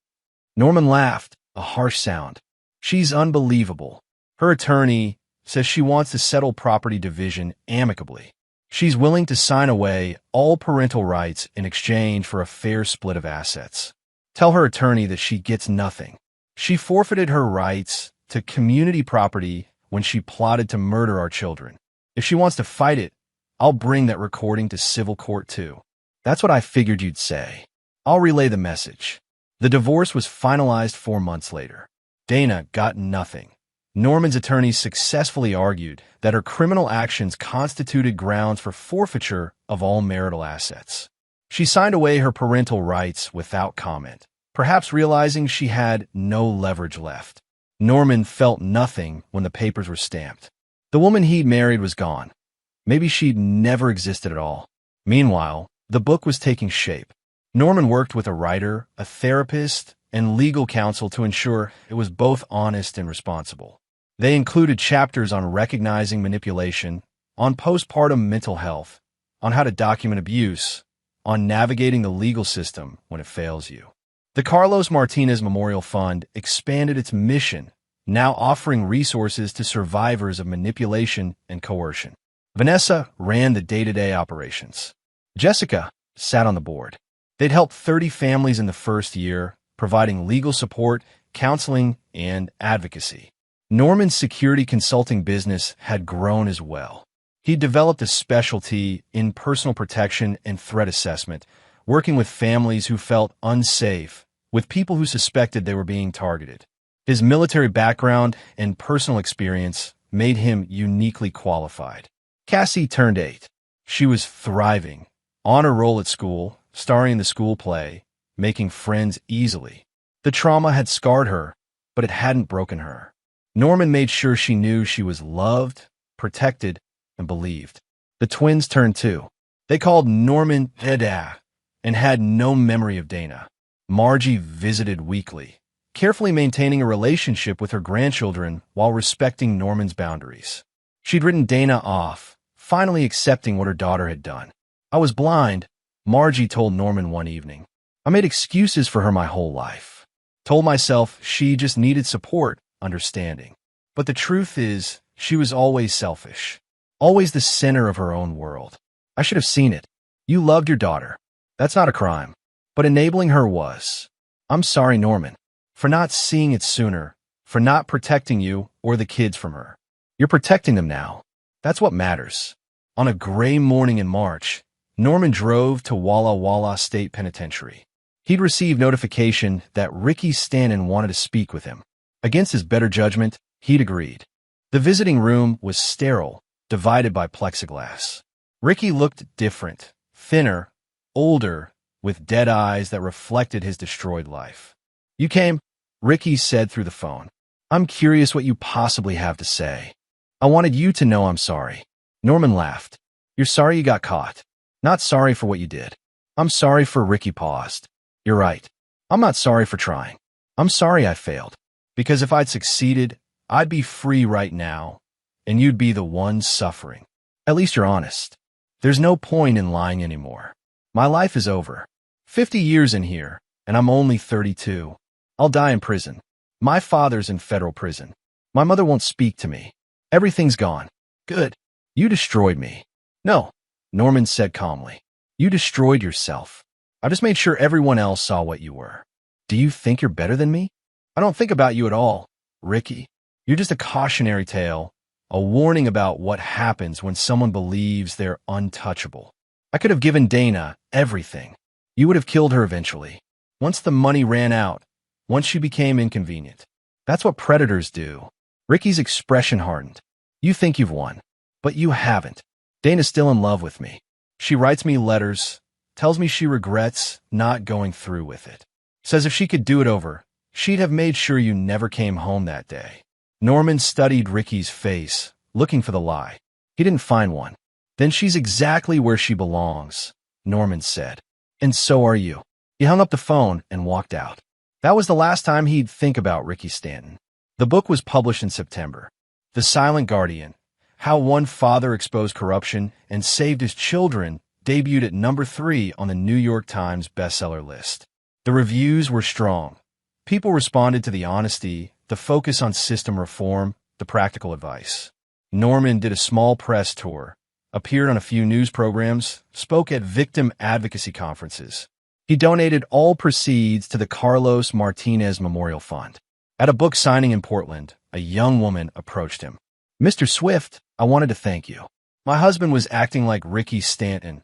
S1: Norman laughed, a harsh sound. She's unbelievable. Her attorney says she wants to settle property division amicably. She's willing to sign away all parental rights in exchange for a fair split of assets. Tell her attorney that she gets nothing. She forfeited her rights to community property when she plotted to murder our children. If she wants to fight it, I'll bring that recording to civil court too. That's what I figured you'd say. I'll relay the message. The divorce was finalized 4 months later. Dana got nothing. Norman's attorneys successfully argued that her criminal actions constituted grounds for forfeiture of all marital assets. She signed away her parental rights without comment, perhaps realizing she had no leverage left. Norman felt nothing when the papers were stamped. The woman he'd married was gone. Maybe she'd never existed at all. Meanwhile, the book was taking shape. Norman worked with a writer, a therapist, and legal counsel to ensure it was both honest and responsible. They included chapters on recognizing manipulation, on postpartum mental health, on how to document abuse, on navigating the legal system when it fails you. The Carlos Martinez Memorial Fund expanded its mission, now offering resources to survivors of manipulation and coercion. Vanessa ran the day-to-day operations. Jessica sat on the board. They'd helped 30 families in the first year, providing legal support, counseling, and advocacy. Norman's security consulting business had grown as well. He developed a specialty in personal protection and threat assessment, working with families who felt unsafe, with people who suspected they were being targeted. His military background and personal experience made him uniquely qualified. Cassie turned 8. She was thriving, on her roll at school, starring in the school play, making friends easily. The trauma had scarred her, but it hadn't broken her. Norman made sure she knew she was loved, protected, and believed. The twins turned 2. They called Norman Dada and had no memory of Dana. Margie visited weekly, carefully maintaining a relationship with her grandchildren while respecting Norman's boundaries. She'd written Dana off, finally accepting what her daughter had done. I was blind, Margie told Norman one evening. I made excuses for her my whole life. Told myself she just needed support, understanding. But the truth is, she was always selfish. Always the center of her own world. I should have seen it. You loved your daughter. That's not a crime. But enabling her was. I'm sorry, Norman, for not seeing it sooner, for not protecting you or the kids from her. You're protecting them now. That's what matters. On a gray morning in March, Norman drove to Walla Walla State Penitentiary. He'd received notification that Ricky Stanton wanted to speak with him. Against his better judgment, he'd agreed. The visiting room was sterile, divided by plexiglass. Ricky looked different, thinner, older, with dead eyes that reflected his destroyed life. You came, Ricky said through the phone. I'm curious what you possibly have to say. I wanted you to know I'm sorry. Norman laughed. You're sorry you got caught. Not sorry for what you did. I'm sorry for Ricky paused. You're right. I'm not sorry for trying. I'm sorry I failed. Because if I'd succeeded, I'd be free right now, and you'd be the one suffering. At least you're honest. There's no point in lying anymore. My life is over. 50 years in here, and I'm only 32. I'll die in prison. My father's in federal prison. My mother won't speak to me. Everything's gone. Good. You destroyed me. No, Norman said calmly. You destroyed yourself. I just made sure everyone else saw what you were. Do you think you're better than me? I don't think about you at all, Ricky. You're just a cautionary tale, a warning about what happens when someone believes they're untouchable. I could have given Dana everything. You would have killed her eventually. Once the money ran out, once she became inconvenient. That's what predators do. Ricky's expression hardened. You think you've won, but you haven't. Dana's still in love with me. She writes me letters, tells me she regrets not going through with it. Says if she could do it over, she'd have made sure you never came home that day. Norman studied Ricky's face, looking for the lie. He didn't find one. Then she's exactly where she belongs, Norman said. And so are you. He hung up the phone and walked out. That was the last time he'd think about Ricky Stanton. The book was published in September. The Silent Guardian, How One Father Exposed Corruption and Saved His Children, debuted at number 3 on the New York Times bestseller list. The reviews were strong. People responded to the honesty, the focus on system reform, the practical advice. Norman did a small press tour, appeared on a few news programs, spoke at victim advocacy conferences. He donated all proceeds to the Carlos Martinez Memorial Fund. At a book signing in Portland, a young woman approached him. Mr. Swift, I wanted to thank you. My husband was acting like Ricky Stanton,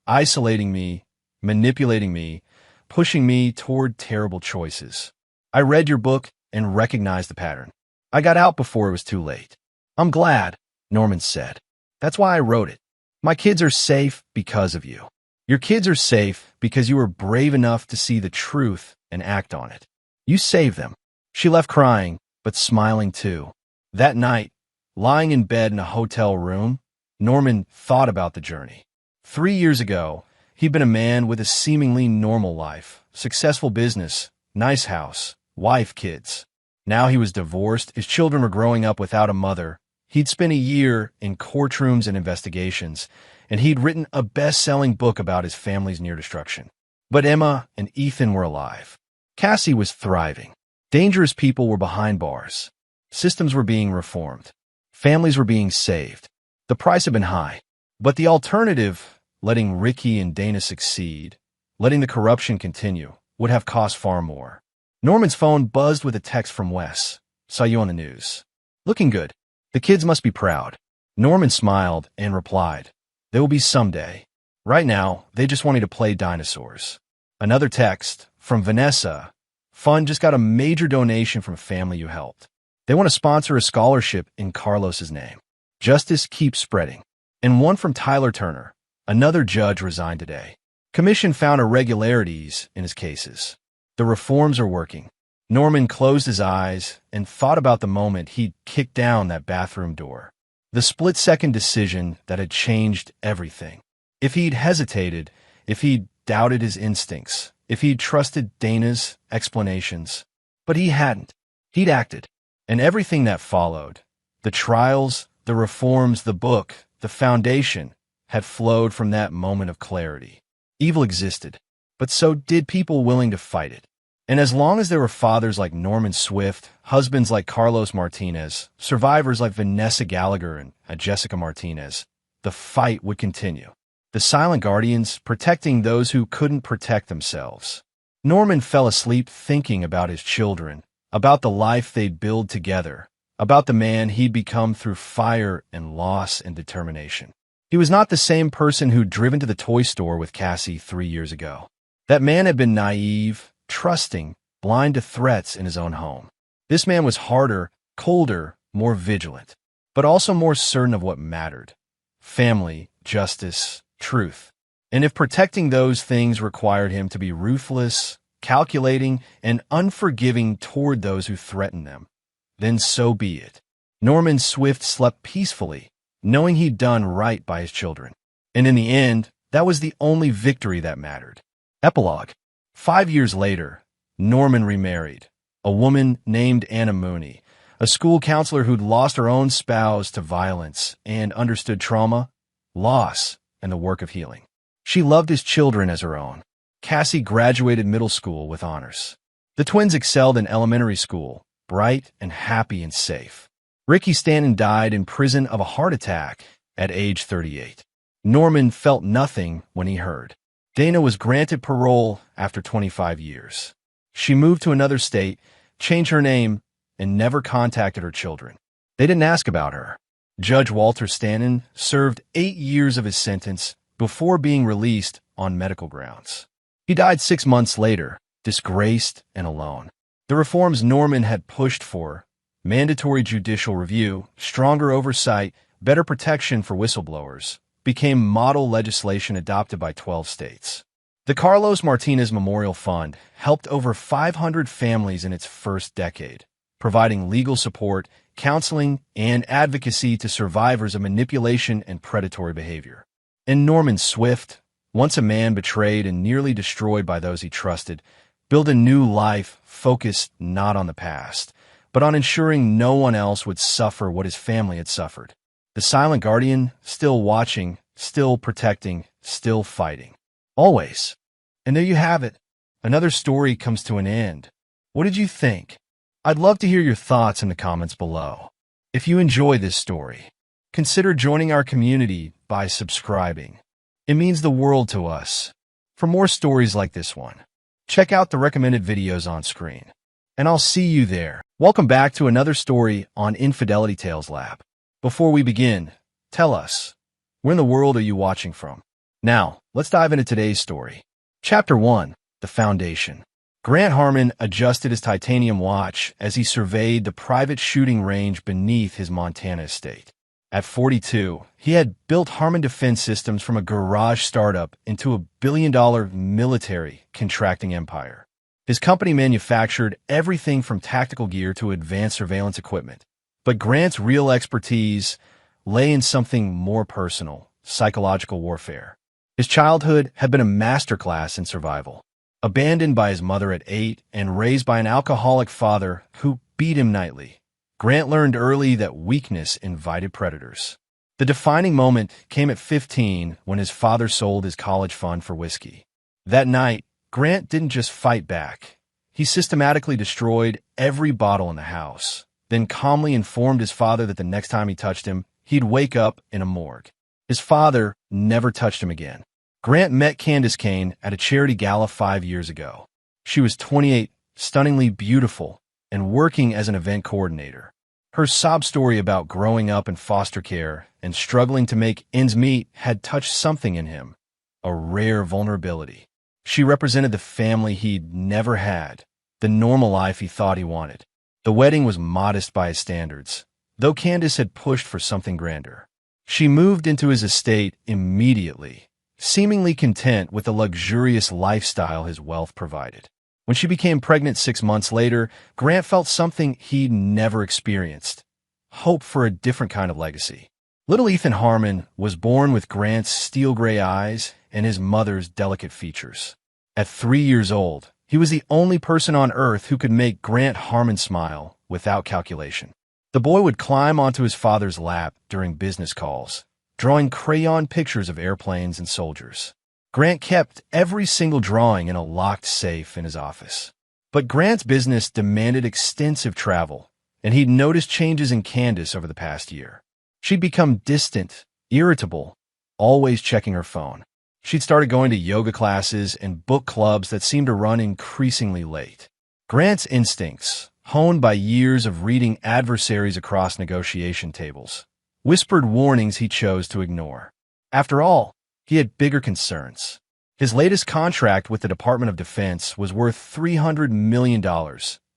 S1: isolating me, manipulating me, pushing me toward terrible choices. I read your book and recognized the pattern. I got out before it was too late. I'm glad, Norman said. That's why I wrote it. My kids are safe because of you. Your kids are safe because you were brave enough to see the truth and act on it. You saved them. She left crying, but smiling too. That night, lying in bed in a hotel room, Norman thought about the journey. 3 years ago, he'd been a man with a seemingly normal life, successful business, nice house, wife, kids. Now he was divorced, his children were growing up without a mother. He'd spent a year in courtrooms and investigations, and he'd written a best-selling book about his family's near destruction. But Emma and Ethan were alive. Cassie was thriving. Dangerous people were behind bars. Systems were being reformed. Families were being saved. The price had been high. But the alternative, letting Ricky and Dana succeed, letting the corruption continue, would have cost far more. Norman's phone buzzed with a text from Wes. Saw you on the news. Looking good. The kids must be proud. Norman smiled and replied, there will be someday. Right now, they just wanted to play dinosaurs. Another text from Vanessa. Fund just got a major donation from a family you helped. They want to sponsor a scholarship in Carlos's name. Justice keeps spreading. And one from Tyler Turner. Another judge resigned today. Commission found irregularities in his cases. The reforms are working. Norman closed his eyes and thought about the moment he'd kicked down that bathroom door. The split-second decision that had changed everything. If he'd hesitated, if he'd doubted his instincts, if he'd trusted Dana's explanations. But he hadn't. He'd acted. And everything that followed, the trials, the reforms, the book, the foundation, had flowed from that moment of clarity. Evil existed, but so did people willing to fight it. And as long as there were fathers like Norman Swift, husbands like Carlos Martinez, survivors like Vanessa Gallagher and Jessica Martinez, the fight would continue. The silent guardians protecting those who couldn't protect themselves. Norman fell asleep thinking about his children, about the life they'd build together, about the man he'd become through fire and loss and determination. He was not the same person who'd driven to the toy store with Cassie 3 years ago. That man had been naive, trusting, blind to threats in his own home. This man was harder, colder, more vigilant, but also more certain of what mattered. Family, justice, truth. And if protecting those things required him to be ruthless, calculating, and unforgiving toward those who threatened them, then so be it. Norman Swift slept peacefully, knowing he'd done right by his children. And in the end, that was the only victory that mattered. Epilogue. 5 years later, Norman remarried. A woman named Anna Mooney, a school counselor who'd lost her own spouse to violence and understood trauma, loss, and the work of healing. She loved his children as her own. Cassie graduated middle school with honors. The twins excelled in elementary school, bright and happy and safe. Ricky Stanton died in prison of a heart attack at age 38. Norman felt nothing when he heard. Dana was granted parole after 25 years. She moved to another state, changed her name, and never contacted her children. They didn't ask about her. Judge Walter Stanton served 8 years of his sentence before being released on medical grounds. He died 6 months later, disgraced and alone. The reforms Norman had pushed for, mandatory judicial review, stronger oversight, better protection for whistleblowers, became model legislation adopted by 12 states. The Carlos Martinez Memorial Fund helped over 500 families in its first decade, providing legal support, counseling, and advocacy to survivors of manipulation and predatory behavior. And Norman Swift, once a man betrayed and nearly destroyed by those he trusted, built a new life focused not on the past, but on ensuring no one else would suffer what his family had suffered. The silent guardian, still watching, still protecting, still fighting. Always. And there you have it. Another story comes to an end. What did you think? I'd love to hear your thoughts in the comments below. If you enjoy this story, consider joining our community by subscribing. It means the world to us. For more stories like this one, check out the recommended videos on screen. And I'll see you there. Welcome back to another story on Infidelity Tales Lab. Before we begin, tell us, Where in the world are you watching from? Now, let's dive into today's story. Chapter 1. The Foundation. Grant Harmon adjusted his titanium watch as he surveyed the private shooting range beneath his Montana estate. At 42, he had built Harmon Defense Systems from a garage startup into a billion-dollar military contracting empire. His company manufactured everything from tactical gear to advanced surveillance equipment. But Grant's real expertise lay in something more personal: psychological warfare. His childhood had been a masterclass in survival. Abandoned by his mother at 8 and raised by an alcoholic father who beat him nightly, Grant learned early that weakness invited predators. The defining moment came at 15 when his father sold his college fund for whiskey. That night, Grant didn't just fight back. He systematically destroyed every bottle in the house, then calmly informed his father that the next time he touched him, he'd wake up in a morgue. His father never touched him again. Grant met Candace Kane at a charity gala 5 years ago. She was 28, stunningly beautiful, and working as an event coordinator. Her sob story about growing up in foster care and struggling to make ends meet had touched something in him, a rare vulnerability. She represented the family he'd never had, the normal life he thought he wanted. The wedding was modest by his standards, though Candace had pushed for something grander. She moved into his estate immediately, seemingly content with the luxurious lifestyle his wealth provided. When she became pregnant 6 months later, Grant felt something he'd never experienced: hope for a different kind of legacy. Little Ethan Harmon was born with Grant's steel-gray eyes and his mother's delicate features. At 3 years old, he was the only person on Earth who could make Grant Harmon smile without calculation. The boy would climb onto his father's lap during business calls, drawing crayon pictures of airplanes and soldiers. Grant kept every single drawing in a locked safe in his office. But Grant's business demanded extensive travel, and he'd noticed changes in Candace over the past year. She'd become distant, irritable, always checking her phone. She'd started going to yoga classes and book clubs that seemed to run increasingly late. Grant's instincts, honed by years of reading adversaries across negotiation tables, whispered warnings he chose to ignore. After all, he had bigger concerns. His latest contract with the Department of Defense was worth $300 million,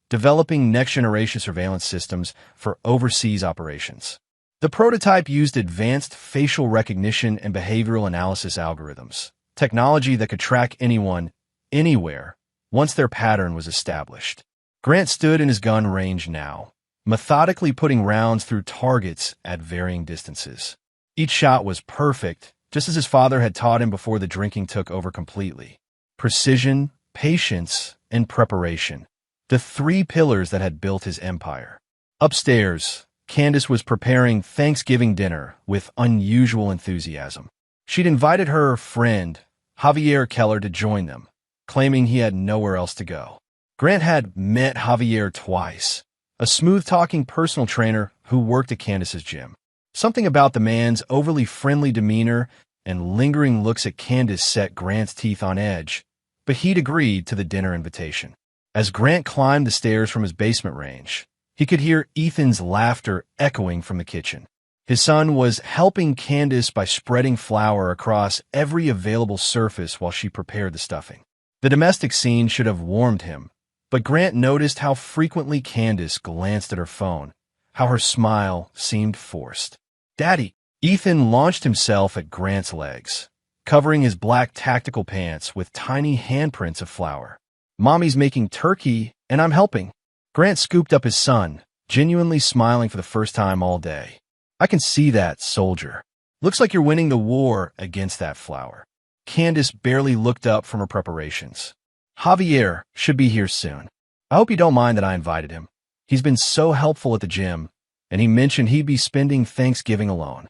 S1: developing next-generation surveillance systems for overseas operations. The prototype used advanced facial recognition and behavioral analysis algorithms, technology that could track anyone, anywhere, once their pattern was established. Grant stood in his gun range now, methodically putting rounds through targets at varying distances. Each shot was perfect, just as his father had taught him before the drinking took over completely. Precision, patience, and preparation, the three pillars that had built his empire. Upstairs, Candace was preparing Thanksgiving dinner with unusual enthusiasm. She'd invited her friend, Javier Keller, to join them, claiming he had nowhere else to go. Grant had met Javier twice, a smooth-talking personal trainer who worked at Candace's gym. Something about the man's overly friendly demeanor and lingering looks at Candace set Grant's teeth on edge, but he'd agreed to the dinner invitation. As Grant climbed the stairs from his basement range, he could hear Ethan's laughter echoing from the kitchen. His son was helping Candace by spreading flour across every available surface while she prepared the stuffing. The domestic scene should have warmed him, but Grant noticed how frequently Candace glanced at her phone, how her smile seemed forced. "Daddy!" Ethan launched himself at Grant's legs, covering his black tactical pants with tiny handprints of flour. "Mommy's making turkey, and I'm helping." Grant scooped up his son, genuinely smiling for the first time all day. "I can see that, soldier. Looks like you're winning the war against that flour." Candace barely looked up from her preparations. "Javier should be here soon. I hope you don't mind that I invited him. He's been so helpful at the gym, and he mentioned he'd be spending Thanksgiving alone."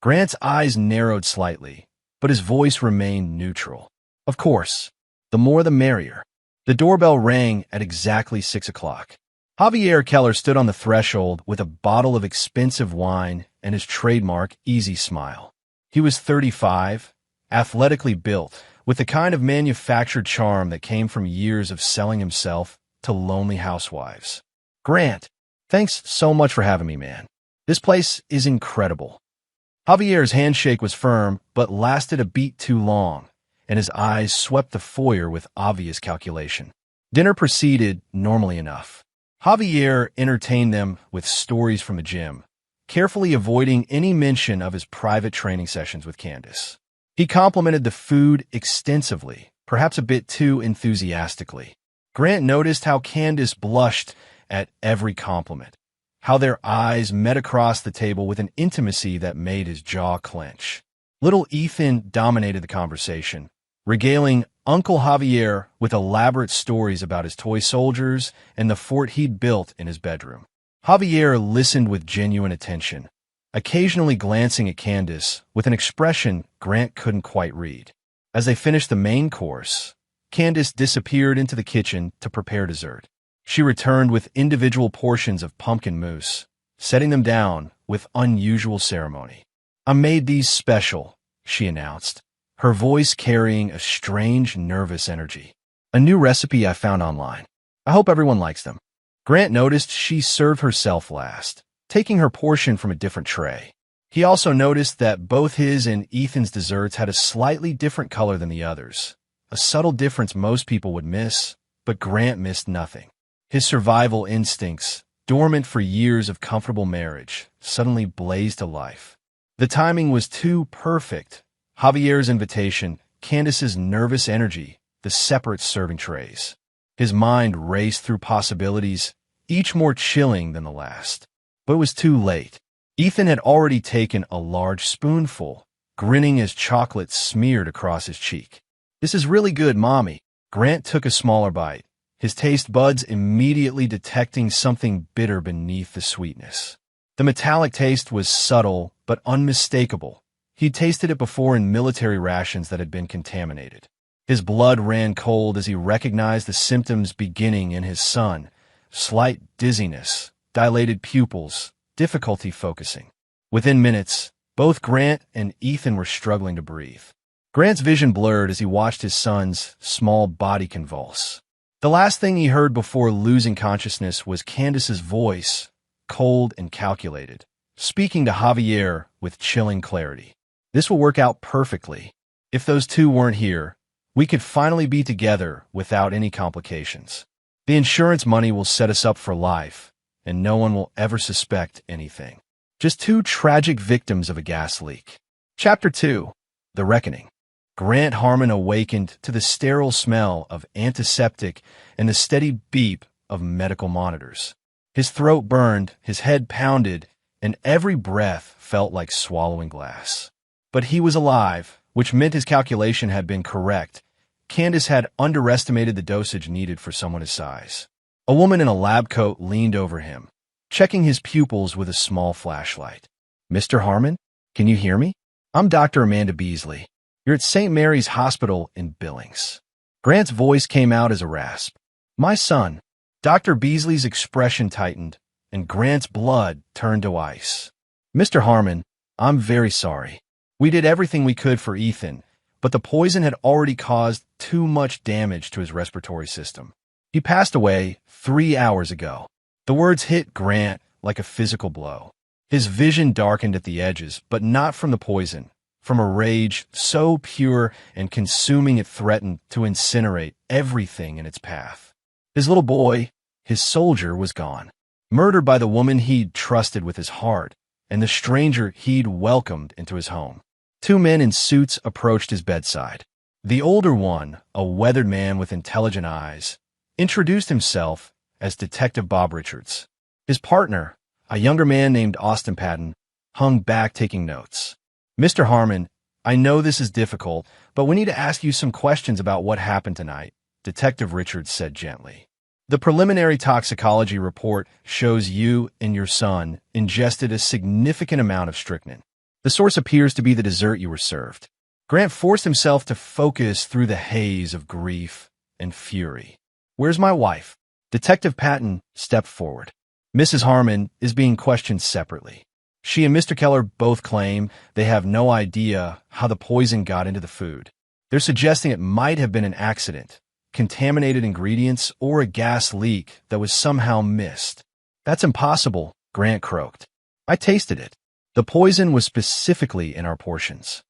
S1: Grant's eyes narrowed slightly, but his voice remained neutral. "Of course. The more the merrier." The doorbell rang at exactly 6 o'clock. Javier Keller stood on the threshold with a bottle of expensive wine and his trademark easy smile. He was 35, athletically built, with the kind of manufactured charm that came from years of selling himself to lonely housewives. "Grant, thanks so much for having me, man. This place is incredible." Javier's handshake was firm, but lasted a beat too long, and his eyes swept the foyer with obvious calculation. Dinner proceeded normally enough. Javier entertained them with stories from the gym, carefully avoiding any mention of his private training sessions with Candace. He complimented the food extensively, perhaps a bit too enthusiastically. Grant noticed how Candace blushed at every compliment, how their eyes met across the table with an intimacy that made his jaw clench. Little Ethan dominated the conversation, regaling Uncle Javier with elaborate stories about his toy soldiers and the fort he'd built in his bedroom. Javier listened with genuine attention, occasionally glancing at Candace with an expression Grant couldn't quite read. As they finished the main course, Candace disappeared into the kitchen to prepare dessert. She returned with individual portions of pumpkin mousse, setting them down with unusual ceremony. "I made these special," she announced, her voice carrying a strange, nervous energy. "A new recipe I found online. I hope everyone likes them." Grant noticed she served herself last, taking her portion from a different tray. He also noticed that both his and Ethan's desserts had a slightly different color than the others, a subtle difference most people would miss, but Grant missed nothing. His survival instincts, dormant for years of comfortable marriage, suddenly blazed to life. The timing was too perfect. Javier's invitation, Candace's nervous energy, the separate serving trays. His mind raced through possibilities, each more chilling than the last. But it was too late. Ethan had already taken a large spoonful, grinning as chocolate smeared across his cheek. "This is really good, Mommy." Grant took a smaller bite, his taste buds immediately detecting something bitter beneath the sweetness. The metallic taste was subtle but unmistakable. He'd tasted it before in military rations that had been contaminated. His blood ran cold as he recognized the symptoms beginning in his son: slight dizziness, dilated pupils, difficulty focusing. Within minutes, both Grant and Ethan were struggling to breathe. Grant's vision blurred as he watched his son's small body convulse. The last thing he heard before losing consciousness was Candace's voice, cold and calculated, speaking to Javier with chilling clarity. "This will work out perfectly. If those two weren't here, we could finally be together without any complications. The insurance money will set us up for life, and no one will ever suspect anything. Just two tragic victims of a gas leak." Chapter 2. The Reckoning. Grant Harmon awakened to the sterile smell of antiseptic and the steady beep of medical monitors. His throat burned, his head pounded, and every breath felt like swallowing glass. But he was alive, which meant his calculation had been correct. Candace had underestimated the dosage needed for someone his size. A woman in a lab coat leaned over him, checking his pupils with a small flashlight. "Mr. Harmon, can you hear me? I'm Dr. Amanda Beasley. You're at St. Mary's Hospital in Billings." Grant's voice came out as a rasp. "My son." Dr. Beasley's expression tightened, and Grant's blood turned to ice. "Mr. Harmon, I'm very sorry. We did everything we could for Ethan, but the poison had already caused too much damage to his respiratory system. He passed away 3 hours ago." The words hit Grant like a physical blow. His vision darkened at the edges, but not from the poison, from a rage so pure and consuming it threatened to incinerate everything in its path. His little boy, his soldier, was gone, murdered by the woman he'd trusted with his heart and the stranger he'd welcomed into his home. Two men in suits approached his bedside. The older one, a weathered man with intelligent eyes, introduced himself as Detective Bob Richards. His partner, a younger man named Austin Patton, hung back taking notes. "Mr. Harmon, I know this is difficult, but we need to ask you some questions about what happened tonight," Detective Richards said gently. "The preliminary toxicology report shows you and your son ingested a significant amount of strychnine. The source appears to be the dessert you were served." Grant forced himself to focus through the haze of grief and fury. "Where's my wife?" Detective Patton stepped forward. "Mrs. Harmon is being questioned separately. She and Mr. Keller both claim they have no idea how the poison got into the food. They're suggesting it might have been an accident, contaminated ingredients, or a gas leak that was somehow missed." "That's impossible," Grant croaked. "I tasted it." The poison was specifically in our portions.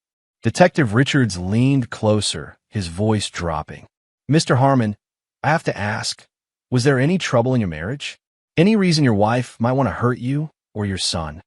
S1: Detective Richards leaned closer, his voice dropping. Mr. Harmon, I have to ask, was there any trouble in your marriage? Any reason your wife might want to hurt you or your son?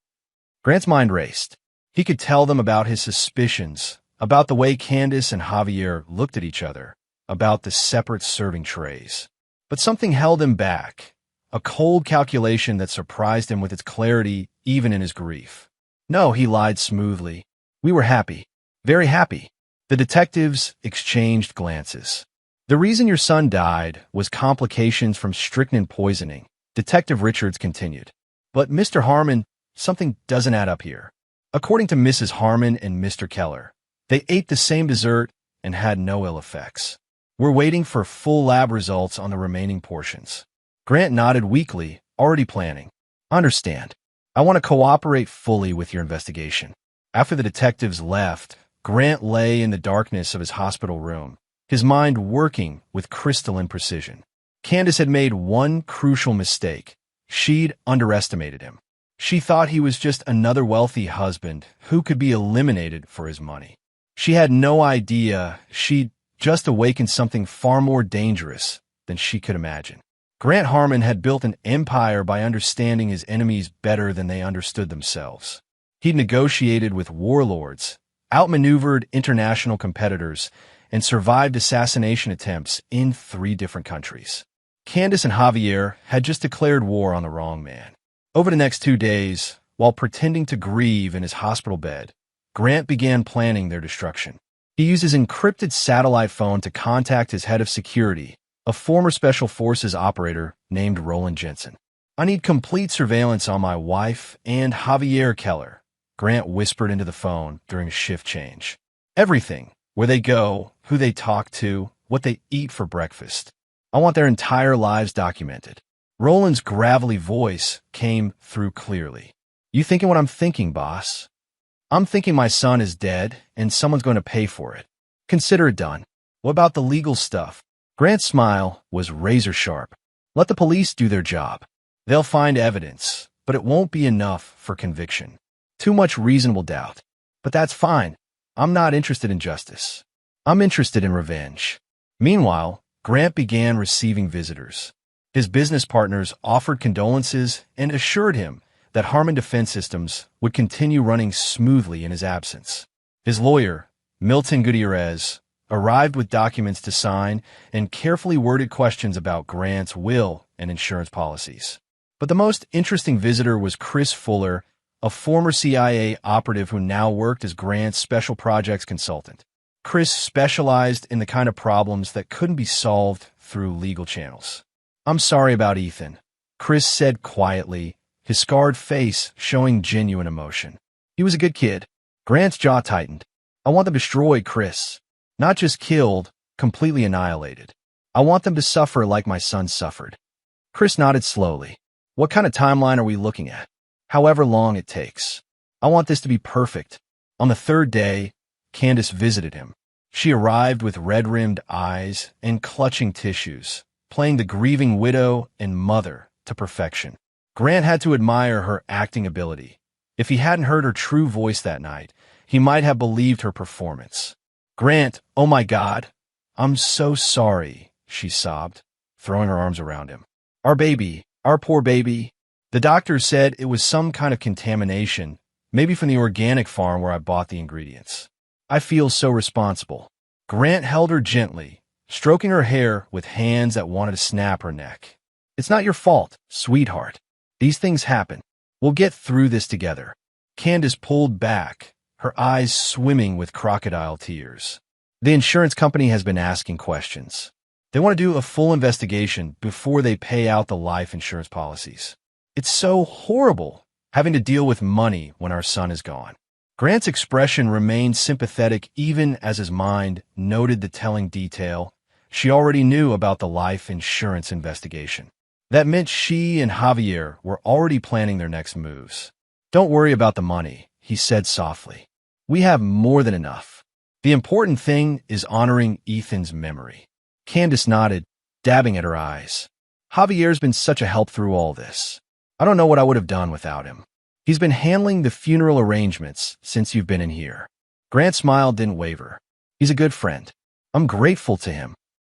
S1: Grant's mind raced. He could tell them about his suspicions, about the way Candace and Javier looked at each other, about the separate serving trays. But something held him back, a cold calculation that surprised him with its clarity even in his grief. No, he lied smoothly. We were happy. Very happy. The detectives exchanged glances. The reason your son died was complications from strychnine poisoning, Detective Richards continued. But Mr. Harmon, something doesn't add up here. According to Mrs. Harmon and Mr. Keller, they ate the same dessert and had no ill effects. We're waiting for full lab results on the remaining portions. Grant nodded weakly, already planning. Understand. I want to cooperate fully with your investigation. After the detectives left, Grant lay in the darkness of his hospital room, his mind working with crystalline precision. Candace had made one crucial mistake. She'd underestimated him. She thought he was just another wealthy husband who could be eliminated for his money. She had no idea she'd just awakened something far more dangerous than she could imagine. Grant Harmon had built an empire by understanding his enemies better than they understood themselves. He'd negotiated with warlords, outmaneuvered international competitors, and survived assassination attempts in 3 different countries. Candace and Javier had just declared war on the wrong man. Over the next 2 days, while pretending to grieve in his hospital bed, Grant began planning their destruction. He used his encrypted satellite phone to contact his head of security, a former Special Forces operator named Roland Jensen. I need complete surveillance on my wife and Javier Keller, Grant whispered into the phone during a shift change. Everything, where they go, who they talk to, what they eat for breakfast. I want their entire lives documented. Roland's gravelly voice came through clearly. You thinking what I'm thinking, boss? I'm thinking my son is dead and someone's going to pay for it. Consider it done. What about the legal stuff? Grant's smile was razor sharp. Let the police do their job. They'll find evidence, but it won't be enough for conviction. Too much reasonable doubt. But that's fine. I'm not interested in justice. I'm interested in revenge. Meanwhile, Grant began receiving visitors. His business partners offered condolences and assured him that Harmon Defense Systems would continue running smoothly in his absence. His lawyer, Milton Gutierrez, arrived with documents to sign and carefully worded questions about Grant's will and insurance policies. But the most interesting visitor was Chris Fuller, a former CIA operative who now worked as Grant's special projects consultant. Chris specialized in the kind of problems that couldn't be solved through legal channels. I'm sorry about Ethan, Chris said quietly, his scarred face showing genuine emotion. He was a good kid. Grant's jaw tightened. I want them destroyed, Chris. Not just killed, completely annihilated. I want them to suffer like my son suffered. Chris nodded slowly. What kind of timeline are we looking at? However long it takes. I want this to be perfect. On the 3rd day, Candace visited him. She arrived with red-rimmed eyes and clutching tissues, playing the grieving widow and mother to perfection. Grant had to admire her acting ability. If he hadn't heard her true voice that night, he might have believed her performance. Grant, oh my God, I'm so sorry, she sobbed, throwing her arms around him. Our baby, our poor baby. The doctor said it was some kind of contamination, maybe from the organic farm where I bought the ingredients. I feel so responsible. Grant held her gently, stroking her hair with hands that wanted to snap her neck. It's not your fault, sweetheart. These things happen. We'll get through this together. Candace pulled back, her eyes swimming with crocodile tears. The insurance company has been asking questions. They want to do a full investigation before they pay out the life insurance policies. It's so horrible having to deal with money when our son is gone. Grant's expression remained sympathetic even as his mind noted the telling detail she already knew about the life insurance investigation. That meant she and Javier were already planning their next moves. Don't worry about the money, he said softly. We have more than enough. The important thing is honoring Ethan's memory. Candace nodded, dabbing at her eyes. Javier's been such a help through all this. I don't know what I would have done without him. He's been handling the funeral arrangements since you've been in here. Grant's smile didn't waver. He's a good friend. I'm grateful to him.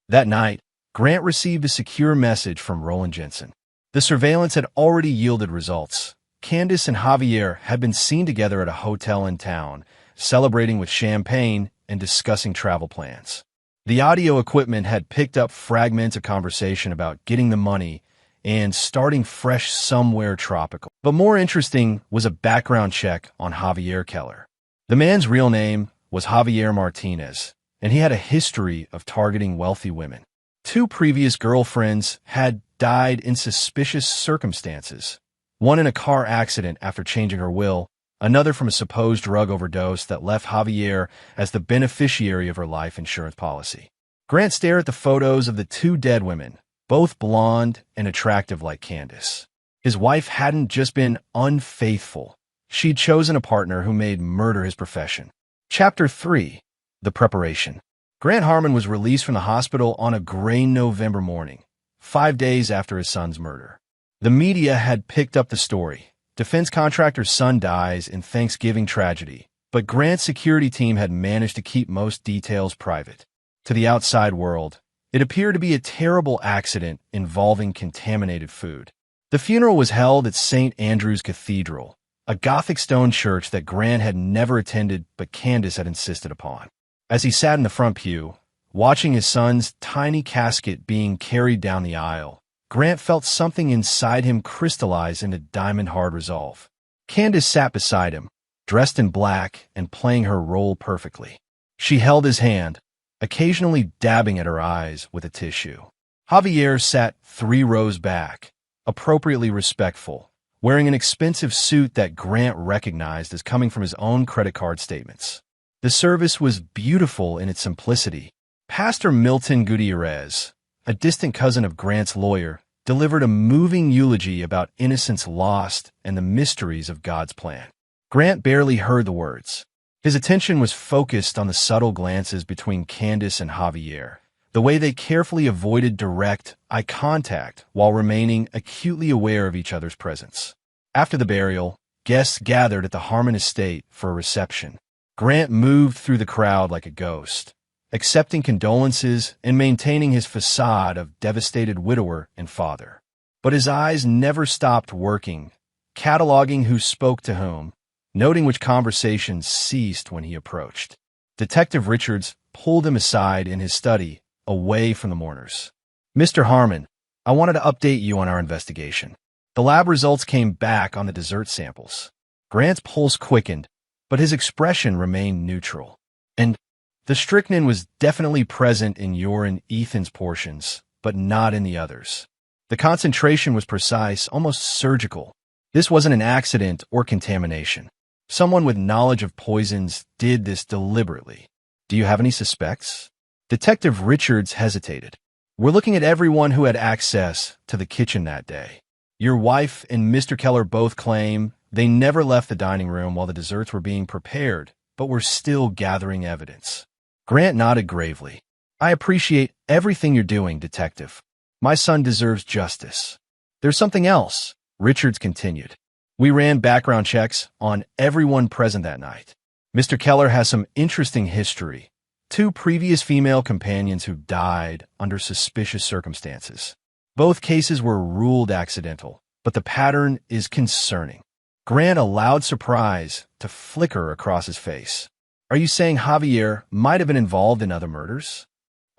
S1: That night, Grant received a secure message from Roland Jensen. The surveillance had already yielded results. Candace and Javier had been seen together at a hotel in town, celebrating with champagne and discussing travel plans. The audio equipment had picked up fragments of conversation about getting the money and starting fresh somewhere tropical. But more interesting was a background check on Javier Keller. The man's real name was Javier Martinez, and he had a history of targeting wealthy women. 2 previous girlfriends had died in suspicious circumstances, one in a car accident after changing her will, another from a supposed drug overdose that left Javier as the beneficiary of her life insurance policy. Grant stared at the photos of the 2 dead women, both blonde and attractive like Candace. His wife hadn't just been unfaithful. She'd chosen a partner who made murder his profession. Chapter 3. The Preparation. Grant Harmon was released from the hospital on a gray November morning, 5 days after his son's murder. The media had picked up the story. Defense contractor's son dies in Thanksgiving tragedy, but Grant's security team had managed to keep most details private. To the outside world, it appeared to be a terrible accident involving contaminated food. The funeral was held at St. Andrew's Cathedral, a Gothic stone church that Grant had never attended but Candace had insisted upon. As he sat in the front pew, watching his son's tiny casket being carried down the aisle, Grant felt something inside him crystallize into diamond-hard resolve. Candace sat beside him, dressed in black and playing her role perfectly. She held his hand, occasionally dabbing at her eyes with a tissue. Javier sat 3 rows back, appropriately respectful, wearing an expensive suit that Grant recognized as coming from his own credit card statements. The service was beautiful in its simplicity. Pastor Milton Gutierrez, a distant cousin of Grant's lawyer, delivered a moving eulogy about innocence lost and the mysteries of God's plan. Grant barely heard the words. His attention was focused on the subtle glances between Candace and Javier, the way they carefully avoided direct eye contact while remaining acutely aware of each other's presence. After the burial, guests gathered at the Harmon estate for a reception. Grant moved through the crowd like a ghost, accepting condolences and maintaining his facade of devastated widower and father. But his eyes never stopped working, cataloging who spoke to whom, noting which conversations ceased when he approached. Detective Richards pulled him aside in his study, away from the mourners. "Mr. Harmon, I wanted to update you on our investigation. The lab results came back on the dessert samples." Grant's pulse quickened, but his expression remained neutral. "And the strychnine was definitely present in your and Ethan's portions, but not in the others. The concentration was precise, almost surgical. This wasn't an accident or contamination. Someone with knowledge of poisons did this deliberately. Do you have any suspects?" Detective Richards hesitated. "We're looking at everyone who had access to the kitchen that day. Your wife and Mr. Keller both claim they never left the dining room while the desserts were being prepared, but we're still gathering evidence." Grant nodded gravely. "I appreciate everything you're doing, Detective. My son deserves justice." "There's something else," Richards continued. "We ran background checks on everyone present that night. Mr. Keller has some interesting history. 2 previous female companions who died under suspicious circumstances. Both cases were ruled accidental, but the pattern is concerning." Grant allowed surprise to flicker across his face. "Are you saying Javier might have been involved in other murders?"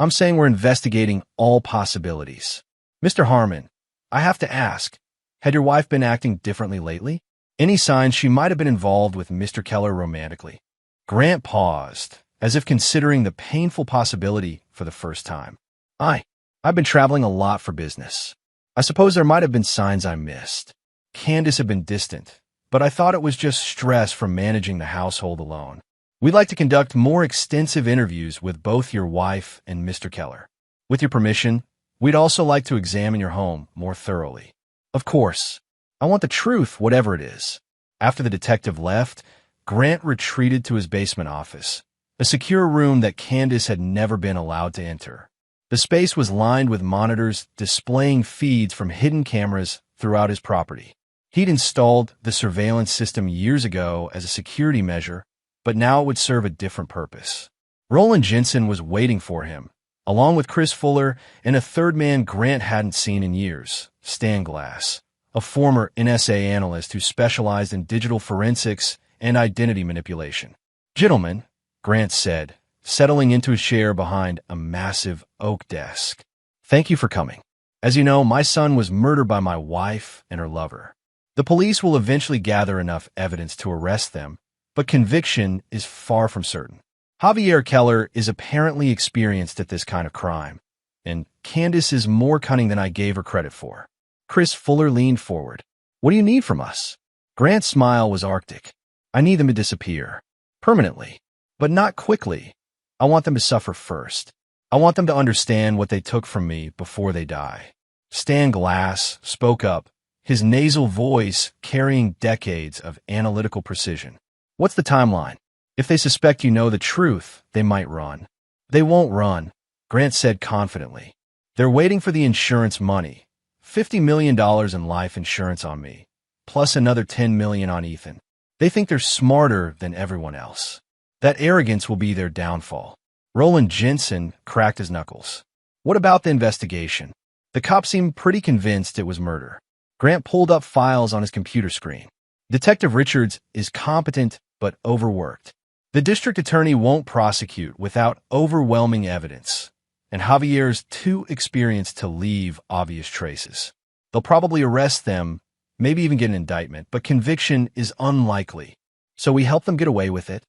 S1: "I'm saying we're investigating all possibilities. Mr. Harmon, I have to ask, had your wife been acting differently lately? Any signs she might have been involved with Mr. Keller romantically?" Grant paused, as if considering the painful possibility for the first time. I've been traveling a lot for business. I suppose there might have been signs I missed. Candace had been distant, but I thought it was just stress from managing the household alone. We'd like to conduct more extensive interviews with both your wife and Mr. Keller. With your permission, we'd also like to examine your home more thoroughly. Of course, I want the truth, whatever it is." After the detective left, Grant retreated to his basement office, a secure room that Candace had never been allowed to enter. The space was lined with monitors displaying feeds from hidden cameras throughout his property. He'd installed the surveillance system years ago as a security measure, but now it would serve a different purpose. Roland Jensen was waiting for him, along with Chris Fuller and a third man Grant hadn't seen in years, Stan Glass, a former NSA analyst who specialized in digital forensics and identity manipulation. "Gentlemen," Grant said, settling into a chair behind a massive oak desk. "Thank you for coming. As you know, my son was murdered by my wife and her lover. The police will eventually gather enough evidence to arrest them, but conviction is far from certain. Javier Keller is apparently experienced at this kind of crime, and Candace is more cunning than I gave her credit for." Chris Fuller leaned forward. "What do you need from us?" Grant's smile was arctic. "I need them to disappear. Permanently. But not quickly. I want them to suffer first. I want them to understand what they took from me before they die." Stan Glass spoke up, his nasal voice carrying decades of analytical precision. "What's the timeline? If they suspect you know the truth, they might run." "They won't run," Grant said confidently. "They're waiting for the insurance money. $50 million in life insurance on me, plus another $10 million on Ethan. They think they're smarter than everyone else. That arrogance will be their downfall." Roland Jensen cracked his knuckles. "What about the investigation?" The cop seemed pretty convinced it was murder. Grant pulled up files on his computer screen. "Detective Richards is competent but overworked. The district attorney won't prosecute without overwhelming evidence, and Javier's too experienced to leave obvious traces. They'll probably arrest them, maybe even get an indictment, but conviction is unlikely. So we help them get away with it?"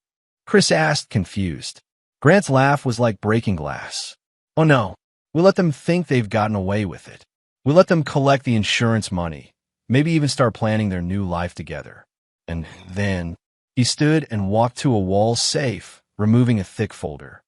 S1: Chris asked, confused. Grant's laugh was like breaking glass. "Oh no, we let them think they've gotten away with it. We let them collect the insurance money, maybe even start planning their new life together. And then..." He stood and walked to a wall safe, removing a thick folder.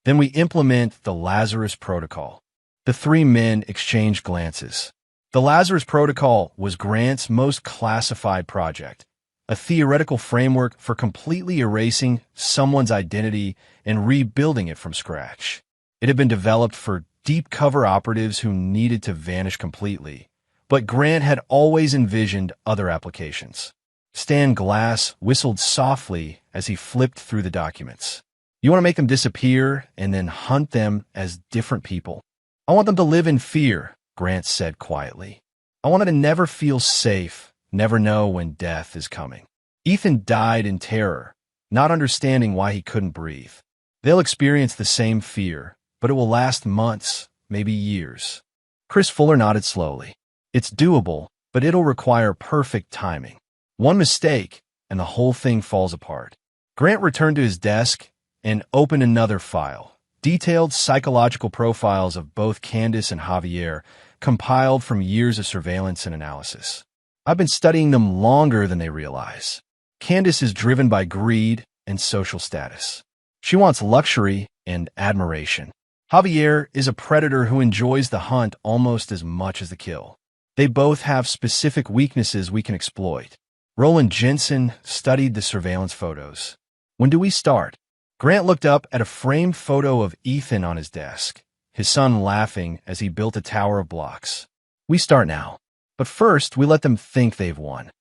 S1: "Then we implement the Lazarus Protocol." The three men exchanged glances. The Lazarus Protocol was Grant's most classified project, a theoretical framework for completely erasing someone's identity and rebuilding it from scratch. It had been developed for deep cover operatives who needed to vanish completely, but Grant had always envisioned other applications. Stan Glass whistled softly as he flipped through the documents. "You want to make them disappear and then hunt them as different people?" "I want them to live in fear," Grant said quietly. "I want them to never feel safe, never know when death is coming." Ethan died in terror, not understanding why he couldn't breathe. They'll experience the same fear, but it will last months, maybe years. Chris Fuller nodded slowly. "It's doable, but it'll require perfect timing. One mistake, and the whole thing falls apart." Grant returned to his desk and opened another file, detailed psychological profiles of both Candace and Javier, compiled from years of surveillance and analysis. "I've been studying them longer than they realize. Candace is driven by greed and social status. She wants luxury and admiration. Javier is a predator who enjoys the hunt almost as much as the kill. They both have specific weaknesses we can exploit." Roland Jensen studied the surveillance photos. "When do we start?" Grant looked up at a framed photo of Ethan on his desk, his son laughing as he built a tower of blocks. "We start now. But first, we let them think they've won."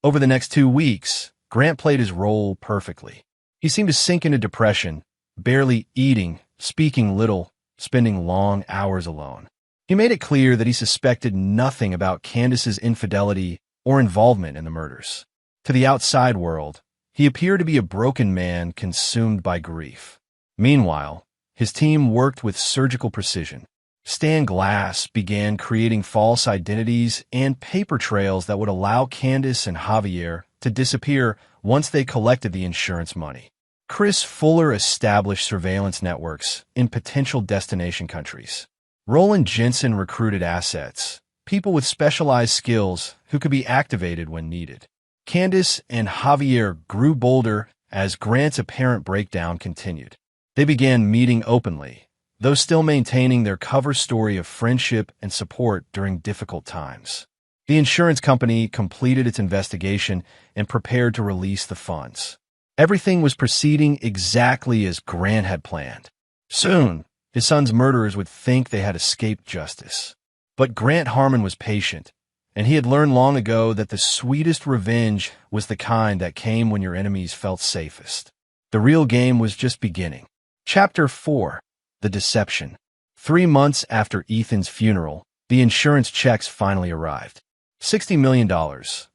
S1: Over the next 2 weeks, Grant played his role perfectly. He seemed to sink into depression, barely eating, speaking little, spending long hours alone. He made it clear that he suspected nothing about Candace's infidelity or involvement in the murders. To the outside world, he appeared to be a broken man consumed by grief. Meanwhile, his team worked with surgical precision. Stan Glass began creating false identities and paper trails that would allow Candace and Javier to disappear once they collected the insurance money. Chris Fuller established surveillance networks in potential destination countries. Roland Jensen recruited assets, people with specialized skills who could be activated when needed. Candace and Javier grew bolder as Grant's apparent breakdown continued. They began meeting openly, though still maintaining their cover story of friendship and support during difficult times. The insurance company completed its investigation and prepared to release the funds. Everything was proceeding exactly as Grant had planned. Soon, his son's murderers would think they had escaped justice. But Grant Harmon was patient, and he had learned long ago that the sweetest revenge was the kind that came when your enemies felt safest. The real game was just beginning. Chapter 4. The Deception. 3 months after Ethan's funeral, the insurance checks finally arrived. $60 million,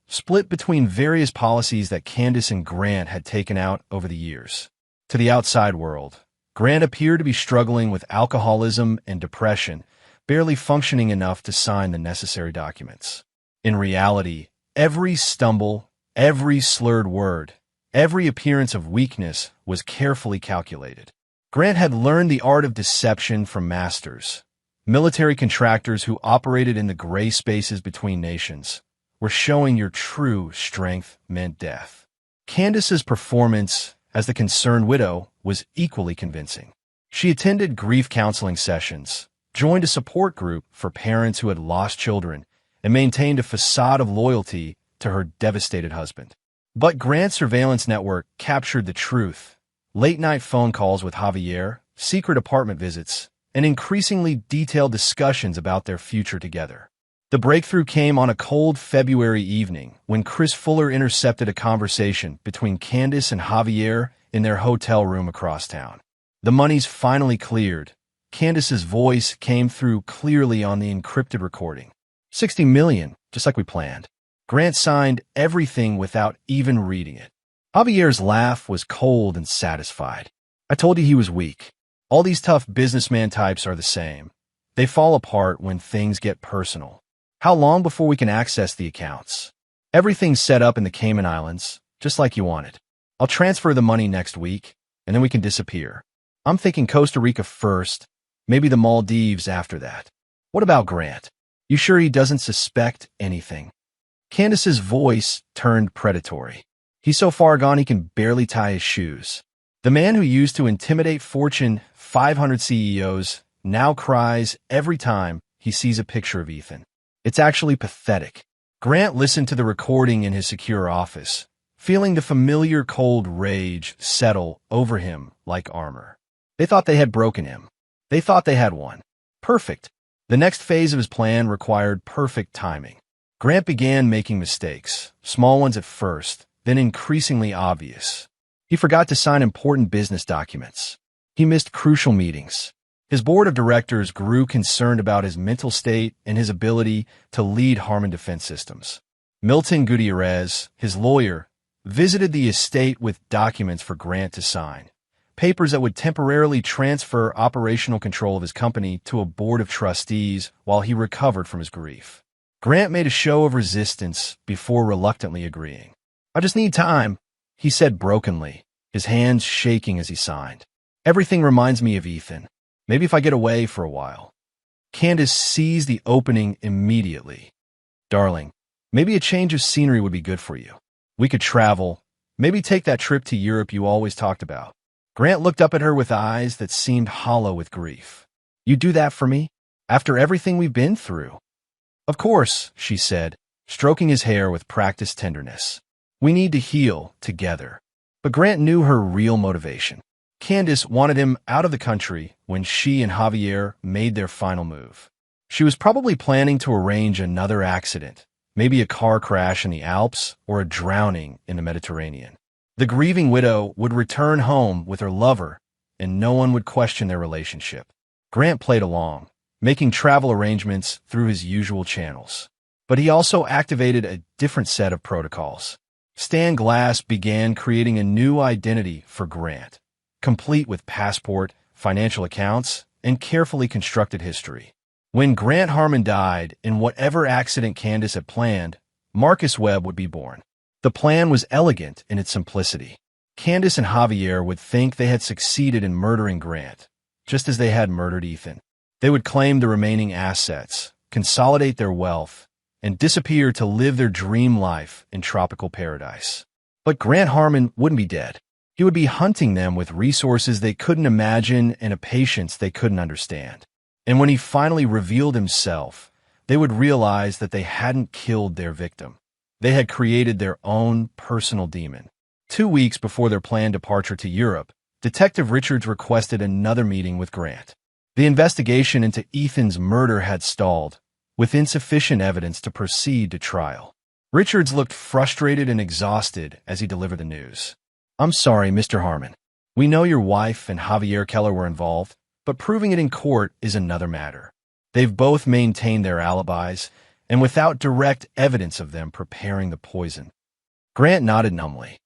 S1: split between various policies that Candace and Grant had taken out over the years. To the outside world, Grant appeared to be struggling with alcoholism and depression, barely functioning enough to sign the necessary documents. In reality, every stumble, every slurred word, every appearance of weakness was carefully calculated. Grant had learned the art of deception from masters. Military contractors who operated in the gray spaces between nations, where showing your true strength meant death. Candace's performance as the concerned widow was equally convincing. She attended grief counseling sessions, joined a support group for parents who had lost children, and maintained a facade of loyalty to her devastated husband. But Grant's surveillance network captured the truth. Late-night phone calls with Javier, secret apartment visits, and increasingly detailed discussions about their future together. The breakthrough came on a cold February evening when Chris Fuller intercepted a conversation between Candace and Javier in their hotel room across town. The money's finally cleared. Candace's voice came through clearly on the encrypted recording. $60 million, just like we planned. Grant signed everything without even reading it. Javier's laugh was cold and satisfied. I told you he was weak. All these tough businessman types are the same. They fall apart when things get personal. How long before we can access the accounts? Everything's set up in the Cayman Islands, just like you wanted. I'll transfer the money next week, and then we can disappear. I'm thinking Costa Rica first, maybe the Maldives after that. What about Grant? You sure he doesn't suspect anything? Candace's voice turned predatory. He's so far gone he can barely tie his shoes. The man who used to intimidate Fortune 500 CEOs now cries every time he sees a picture of Ethan. It's actually pathetic. Grant listened to the recording in his secure office, feeling the familiar cold rage settle over him like armor. They thought they had broken him. They thought they had won. Perfect. The next phase of his plan required perfect timing. Grant began making mistakes, small ones at first, then increasingly obvious. He forgot to sign important business documents. He missed crucial meetings. His board of directors grew concerned about his mental state and his ability to lead Harmon Defense Systems. Milton Gutierrez, his lawyer, visited the estate with documents for Grant to sign, papers that would temporarily transfer operational control of his company to a board of trustees while he recovered from his grief. Grant made a show of resistance before reluctantly agreeing. I just need time, he said brokenly, his hands shaking as he signed. Everything reminds me of Ethan. Maybe if I get away for a while. Candace seized the opening immediately. Darling, maybe a change of scenery would be good for you. We could travel, maybe take that trip to Europe you always talked about. Grant looked up at her with eyes that seemed hollow with grief. You do that for me? After everything we've been through? Of course, she said, stroking his hair with practiced tenderness. We need to heal together. But Grant knew her real motivation. Candace wanted him out of the country when she and Javier made their final move. She was probably planning to arrange another accident, maybe a car crash in the Alps or a drowning in the Mediterranean. The grieving widow would return home with her lover, and no one would question their relationship. Grant played along, making travel arrangements through his usual channels. But he also activated a different set of protocols. Stan Glass began creating a new identity for Grant, complete with passport, financial accounts, and carefully constructed history. When Grant Harmon died in whatever accident Candace had planned, Marcus Webb would be born. The plan was elegant in its simplicity. Candace and Javier would think they had succeeded in murdering Grant, just as they had murdered Ethan. They would claim the remaining assets, consolidate their wealth, and disappear to live their dream life in tropical paradise. But Grant Harmon wouldn't be dead. He would be hunting them with resources they couldn't imagine and a patience they couldn't understand. And when he finally revealed himself, they would realize that they hadn't killed their victim. They had created their own personal demon. 2 weeks before their planned departure to Europe, Detective Richards requested another meeting with Grant. The investigation into Ethan's murder had stalled, with insufficient evidence to proceed to trial. Richards looked frustrated and exhausted as he delivered the news. "I'm sorry, Mr. Harmon. We know your wife and Javier Keller were involved, but proving it in court is another matter. They've both maintained their alibis, and without direct evidence of them preparing the poison." Grant nodded numbly.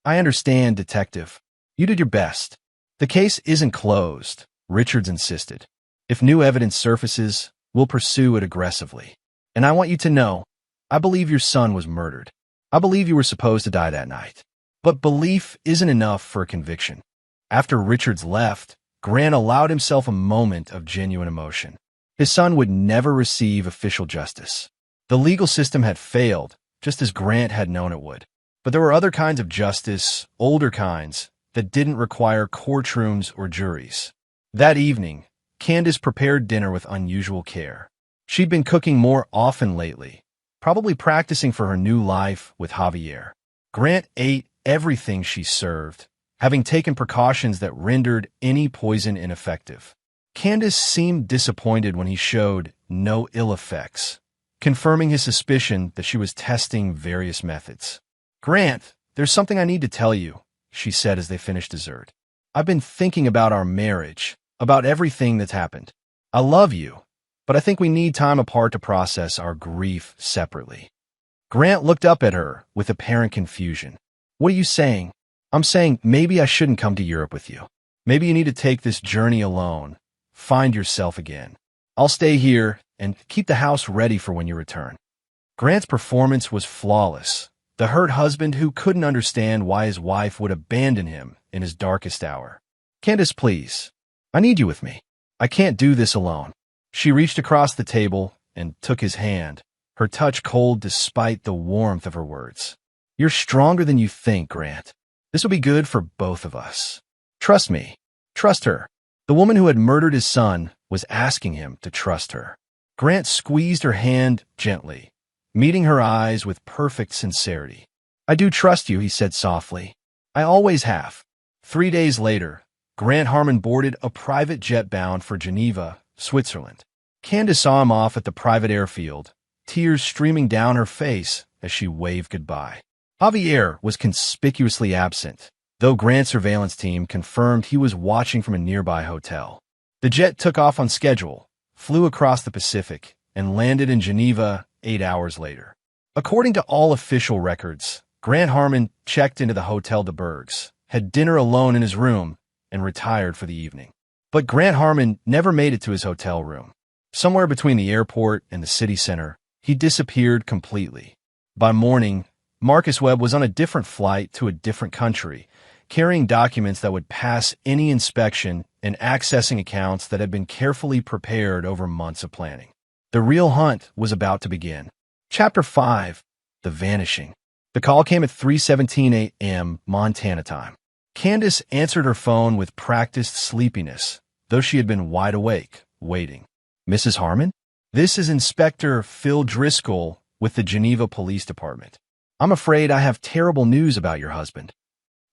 S1: "I understand, Detective. You did your best. The case isn't closed," Richards insisted. "If new evidence surfaces, we'll pursue it aggressively. And I want you to know, I believe your son was murdered. I believe you were supposed to die that night. But belief isn't enough for a conviction." After Richards left, Grant allowed himself a moment of genuine emotion. His son would never receive official justice. The legal system had failed, just as Grant had known it would. But there were other kinds of justice, older kinds, that didn't require courtrooms or juries. That evening, Candace prepared dinner with unusual care. She'd been cooking more often lately, probably practicing for her new life with Javier. Grant ate everything she served, having taken precautions that rendered any poison ineffective. Candace seemed disappointed when he showed no ill effects, confirming his suspicion that she was testing various methods. "Grant, there's something I need to tell you," she said as they finished dessert. "I've been thinking about our marriage, about everything that's happened. I love you, but I think we need time apart to process our grief separately." Grant looked up at her with apparent confusion. "What are you saying?" "I'm saying maybe I shouldn't come to Europe with you. Maybe you need to take this journey alone, find yourself again. I'll stay here and keep the house ready for when you return." Grant's performance was flawless. The hurt husband who couldn't understand why his wife would abandon him in his darkest hour. "Candace, please. I need you with me. I can't do this alone." She reached across the table and took his hand, her touch cold despite the warmth of her words. "You're stronger than you think, Grant. This will be good for both of us. Trust me. Trust her." The woman who had murdered his son was asking him to trust her. Grant squeezed her hand gently, meeting her eyes with perfect sincerity. "I do trust you," he said softly. "I always have." 3 days later, Grant Harmon boarded a private jet bound for Geneva, Switzerland. Candace saw him off at the private airfield, tears streaming down her face as she waved goodbye. Javier was conspicuously absent, though Grant's surveillance team confirmed he was watching from a nearby hotel. The jet took off on schedule, flew across the Pacific, and landed in Geneva 8 hours later. According to all official records, Grant Harmon checked into the Hotel de Bergs, had dinner alone in his room, and retired for the evening. But Grant Harmon never made it to his hotel room. Somewhere between the airport and the city center, he disappeared completely. By morning, Marcus Webb was on a different flight to a different country, carrying documents that would pass any inspection and accessing accounts that had been carefully prepared over months of planning. The real hunt was about to begin. Chapter 5. The Vanishing. The call came at 3:17 a.m. Montana time. Candace answered her phone with practiced sleepiness, though she had been wide awake, waiting. "Mrs. Harmon? This is Inspector Phil Driscoll with the Geneva Police Department. I'm afraid I have terrible news about your husband."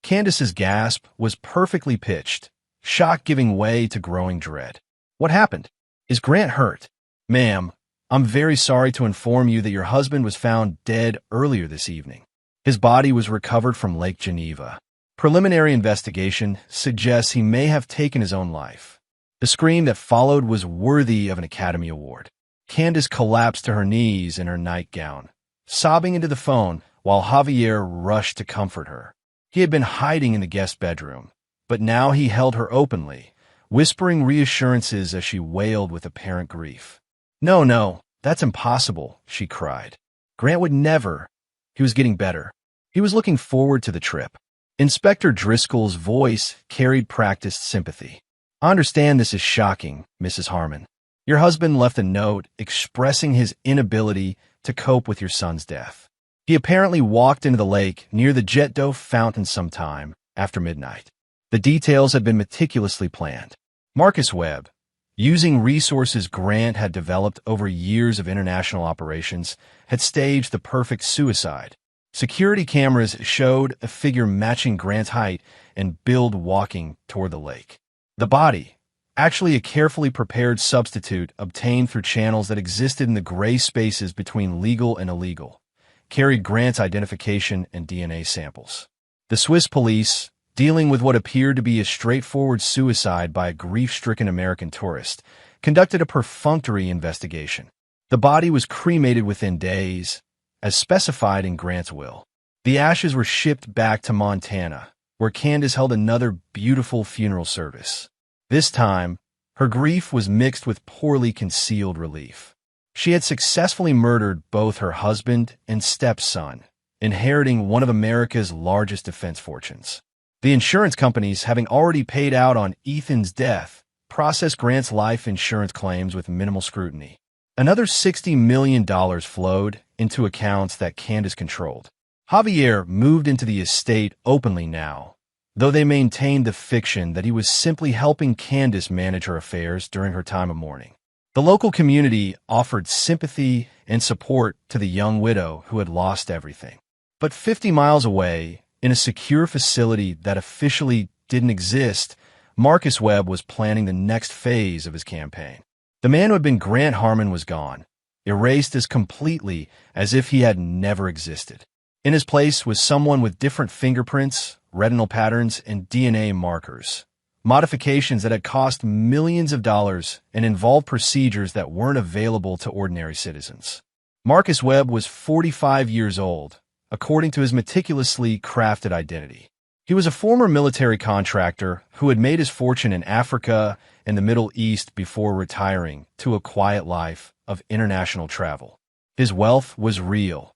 S1: Candace's gasp was perfectly pitched, shock giving way to growing dread. "What happened? Is Grant hurt?" "Ma'am, I'm very sorry to inform you that your husband was found dead earlier this evening. His body was recovered from Lake Geneva. Preliminary investigation suggests he may have taken his own life." The scream that followed was worthy of an Academy Award. Candace collapsed to her knees in her nightgown, sobbing into the phone while Javier rushed to comfort her. He had been hiding in the guest bedroom, but now he held her openly, whispering reassurances as she wailed with apparent grief. "No, no, that's impossible," she cried. "Grant would never." He was getting better. He was looking forward to the trip. Inspector Driscoll's voice carried practiced sympathy. "I understand this is shocking, Mrs. Harmon. Your husband left a note expressing his inability to cope with your son's death. He apparently walked into the lake near the Jet d'Eau fountain sometime after midnight. The details had been meticulously planned. Marcus Webb, using resources Grant had developed over years of international operations, had staged the perfect suicide. Security cameras showed a figure matching Grant's height and build walking toward the lake. The body, actually a carefully prepared substitute obtained through channels that existed in the gray spaces between legal and illegal, carried Grant's identification and DNA samples. The Swiss police, dealing with what appeared to be a straightforward suicide by a grief-stricken American tourist, conducted a perfunctory investigation. The body was cremated within days, as specified in Grant's will. The ashes were shipped back to Montana, where Candace held another beautiful funeral service. This time, her grief was mixed with poorly concealed relief. She had successfully murdered both her husband and stepson, inheriting one of America's largest defense fortunes. The insurance companies, having already paid out on Ethan's death, processed Grant's life insurance claims with minimal scrutiny. Another $60 million flowed into accounts that Candace controlled. Javier moved into the estate openly now, though they maintained the fiction that he was simply helping Candace manage her affairs during her time of mourning. The local community offered sympathy and support to the young widow who had lost everything. But 50 miles away, in a secure facility that officially didn't exist, Marcus Webb was planning the next phase of his campaign. The man who had been Grant Harmon was gone, erased as completely as if he had never existed. In his place was someone with different fingerprints, retinal patterns, and DNA markers, modifications that had cost millions of dollars and involved procedures that weren't available to ordinary citizens. Marcus Webb was 45 years old, according to his meticulously crafted identity. He was a former military contractor who had made his fortune in Africa and the Middle East before retiring to a quiet life of international travel. His wealth was real.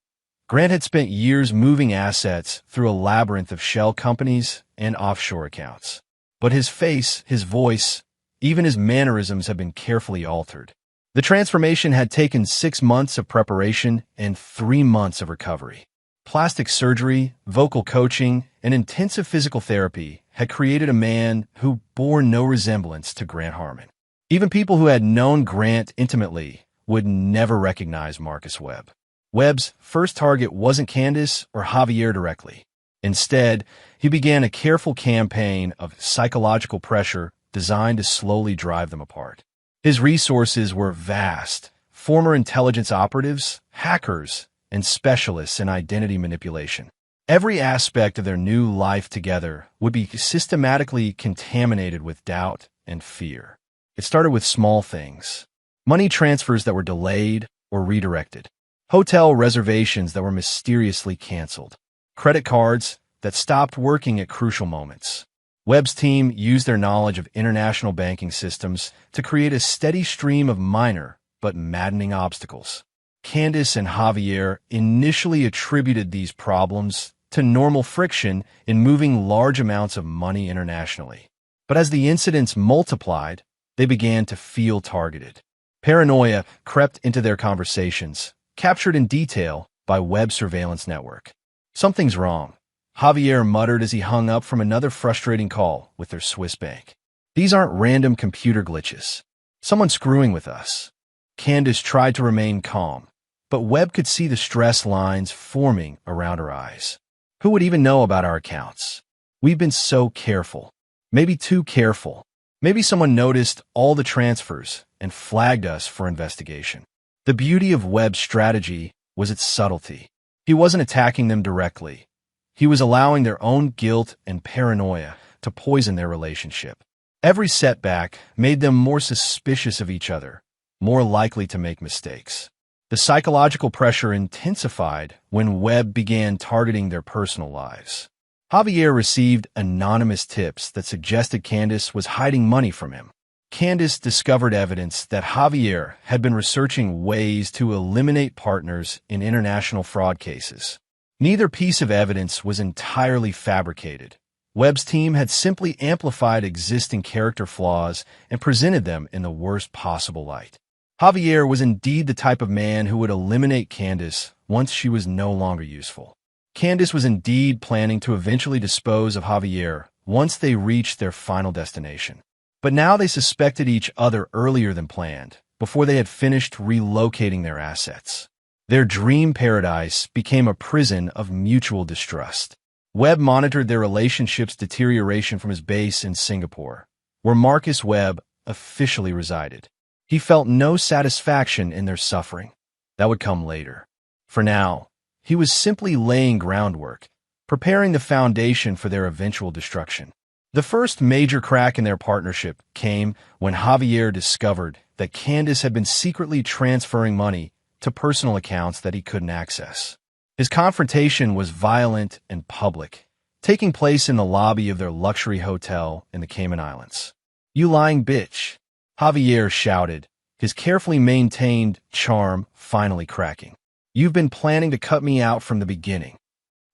S1: Grant had spent years moving assets through a labyrinth of shell companies and offshore accounts. But his face, his voice, even his mannerisms had been carefully altered. The transformation had taken 6 months of preparation and 3 months of recovery. Plastic surgery, vocal coaching, and intensive physical therapy had created a man who bore no resemblance to Grant Harmon. Even people who had known Grant intimately would never recognize Marcus Webb. Webb's first target wasn't Candace or Javier directly. Instead, he began a careful campaign of psychological pressure designed to slowly drive them apart. His resources were vast: former intelligence operatives, hackers, and specialists in identity manipulation. Every aspect of their new life together would be systematically contaminated with doubt and fear. It started with small things: money transfers that were delayed or redirected, hotel reservations that were mysteriously canceled, credit cards that stopped working at crucial moments. Webb's team used their knowledge of international banking systems to create a steady stream of minor but maddening obstacles. Candace and Javier initially attributed these problems to normal friction in moving large amounts of money internationally. But as the incidents multiplied, they began to feel targeted. Paranoia crept into their conversations, captured in detail by Webb's surveillance network. "Something's wrong," Javier muttered as he hung up from another frustrating call with their Swiss bank. "These aren't random computer glitches. Someone's screwing with us." Candace tried to remain calm, but Webb could see the stress lines forming around her eyes. "Who would even know about our accounts? We've been so careful. Maybe too careful. Maybe someone noticed all the transfers and flagged us for investigation." The beauty of Webb's strategy was its subtlety. He wasn't attacking them directly. He was allowing their own guilt and paranoia to poison their relationship. Every setback made them more suspicious of each other, more likely to make mistakes. The psychological pressure intensified when Webb began targeting their personal lives. Javier received anonymous tips that suggested Candace was hiding money from him. Candace discovered evidence that Javier had been researching ways to eliminate partners in international fraud cases. Neither piece of evidence was entirely fabricated. Webb's team had simply amplified existing character flaws and presented them in the worst possible light. Javier was indeed the type of man who would eliminate Candace once she was no longer useful. Candace was indeed planning to eventually dispose of Javier once they reached their final destination. But now they suspected each other earlier than planned, before they had finished relocating their assets. Their dream paradise became a prison of mutual distrust. Webb monitored their relationship's deterioration from his base in Singapore, where Marcus Webb officially resided. He felt no satisfaction in their suffering. That would come later. For now, he was simply laying groundwork, preparing the foundation for their eventual destruction. The first major crack in their partnership came when Javier discovered that Candace had been secretly transferring money to personal accounts that he couldn't access. His confrontation was violent and public, taking place in the lobby of their luxury hotel in the Cayman Islands. "You lying bitch," Javier shouted, his carefully maintained charm finally cracking. "You've been planning to cut me out from the beginning."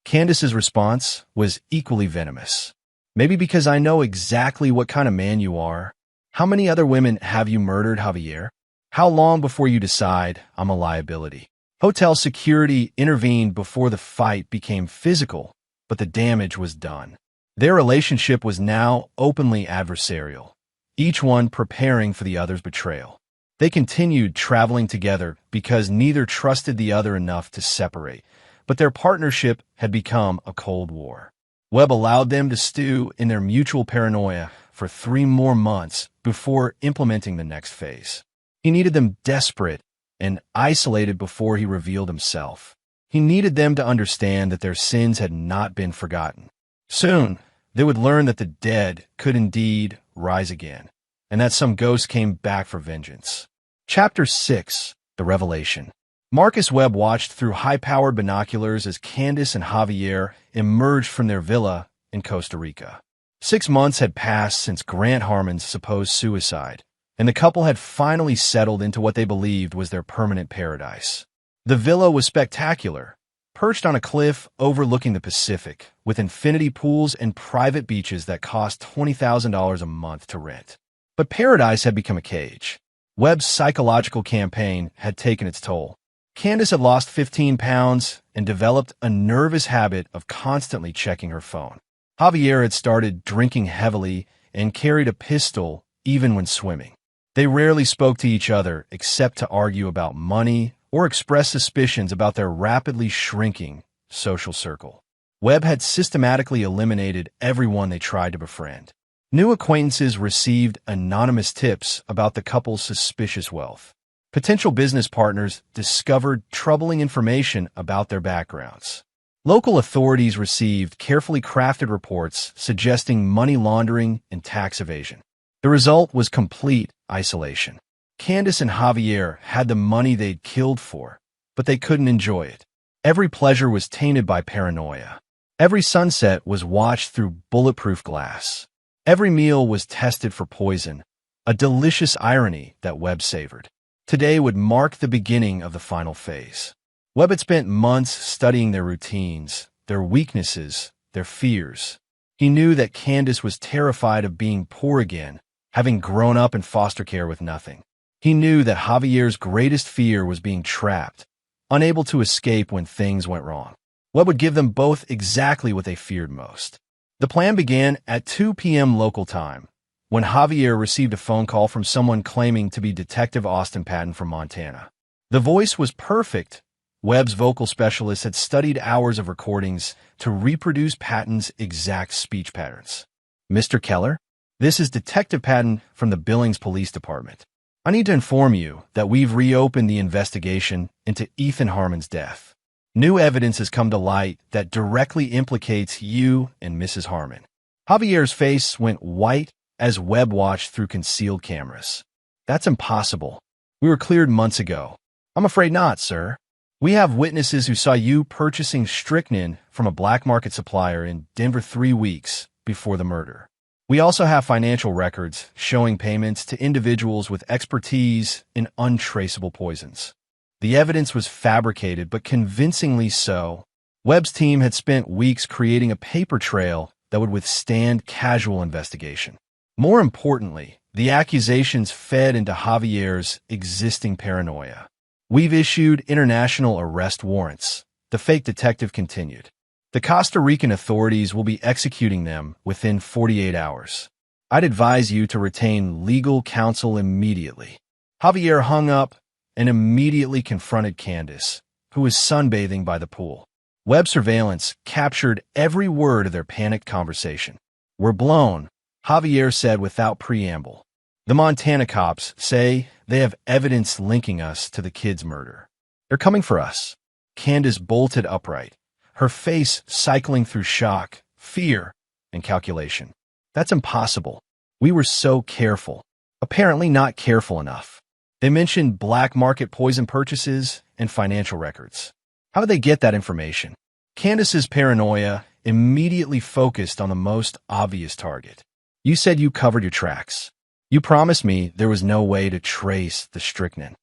S1: Candace's response was equally venomous. "Maybe because I know exactly what kind of man you are. How many other women have you murdered, Javier? How long before you decide I'm a liability?" Hotel security intervened before the fight became physical, but the damage was done. Their relationship was now openly adversarial, each one preparing for the other's betrayal. They continued traveling together because neither trusted the other enough to separate, but their partnership had become a Cold War. Webb allowed them to stew in their mutual paranoia for 3 more months before implementing the next phase. He needed them desperate and isolated before he revealed himself. He needed them to understand that their sins had not been forgotten. Soon, they would learn that the dead could indeed rise again, and that some ghost came back for vengeance. Chapter 6. The Revelation. Marcus Webb watched through high-powered binoculars as Candace and Javier emerged from their villa in Costa Rica. 6 months had passed since Grant Harmon's supposed suicide, and the couple had finally settled into what they believed was their permanent paradise. The villa was spectacular, perched on a cliff overlooking the Pacific, with infinity pools and private beaches that cost $20,000 a month to rent. But paradise had become a cage. Webb's psychological campaign had taken its toll. Candace had lost 15 pounds and developed a nervous habit of constantly checking her phone. Javier had started drinking heavily and carried a pistol even when swimming. They rarely spoke to each other except to argue about money or express suspicions about their rapidly shrinking social circle. Webb had systematically eliminated everyone they tried to befriend. New acquaintances received anonymous tips about the couple's suspicious wealth. Potential business partners discovered troubling information about their backgrounds. Local authorities received carefully crafted reports suggesting money laundering and tax evasion. The result was complete isolation. Candace and Javier had the money they'd killed for, but they couldn't enjoy it. Every pleasure was tainted by paranoia. Every sunset was watched through bulletproof glass. Every meal was tested for poison, a delicious irony that Webb savored. Today would mark the beginning of the final phase. Webb had spent months studying their routines, their weaknesses, their fears. He knew that Candace was terrified of being poor again, having grown up in foster care with nothing. He knew that Javier's greatest fear was being trapped, unable to escape when things went wrong. Webb would give them both exactly what they feared most. The plan began at 2 p.m. local time, when Javier received a phone call from someone claiming to be Detective Austin Patton from Montana. The voice was perfect. Webb's vocal specialist had studied hours of recordings to reproduce Patton's exact speech patterns. "Mr. Keller, this is Detective Patton from the Billings Police Department. I need to inform you that we've reopened the investigation into Ethan Harmon's death. New evidence has come to light that directly implicates you and Mrs. Harmon." Javier's face went white as Webb watched through concealed cameras. "That's impossible. We were cleared months ago." "I'm afraid not, sir. We have witnesses who saw you purchasing strychnine from a black market supplier in Denver 3 weeks before the murder. We also have financial records showing payments to individuals with expertise in untraceable poisons." The evidence was fabricated, but convincingly so. Webb's team had spent weeks creating a paper trail that would withstand casual investigation. More importantly, the accusations fed into Javier's existing paranoia. "We've issued international arrest warrants," the fake detective continued. "The Costa Rican authorities will be executing them within 48 hours. I'd advise you to retain legal counsel immediately." Javier hung up and immediately confronted Candace, who was sunbathing by the pool. Web surveillance captured every word of their panicked conversation. "We're blown," Javier said without preamble. The Montana cops say they have evidence linking us to the kid's murder. They're coming for us. Candace bolted upright, her face cycling through shock, fear, and calculation. That's impossible. We were so careful. Apparently not careful enough. They mentioned black market poison purchases and financial records. How did they get that information? Candace's paranoia immediately focused on the most obvious target. You said you covered your tracks. You promised me there was no way to trace the strychnine.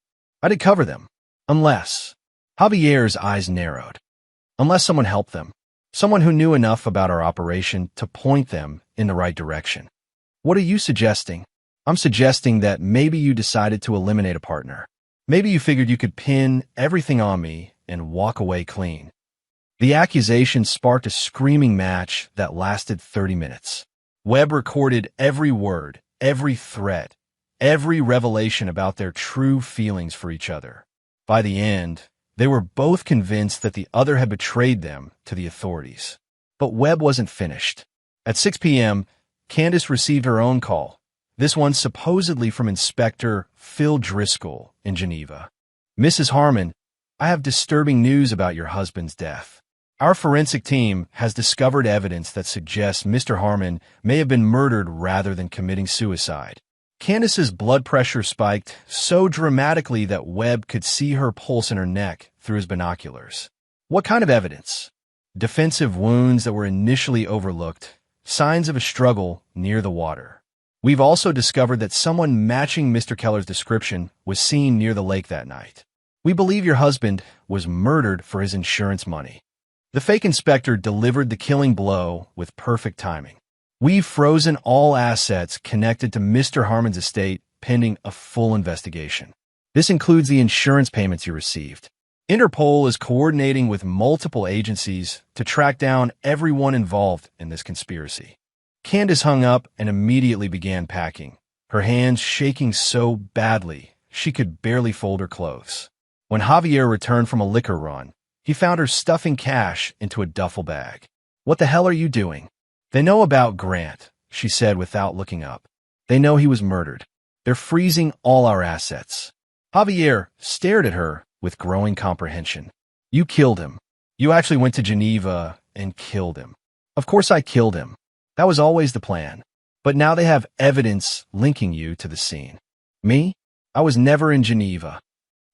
S1: I did cover them. Unless... Javier's eyes narrowed. Unless someone helped them. Someone who knew enough about our operation to point them in the right direction. What are you suggesting? I'm suggesting that maybe you decided to eliminate a partner. Maybe you figured you could pin everything on me and walk away clean. The accusation sparked a screaming match that lasted 30 minutes. Webb recorded every word, every threat, every revelation about their true feelings for each other. By the end, they were both convinced that the other had betrayed them to the authorities. But Webb wasn't finished. At 6 p.m., Candace received her own call, this one supposedly from Inspector Phil Driscoll in Geneva. Mrs. Harmon, I have disturbing news about your husband's death. Our forensic team has discovered evidence that suggests Mr. Harmon may have been murdered rather than committing suicide. Candace's blood pressure spiked so dramatically that Webb could see her pulse in her neck through his binoculars. What kind of evidence? Defensive wounds that were initially overlooked, signs of a struggle near the water. We've also discovered that someone matching Mr. Keller's description was seen near the lake that night. We believe your husband was murdered for his insurance money. The fake inspector delivered the killing blow with perfect timing. We've frozen all assets connected to Mr. Harmon's estate pending a full investigation. This includes the insurance payments you received. Interpol is coordinating with multiple agencies to track down everyone involved in this conspiracy. Candace hung up and immediately began packing, her hands shaking so badly she could barely fold her clothes. When Javier returned from a liquor run, he found her stuffing cash into a duffel bag. What the hell are you doing? They know about Grant, she said without looking up. They know he was murdered. They're freezing all our assets. Javier stared at her with growing comprehension. You killed him. You actually went to Geneva and killed him. Of course I killed him. That was always the plan. But now they have evidence linking you to the scene. Me? I was never in Geneva.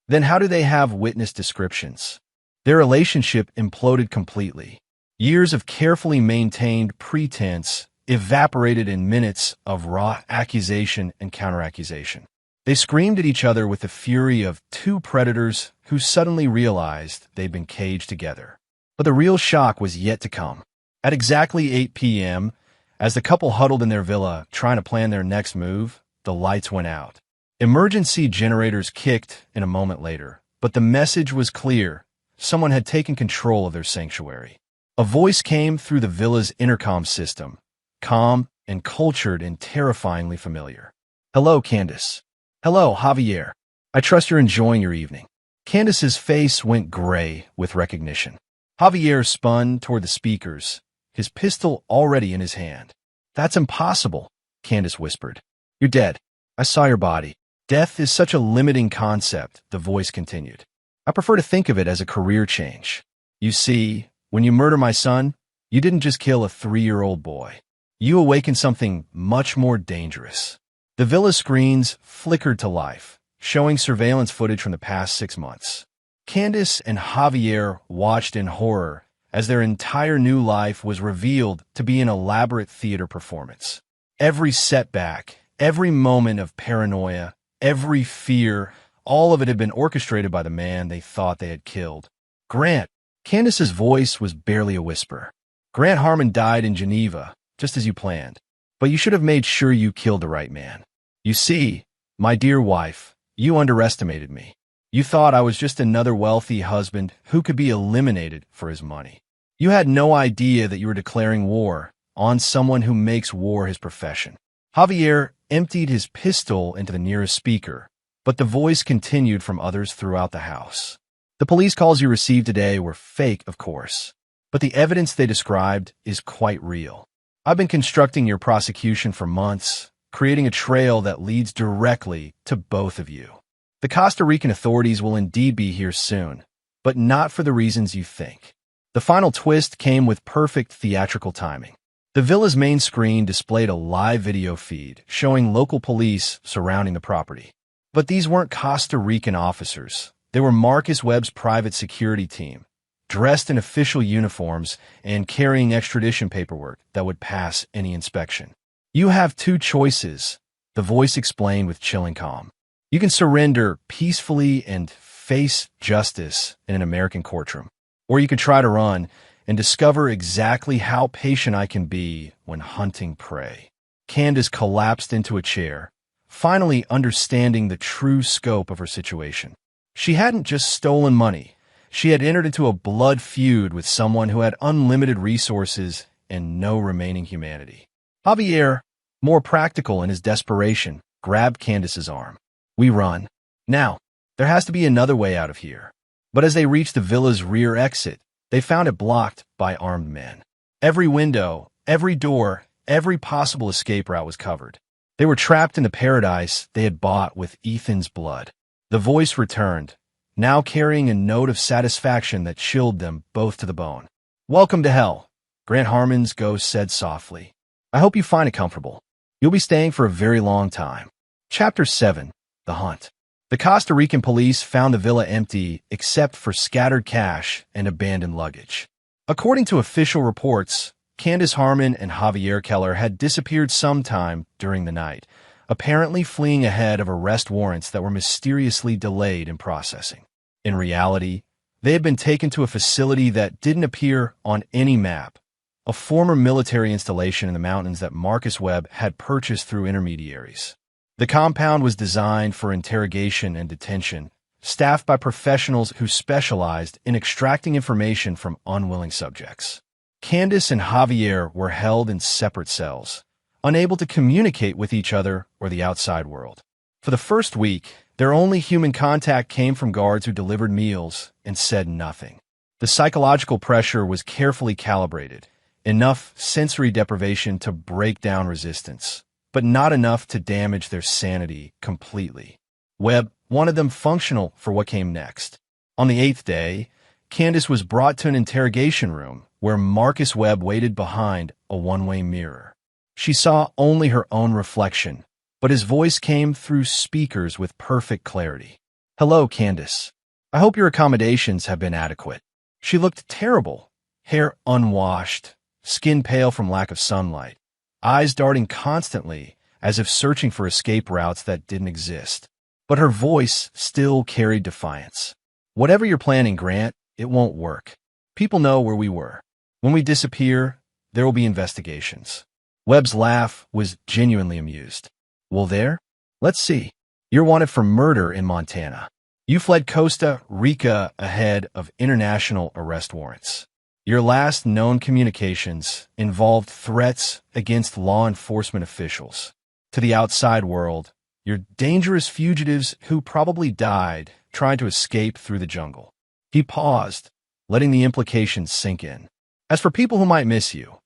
S1: Then how do they have witness descriptions? Their relationship imploded completely. Years of carefully maintained pretense evaporated in minutes of raw accusation and counteraccusation. They screamed at each other with the fury of two predators who suddenly realized they'd been caged together. But the real shock was yet to come. At exactly 8 p.m., as the couple huddled in their villa trying to plan their next move, the lights went out. Emergency generators kicked in a moment later, but the message was clear. Someone had taken control of their sanctuary. A voice came through the villa's intercom system, calm and cultured and terrifyingly familiar. Hello, Candace. Hello, Javier. I trust you're enjoying your evening. Candace's face went gray with recognition. Javier spun toward the speakers, his pistol already in his hand. That's impossible, Candace whispered. You're dead. I saw your body. Death is such a limiting concept, the voice continued. I prefer to think of it as a career change. You see, when you murder my son, you didn't just kill a 3-year-old boy. You awakened something much more dangerous. The villa screens flickered to life, showing surveillance footage from the past 6 months. Candace and Javier watched in horror as their entire new life was revealed to be an elaborate theater performance. Every setback, every moment of paranoia, every fear, all of it had been orchestrated by the man they thought they had killed. Grant. Candace's voice was barely a whisper. Grant Harmon died in Geneva, just as you planned. But you should have made sure you killed the right man. You see, my dear wife, you underestimated me. You thought I was just another wealthy husband who could be eliminated for his money. You had no idea that you were declaring war on someone who makes war his profession. Javier emptied his pistol into the nearest speaker, but the voice continued from others throughout the house. The police calls you received today were fake, of course, but the evidence they described is quite real. I've been constructing your prosecution for months, creating a trail that leads directly to both of you. The Costa Rican authorities will indeed be here soon, but not for the reasons you think. The final twist came with perfect theatrical timing. The villa's main screen displayed a live video feed showing local police surrounding the property. But these weren't Costa Rican officers. They were Marcus Webb's private security team, dressed in official uniforms and carrying extradition paperwork that would pass any inspection. You have two choices, the voice explained with chilling calm. You can surrender peacefully and face justice in an American courtroom, or you can try to run and discover exactly how patient I can be when hunting prey. Candace collapsed into a chair, finally understanding the true scope of her situation. She hadn't just stolen money. She had entered into a blood feud with someone who had unlimited resources and no remaining humanity. Javier, more practical in his desperation, grabbed Candace's arm. We run. Now, there has to be another way out of here. But as they reached the villa's rear exit, they found it blocked by armed men. Every window, every door, every possible escape route was covered. They were trapped in the paradise they had bought with Ethan's blood. The voice returned, now carrying a note of satisfaction that chilled them both to the bone. Welcome to hell, Grant Harmon's ghost said softly. I hope you find it comfortable. You'll be staying for a very long time. Chapter 7. The Hunt. The Costa Rican police found the villa empty except for scattered cash and abandoned luggage. According to official reports, Candace Harmon and Javier Keller had disappeared sometime during the night, apparently fleeing ahead of arrest warrants that were mysteriously delayed in processing. In reality, they had been taken to a facility that didn't appear on any map, a former military installation in the mountains that Marcus Webb had purchased through intermediaries. The compound was designed for interrogation and detention, staffed by professionals who specialized in extracting information from unwilling subjects. Candace and Javier were held in separate cells, unable to communicate with each other or the outside world. For the first week, their only human contact came from guards who delivered meals and said nothing. The psychological pressure was carefully calibrated, enough sensory deprivation to break down resistance, but not enough to damage their sanity completely. Webb wanted them functional for what came next. On the 8th day, Candace was brought to an interrogation room where Marcus Webb waited behind a one-way mirror. She saw only her own reflection, but his voice came through speakers with perfect clarity. Hello, Candace. I hope your accommodations have been adequate. She looked terrible, hair unwashed, skin pale from lack of sunlight, eyes darting constantly as if searching for escape routes that didn't exist. But her voice still carried defiance. Whatever you're planning, Grant, it won't work. People know where we were. When we disappear, there will be investigations. Webb's laugh was genuinely amused. Well, there? Let's see. You're wanted for murder in Montana. You fled Costa Rica ahead of international arrest warrants. Your last known communications involved threats against law enforcement officials. To the outside world, you're dangerous fugitives who probably died trying to escape through the jungle. He paused, letting the implications sink in. As for people who might miss you,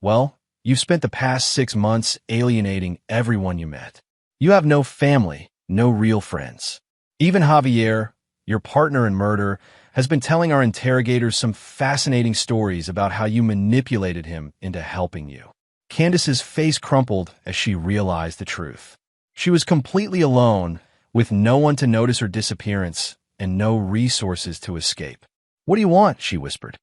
S1: well, you've spent the past 6 months alienating everyone you met. You have no family, no real friends. Even Javier, your partner in murder, has been telling our interrogators some fascinating stories about how you manipulated him into helping you. Candace's face crumpled as she realized the truth. She was completely alone, with no one to notice her disappearance and no resources to escape. What do you want? She whispered.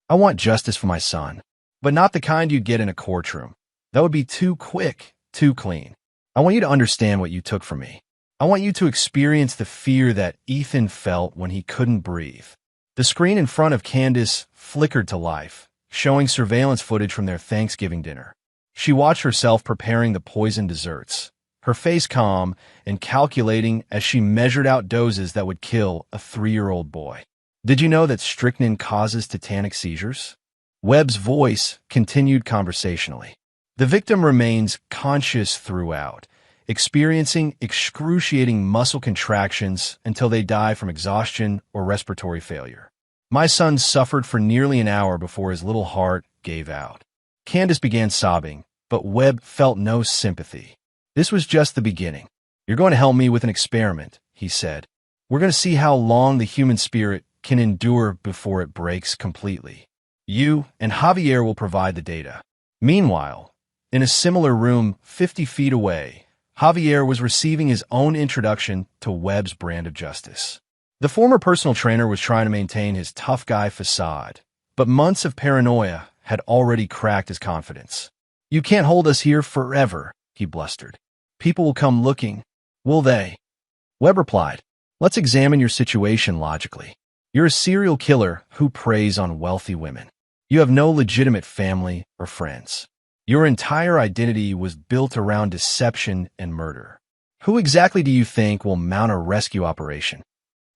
S1: I want justice for my son, but not the kind you'd get in a courtroom. That would be too quick, too clean. I want you to understand what you took from me. I want you to experience the fear that Ethan felt when he couldn't breathe. The screen in front of Candace flickered to life, showing surveillance footage from their Thanksgiving dinner. She watched herself preparing the poisoned desserts, her face calm and calculating as she measured out doses that would kill a 3-year-old boy. Did you know that strychnine causes tetanic seizures? Webb's voice continued conversationally. The victim remains conscious throughout, experiencing excruciating muscle contractions until they die from exhaustion or respiratory failure. My son suffered for nearly an hour before his little heart gave out. Candace began sobbing, but Webb felt no sympathy. This was just the beginning. You're going to help me with an experiment, he said. We're going to see how long the human spirit can endure before it breaks completely. You and Javier will provide the data. Meanwhile, in a similar room 50 feet away, Javier was receiving his own introduction to Webb's brand of justice. The former personal trainer was trying to maintain his tough guy facade, but months of paranoia had already cracked his confidence. You can't hold us here forever, he blustered. People will come looking. Will they? Webb replied, let's examine your situation logically. You're a serial killer who preys on wealthy women. You have no legitimate family or friends. Your entire identity was built around deception and murder. Who exactly do you think will mount a rescue operation?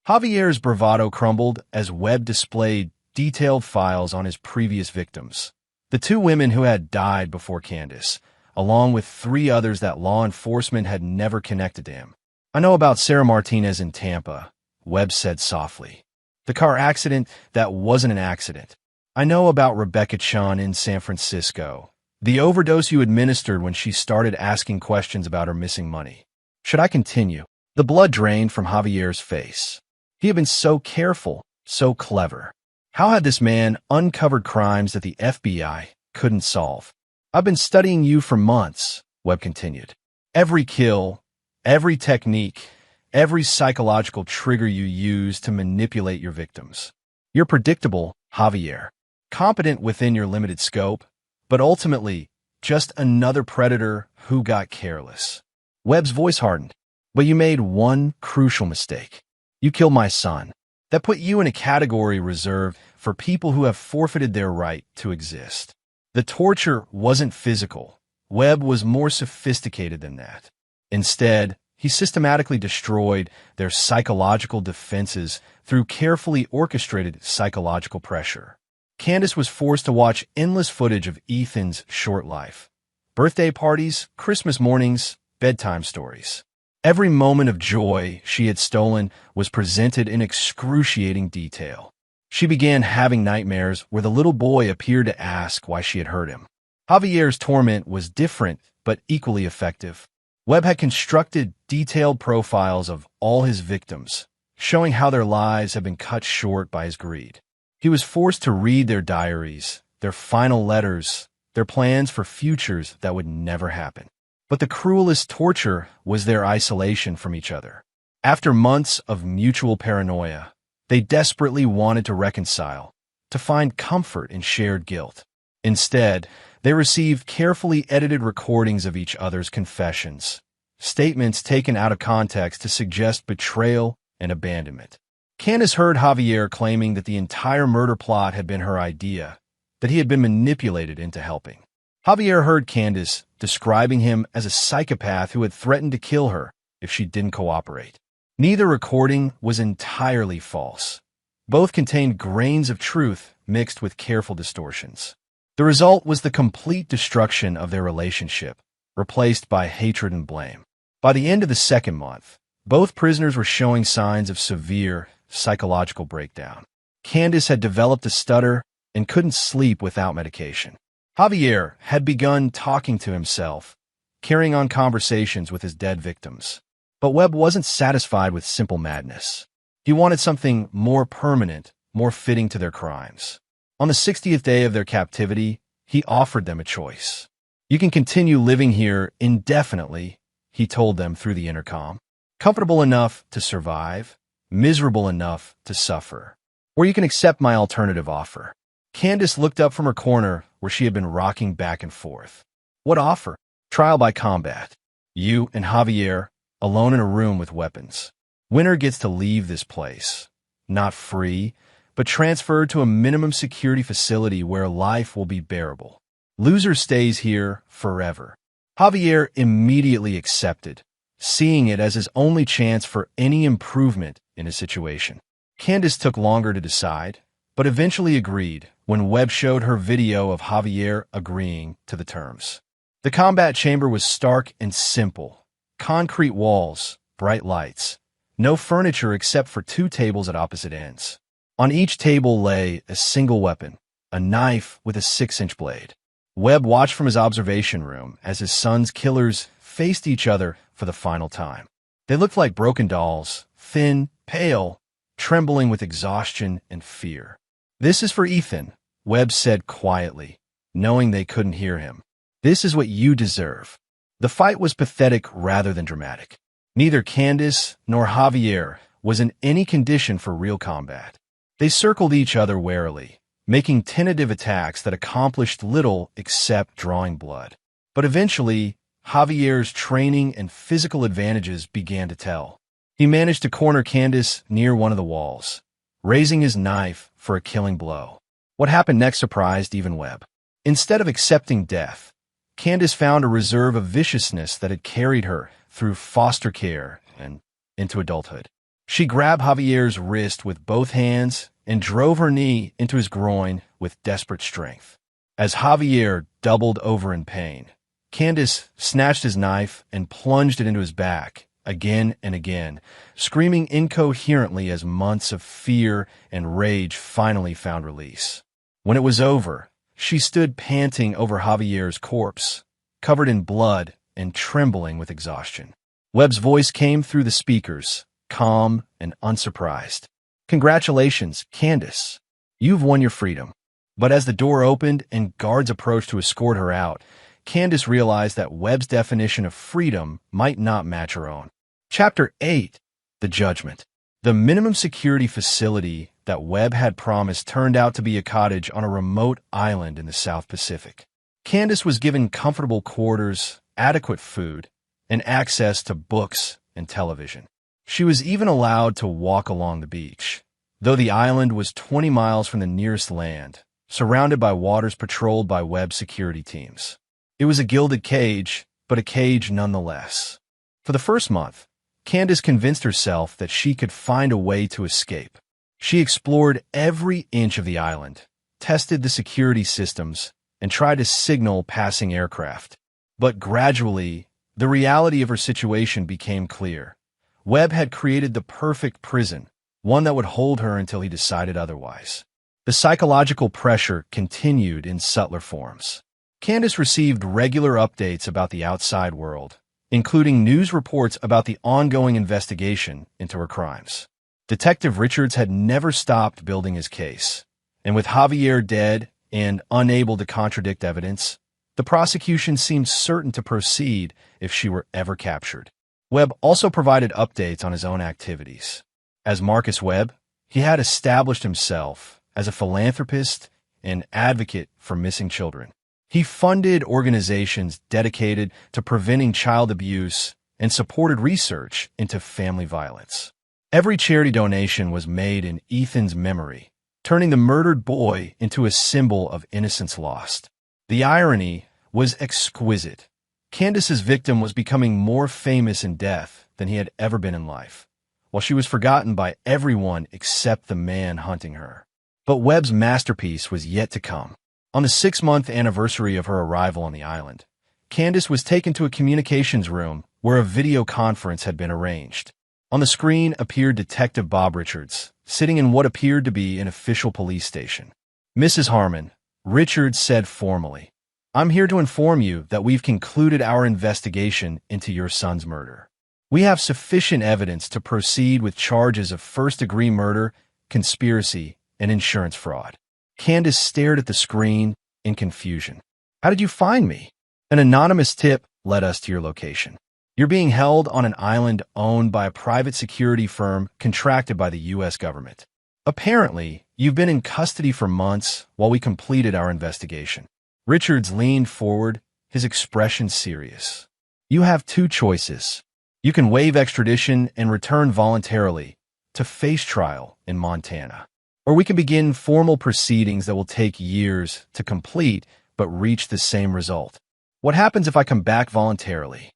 S1: Javier's bravado crumbled as Webb displayed detailed files on his previous victims. The 2 women who had died before Candace, along with 3 others that law enforcement had never connected to him. I know about Sarah Martinez in Tampa, Webb said softly. The car accident that wasn't an accident. I know about Rebecca Chun in San Francisco. The overdose you administered when she started asking questions about her missing money. Should I continue? The blood drained from Javier's face. He had been so careful, so clever. How had this man uncovered crimes that the FBI couldn't solve? I've been studying you for months, Webb continued. Every kill, every technique, every psychological trigger you use to manipulate your victims. You're predictable, Javier. Competent within your limited scope, but ultimately just another predator who got careless. Webb's voice hardened. But you made one crucial mistake. You killed my son. That put you in a category reserved for people who have forfeited their right to exist. The torture wasn't physical. Webb was more sophisticated than that. Instead, he systematically destroyed their psychological defenses through carefully orchestrated psychological pressure. Candace was forced to watch endless footage of Ethan's short life. Birthday parties, Christmas mornings, bedtime stories. Every moment of joy she had stolen was presented in excruciating detail. She began having nightmares where the little boy appeared to ask why she had hurt him. Javier's torment was different but equally effective. Webb had constructed detailed profiles of all his victims, showing how their lives had been cut short by his greed. He was forced to read their diaries, their final letters, their plans for futures that would never happen. But the cruelest torture was their isolation from each other. After months of mutual paranoia, they desperately wanted to reconcile, to find comfort in shared guilt. Instead, they received carefully edited recordings of each other's confessions, statements taken out of context to suggest betrayal and abandonment. Candace heard Javier claiming that the entire murder plot had been her idea, that he had been manipulated into helping. Javier heard Candace describing him as a psychopath who had threatened to kill her if she didn't cooperate. Neither recording was entirely false. Both contained grains of truth mixed with careful distortions. The result was the complete destruction of their relationship, replaced by hatred and blame. By the end of the second month, both prisoners were showing signs of severe psychological breakdown. Candace had developed a stutter and couldn't sleep without medication. Javier had begun talking to himself, carrying on conversations with his dead victims. But Webb wasn't satisfied with simple madness. He wanted something more permanent, more fitting to their crimes. On the 60th day of their captivity, he offered them a choice. You can continue living here indefinitely, he told them through the intercom. Comfortable enough to survive, miserable enough to suffer. Or you can accept my alternative offer. Candace looked up from her corner where she had been rocking back and forth. What offer? Trial by combat. You and Javier, alone in a room with weapons. Winner gets to leave this place. Not free, but transferred to a minimum security facility where life will be bearable. Loser stays here forever. Javier immediately accepted, seeing it as his only chance for any improvement in his situation. Candace took longer to decide, but eventually agreed when Webb showed her video of Javier agreeing to the terms. The combat chamber was stark and simple. Concrete walls, bright lights. No furniture except for 2 tables at opposite ends. On each table lay a single weapon, a knife with a 6-inch blade. Webb watched from his observation room as his son's killers faced each other for the final time. They looked like broken dolls, thin, pale, trembling with exhaustion and fear. "This is for Ethan," Webb said quietly, knowing they couldn't hear him. "This is what you deserve." The fight was pathetic rather than dramatic. Neither Candace nor Javier was in any condition for real combat. They circled each other warily, making tentative attacks that accomplished little except drawing blood. But eventually, Javier's training and physical advantages began to tell. He managed to corner Candace near one of the walls, raising his knife for a killing blow. What happened next surprised even Webb. Instead of accepting death, Candace found a reserve of viciousness that had carried her through foster care and into adulthood. She grabbed Javier's wrist with both hands and drove her knee into his groin with desperate strength. As Javier doubled over in pain, Candace snatched his knife and plunged it into his back again and again, screaming incoherently as months of fear and rage finally found release. When it was over, she stood panting over Javier's corpse, covered in blood and trembling with exhaustion. Webb's voice came through the speakers, calm and unsurprised. "Congratulations, Candace. You've won your freedom." But as the door opened and guards approached to escort her out, Candace realized that Webb's definition of freedom might not match her own. Chapter 8. The Judgment. The minimum security facility that Webb had promised turned out to be a cottage on a remote island in the South Pacific. Candace was given comfortable quarters, adequate food, and access to books and television. She was even allowed to walk along the beach, though the island was 20 miles from the nearest land, surrounded by waters patrolled by Webb's security teams. It was a gilded cage, but a cage nonetheless. For the first month, Candace convinced herself that she could find a way to escape. She explored every inch of the island, tested the security systems, and tried to signal passing aircraft. But gradually, the reality of her situation became clear. Webb had created the perfect prison, one that would hold her until he decided otherwise. The psychological pressure continued in subtler forms. Candace received regular updates about the outside world, including news reports about the ongoing investigation into her crimes. Detective Richards had never stopped building his case, and with Javier dead and unable to contradict evidence, the prosecution seemed certain to proceed if she were ever captured. Webb also provided updates on his own activities. As Marcus Webb, he had established himself as a philanthropist and advocate for missing children. He funded organizations dedicated to preventing child abuse and supported research into family violence. Every charity donation was made in Ethan's memory, turning the murdered boy into a symbol of innocence lost. The irony was exquisite. Candace's victim was becoming more famous in death than he had ever been in life, while she was forgotten by everyone except the man hunting her. But Webb's masterpiece was yet to come. On the 6-month anniversary of her arrival on the island, Candace was taken to a communications room where a video conference had been arranged. On the screen appeared Detective Bob Richards, sitting in what appeared to be an official police station. "Mrs. Harmon," Richards said formally, "I'm here to inform you that we've concluded our investigation into your son's murder. We have sufficient evidence to proceed with charges of first-degree murder, conspiracy, and insurance fraud." Candace stared at the screen in confusion. "How did you find me?" "An anonymous tip led us to your location. You're being held on an island owned by a private security firm contracted by the U.S. government. Apparently, you've been in custody for months while we completed our investigation." Richards leaned forward, his expression serious. "You have two choices. You can waive extradition and return voluntarily to face trial in Montana. Or we can begin formal proceedings that will take years to complete but reach the same result. What happens if I come back voluntarily?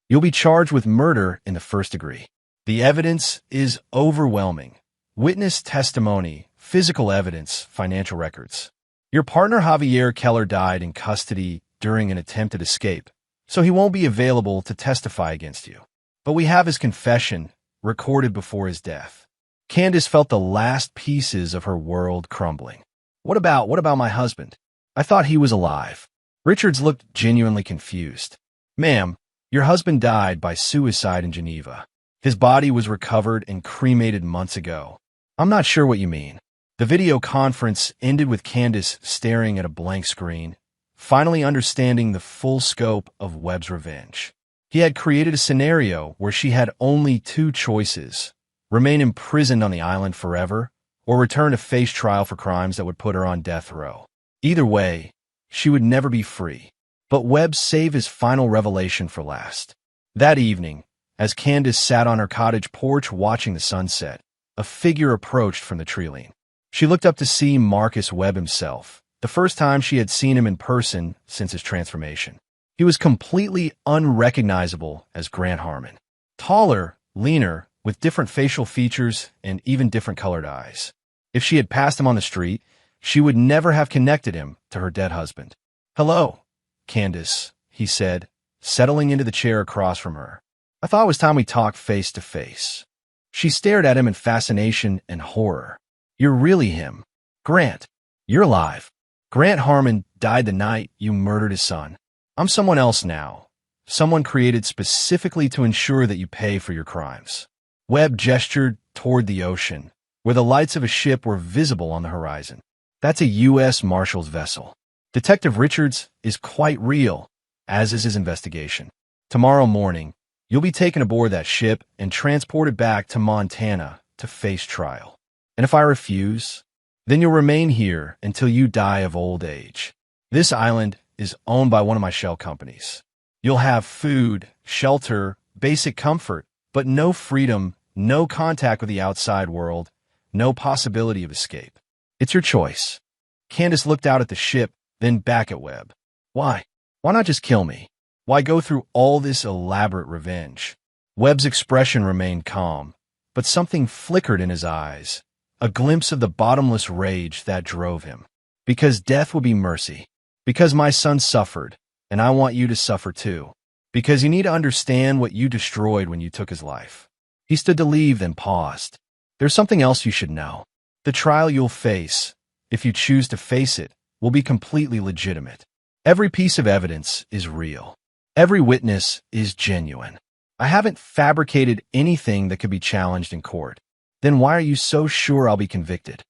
S1: You'll be charged with murder in the first degree. The evidence is overwhelming. Witness testimony, physical evidence, financial records. Your partner Javier Keller died in custody during an attempted escape, so he won't be available to testify against you. But we have his confession recorded before his death." Candace felt the last pieces of her world crumbling. What about my husband? I thought he was alive." Richards looked genuinely confused. "Ma'am, Your husband died by suicide in Geneva. His body was recovered and cremated months ago. I'm not sure what you mean. The video conference ended with Candace staring at a blank screen, finally understanding the full scope of Webb's revenge. He had created a scenario where she had only two choices: remain imprisoned on the island forever, or return to face trial for crimes that would put her on death row. Either way, she would never be free. But Webb saved his final revelation for last. That evening, as Candace sat on her cottage porch watching the sunset, a figure approached from the tree-line. She looked up to see Marcus Webb himself, the first time she had seen him in person since his transformation. He was completely unrecognizable as Grant Harmon. Taller, leaner, with different facial features and even different colored eyes. If she had passed him on the street, she would never have connected him to her dead husband. "Hello, Candace," he said, settling into the chair across from her. "I thought it was time we talked face to face." She stared at him in fascination and horror. "You're really him. Grant. You're alive. Grant Harmon died the night you murdered his son. I'm someone else now. Someone created specifically to ensure that you pay for your crimes." Webb gestured toward the ocean, where the lights of a ship were visible on the horizon. "That's a U.S. Marshal's vessel. Detective Richards is quite real, as is his investigation. Tomorrow morning, you'll be taken aboard that ship and transported back to Montana to face trial. And if I refuse, then you'll remain here until you die of old age. This island is owned by one of my shell companies. You'll have food, shelter, basic comfort, but no freedom, no contact with the outside world, no possibility of escape. It's your choice." Candace looked out at the ship, then back at Webb. "Why? Why not just kill me? Why go through all this elaborate revenge?" Webb's expression remained calm, but something flickered in his eyes, a glimpse of the bottomless rage that drove him. "Because death will be mercy. Because my son suffered, and I want you to suffer too. Because you need to understand what you destroyed when you took his life." He stood to leave, then paused. "There's something else you should know. The trial you'll face, if you choose to face it, will be completely legitimate. Every piece of evidence is real. Every witness is genuine. I haven't fabricated anything that could be challenged in court. Then why are you so sure I'll be convicted?"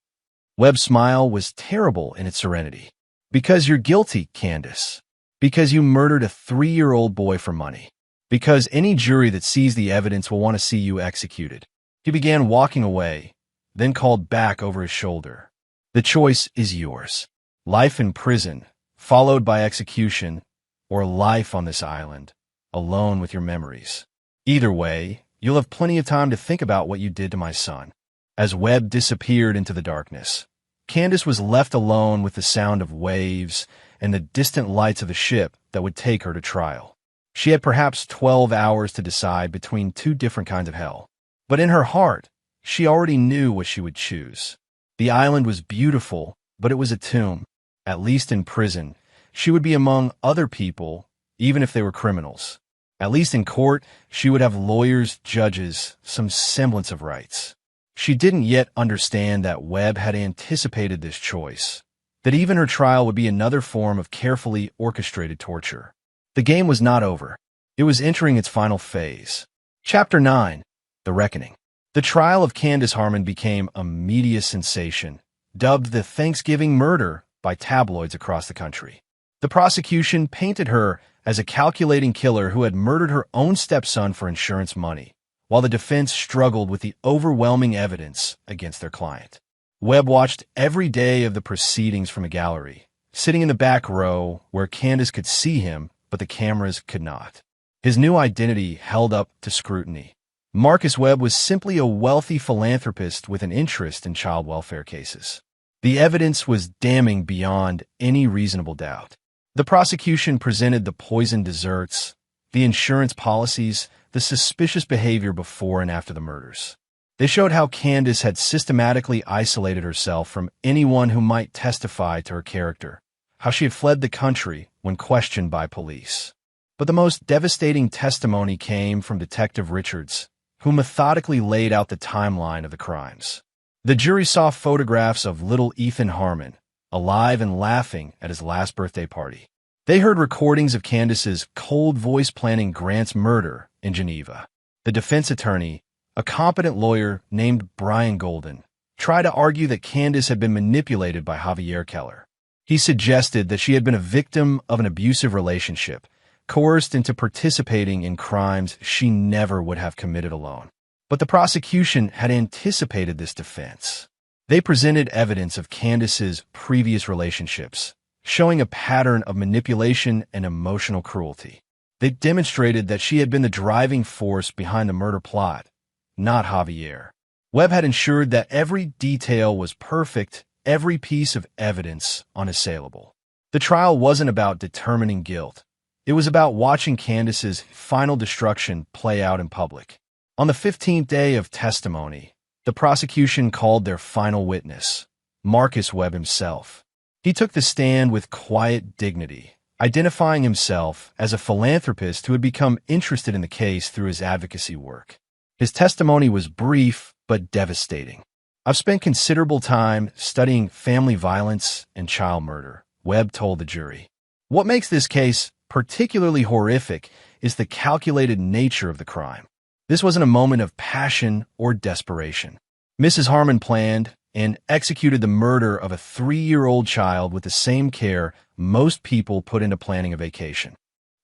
S1: Webb's smile was terrible in its serenity. "Because you're guilty, Candace. Because you murdered a 3-year-old boy for money. Because any jury that sees the evidence will want to see you executed." He began walking away, then called back over his shoulder. "The choice is yours. Life in prison, followed by execution, or life on this island, alone with your memories. Either way, you'll have plenty of time to think about what you did to my son." As Webb disappeared into the darkness, Candace was left alone with the sound of waves and the distant lights of the ship that would take her to trial. She had perhaps 12 hours to decide between two different kinds of hell. But in her heart, she already knew what she would choose. The island was beautiful, but it was a tomb. At least in prison, she would be among other people, even if they were criminals. At least in court, she would have lawyers, judges, some semblance of rights. She didn't yet understand that Webb had anticipated this choice, that even her trial would be another form of carefully orchestrated torture. The game was not over. It was entering its final phase. Chapter 9. The Reckoning. The trial of Candace Harmon became a media sensation, dubbed the Thanksgiving murder by tabloids across the country. The prosecution painted her as a calculating killer who had murdered her own stepson for insurance money, while the defense struggled with the overwhelming evidence against their client. Webb watched every day of the proceedings from a gallery, sitting in the back row where Candace could see him, but the cameras could not. His new identity held up to scrutiny. Marcus Webb was simply a wealthy philanthropist with an interest in child welfare cases. The evidence was damning beyond any reasonable doubt. The prosecution presented the poisoned desserts, the insurance policies, the suspicious behavior before and after the murders. They showed how Candace had systematically isolated herself from anyone who might testify to her character, how she had fled the country when questioned by police. But the most devastating testimony came from Detective Richards, who methodically laid out the timeline of the crimes. The jury saw photographs of little Ethan Harmon, alive and laughing at his last birthday party. They heard recordings of Candace's cold voice planning Grant's murder in Geneva. The defense attorney, a competent lawyer named Brian Golden, tried to argue that Candace had been manipulated by Javier Keller. He suggested that she had been a victim of an abusive relationship, coerced into participating in crimes she never would have committed alone. But the prosecution had anticipated this defense. They presented evidence of Candace's previous relationships, showing a pattern of manipulation and emotional cruelty. They demonstrated that she had been the driving force behind the murder plot, not Javier. Webb had ensured that every detail was perfect, every piece of evidence unassailable. The trial wasn't about determining guilt. It was about watching Candace's final destruction play out in public. On the 15th day of testimony, the prosecution called their final witness, Marcus Webb himself. He took the stand with quiet dignity, identifying himself as a philanthropist who had become interested in the case through his advocacy work. His testimony was brief but devastating. "I've spent considerable time studying family violence and child murder," Webb told the jury. "What makes this case particularly horrific is the calculated nature of the crime. This wasn't a moment of passion or desperation. Mrs. Harmon planned and executed the murder of a 3-year-old child with the same care most people put into planning a vacation."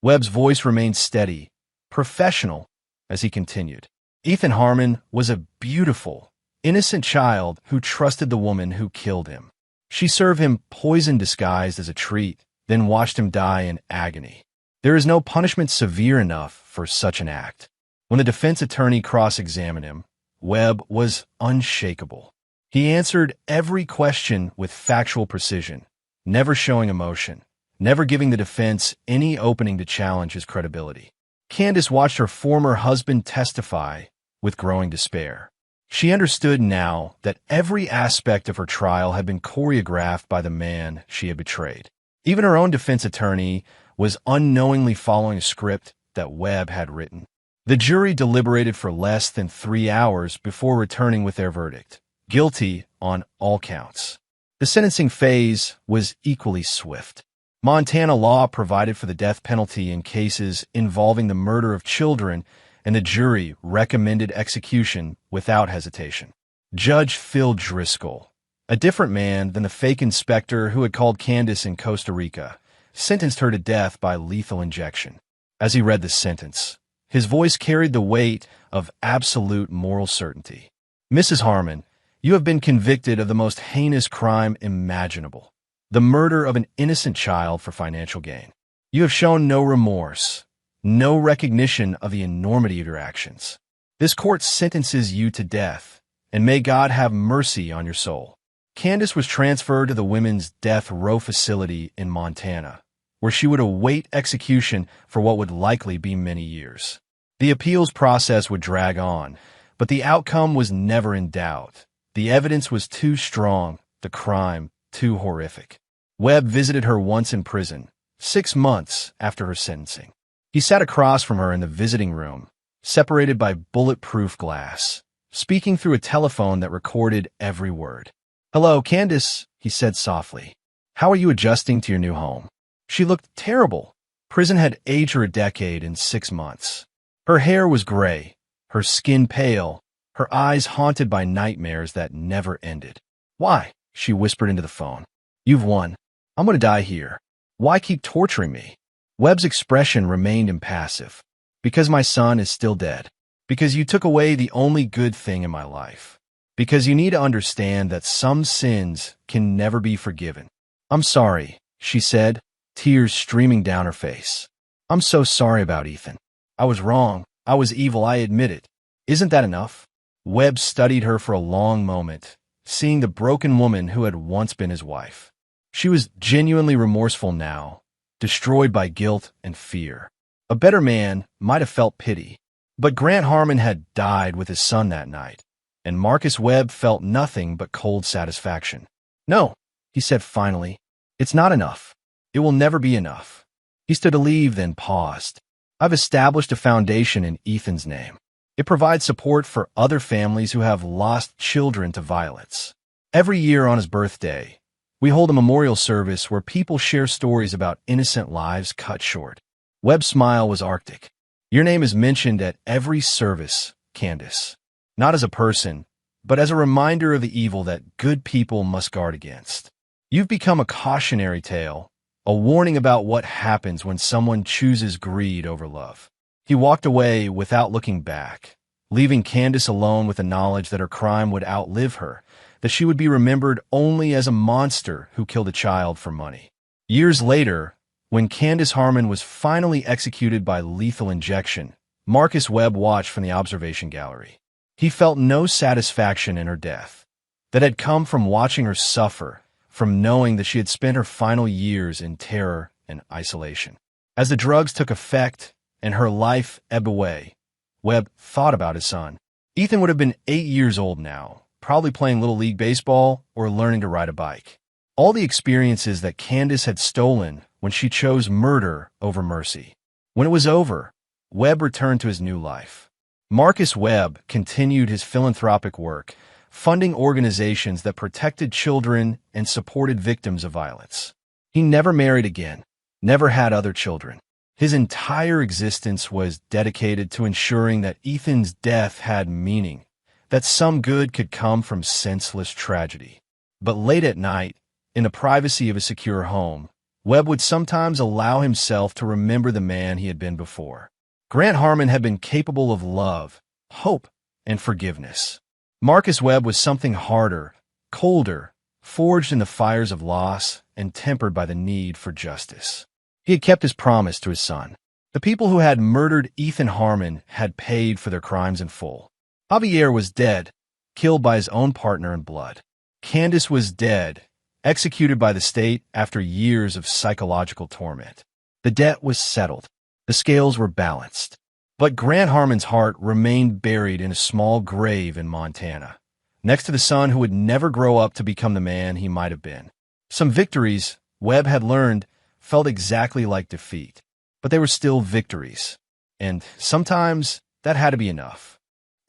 S1: Webb's voice remained steady, professional, as he continued. "Ethan Harmon was a beautiful, innocent child who trusted the woman who killed him. She served him poison disguised as a treat, then watched him die in agony. There is no punishment severe enough for such an act." When the defense attorney cross-examined him, Webb was unshakable. He answered every question with factual precision, never showing emotion, never giving the defense any opening to challenge his credibility. Candace watched her former husband testify with growing despair. She understood now that every aspect of her trial had been choreographed by the man she had betrayed. Even her own defense attorney was unknowingly following a script that Webb had written. The jury deliberated for less than 3 hours before returning with their verdict: guilty on all counts. The sentencing phase was equally swift. Montana law provided for the death penalty in cases involving the murder of children, and the jury recommended execution without hesitation. Judge Phil Driscoll, a different man than the fake inspector who had called Candace in Costa Rica, sentenced her to death by lethal injection. As he read the sentence, his voice carried the weight of absolute moral certainty. "Mrs. Harmon, you have been convicted of the most heinous crime imaginable, the murder of an innocent child for financial gain. You have shown no remorse, no recognition of the enormity of your actions. This court sentences you to death, and may God have mercy on your soul." Candace was transferred to the Women's Death Row facility in Montana, where she would await execution for what would likely be many years. The appeals process would drag on, but the outcome was never in doubt. The evidence was too strong, the crime too horrific. Webb visited her once in prison, 6 months after her sentencing. He sat across from her in the visiting room, separated by bulletproof glass, speaking through a telephone that recorded every word. "Hello, Candace," he said softly. "How are you adjusting to your new home?" She looked terrible. Prison had aged her a decade in 6 months. Her hair was gray, her skin pale, her eyes haunted by nightmares that never ended. "Why?" she whispered into the phone. "You've won. I'm going to die here. Why keep torturing me?" Webb's expression remained impassive. "Because my son is still dead. Because you took away the only good thing in my life. Because you need to understand that some sins can never be forgiven." "I'm sorry," she said, tears streaming down her face. "I'm so sorry about Ethan. I was wrong. I was evil, I admit it. Isn't that enough?" Webb studied her for a long moment, seeing the broken woman who had once been his wife. She was genuinely remorseful now, destroyed by guilt and fear. A better man might have felt pity, but Grant Harmon had died with his son that night, and Marcus Webb felt nothing but cold satisfaction. "No," he said finally, "it's not enough. It will never be enough." He stood to leave, then paused. "I've established a foundation in Ethan's name. It provides support for other families who have lost children to violence. Every year on his birthday, We hold a memorial service where people share stories about innocent lives cut short. Webb's smile was arctic. Your name is mentioned at every service, Candace. Not as a person, but as a reminder of the evil that good people must guard against. You've become a cautionary tale, a warning about what happens when someone chooses greed over love. He walked away without looking back, leaving Candace alone with the knowledge that her crime would outlive her, that she would be remembered only as a monster who killed a child for money. Years later, when Candace Harmon was finally executed by lethal injection, Marcus Webb watched from the observation gallery. He felt no satisfaction in her death, that had come from watching her suffer, from knowing that she had spent her final years in terror and isolation. As the drugs took effect and her life ebbed away, Webb thought about his son. Ethan would have been 8 years old now, probably playing Little League baseball or learning to ride a bike. All the experiences that Candace had stolen when she chose murder over mercy. When it was over, Webb returned to his new life. Marcus Webb continued his philanthropic work, funding organizations that protected children and supported victims of violence. He never married again, never had other children. His entire existence was dedicated to ensuring that Ethan's death had meaning, that some good could come from senseless tragedy. But late at night, in the privacy of a secure home, Webb would sometimes allow himself to remember the man he had been before. Grant Harmon had been capable of love, hope, and forgiveness. Marcus Webb was something harder, colder, forged in the fires of loss and tempered by the need for justice. He had kept his promise to his son. The people who had murdered Ethan Harmon had paid for their crimes in full. Javier was dead, killed by his own partner in blood. Candace was dead, executed by the state after years of psychological torment. The debt was settled. The scales were balanced. But Grant Harmon's heart remained buried in a small grave in Montana, next to the son who would never grow up to become the man he might have been. Some victories, Webb had learned, felt exactly like defeat, but they were still victories. And sometimes that had to be enough.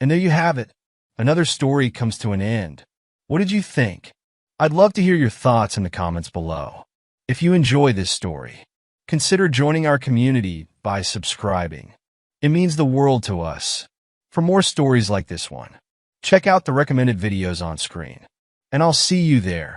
S1: And there you have it. Another story comes to an end. What did you think? I'd love to hear your thoughts in the comments below. If you enjoy this story, consider joining our community by subscribing. It means the world to us. For more stories like this one, check out the recommended videos on screen. And I'll see you there.